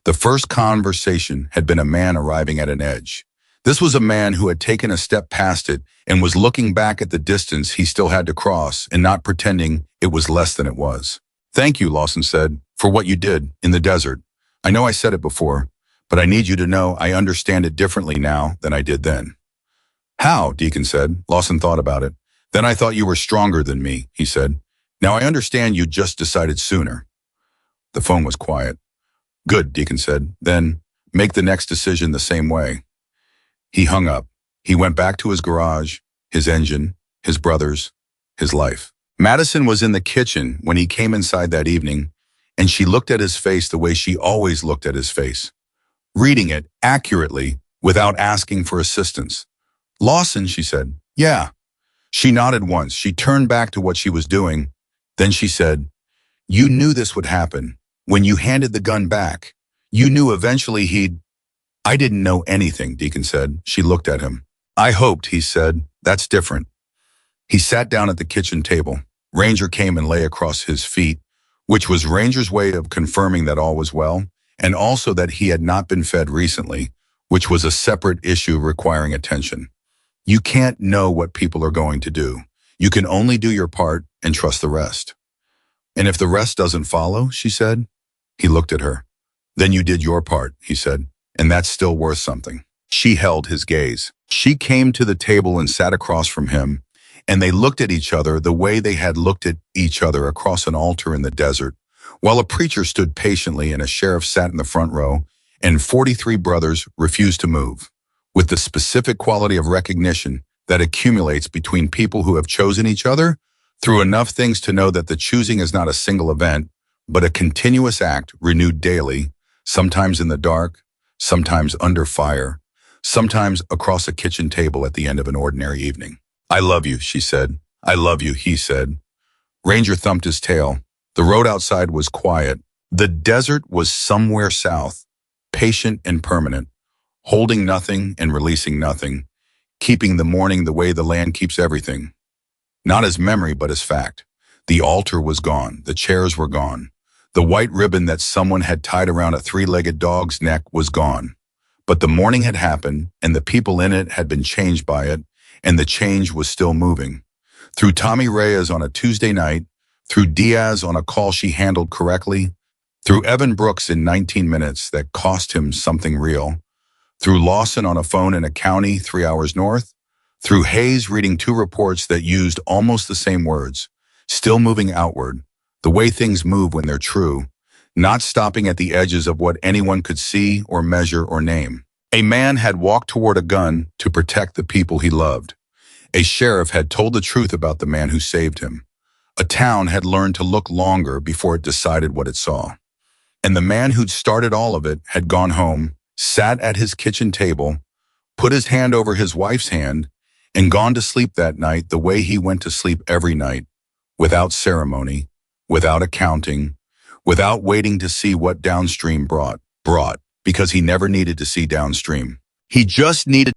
The first conversation had been a man arriving at an edge. This was a man who had taken a step past it and was looking back at the distance he still had to cross and not pretending it was less than it was. "Thank you," Lawson said, "for what you did in the desert. I know I said it before, but I need you to know I understand it differently now than I did then." "How?" Deacon said. Lawson thought about it. "Then I thought you were stronger than me," he said. "Now I understand you just decided sooner." The phone was quiet. "Good," Deacon said. "Then make the next decision the same way." He hung up. He went back to his garage, his engine, his brothers, his life. Madison was in the kitchen when he came inside that evening, and she looked at his face the way she always looked at his face, reading it accurately without asking for assistance. "Lawson," she said. "Yeah." She nodded once. She turned back to what she was doing. Then she said, "You knew this would happen. When you handed the gun back, you knew eventually he'd..." "I didn't know anything," Deacon said. She looked at him. "I hoped," he said. "That's different." He sat down at the kitchen table. Ranger came and lay across his feet, which was Ranger's way of confirming that all was well, and also that he had not been fed recently, which was a separate issue requiring attention. You can't know what people are going to do. You can only do your part and trust the rest. "And if the rest doesn't follow," she said. He looked at her. "Then you did your part," he said, "and that's still worth something." She held his gaze. She came to the table and sat across from him, and they looked at each other the way they had looked at each other across an altar in the desert, while a preacher stood patiently and a sheriff sat in the front row, and 43 brothers refused to move, with the specific quality of recognition that accumulates between people who have chosen each other through enough things to know that the choosing is not a single event, but a continuous act renewed daily, sometimes in the dark, sometimes under fire, sometimes across a kitchen table at the end of an ordinary evening. "I love you," she said. "I love you," he said. Ranger thumped his tail. The road outside was quiet. The desert was somewhere south, patient and permanent, holding nothing and releasing nothing, keeping the morning the way the land keeps everything. Not as memory, but as fact. The altar was gone. The chairs were gone. The white ribbon that someone had tied around a three-legged dog's neck was gone. But the morning had happened, and the people in it had been changed by it, and the change was still moving. Through Tommy Reyes on a Tuesday night, through Diaz on a call she handled correctly, through Evan Brooks in 19 minutes that cost him something real, through Lawson on a phone in a county 3 hours north, through Hayes reading 2 reports that used almost the same words, still moving outward, the way things move when they're true, not stopping at the edges of what anyone could see or measure or name. A man had walked toward a gun to protect the people he loved. A sheriff had told the truth about the man who saved him. A town had learned to look longer before it decided what it saw. And the man who'd started all of it had gone home, sat at his kitchen table, put his hand over his wife's hand, and gone to sleep that night the way he went to sleep every night, without ceremony, without accounting, without waiting to see what downstream brought, because he never needed to see downstream. He just needed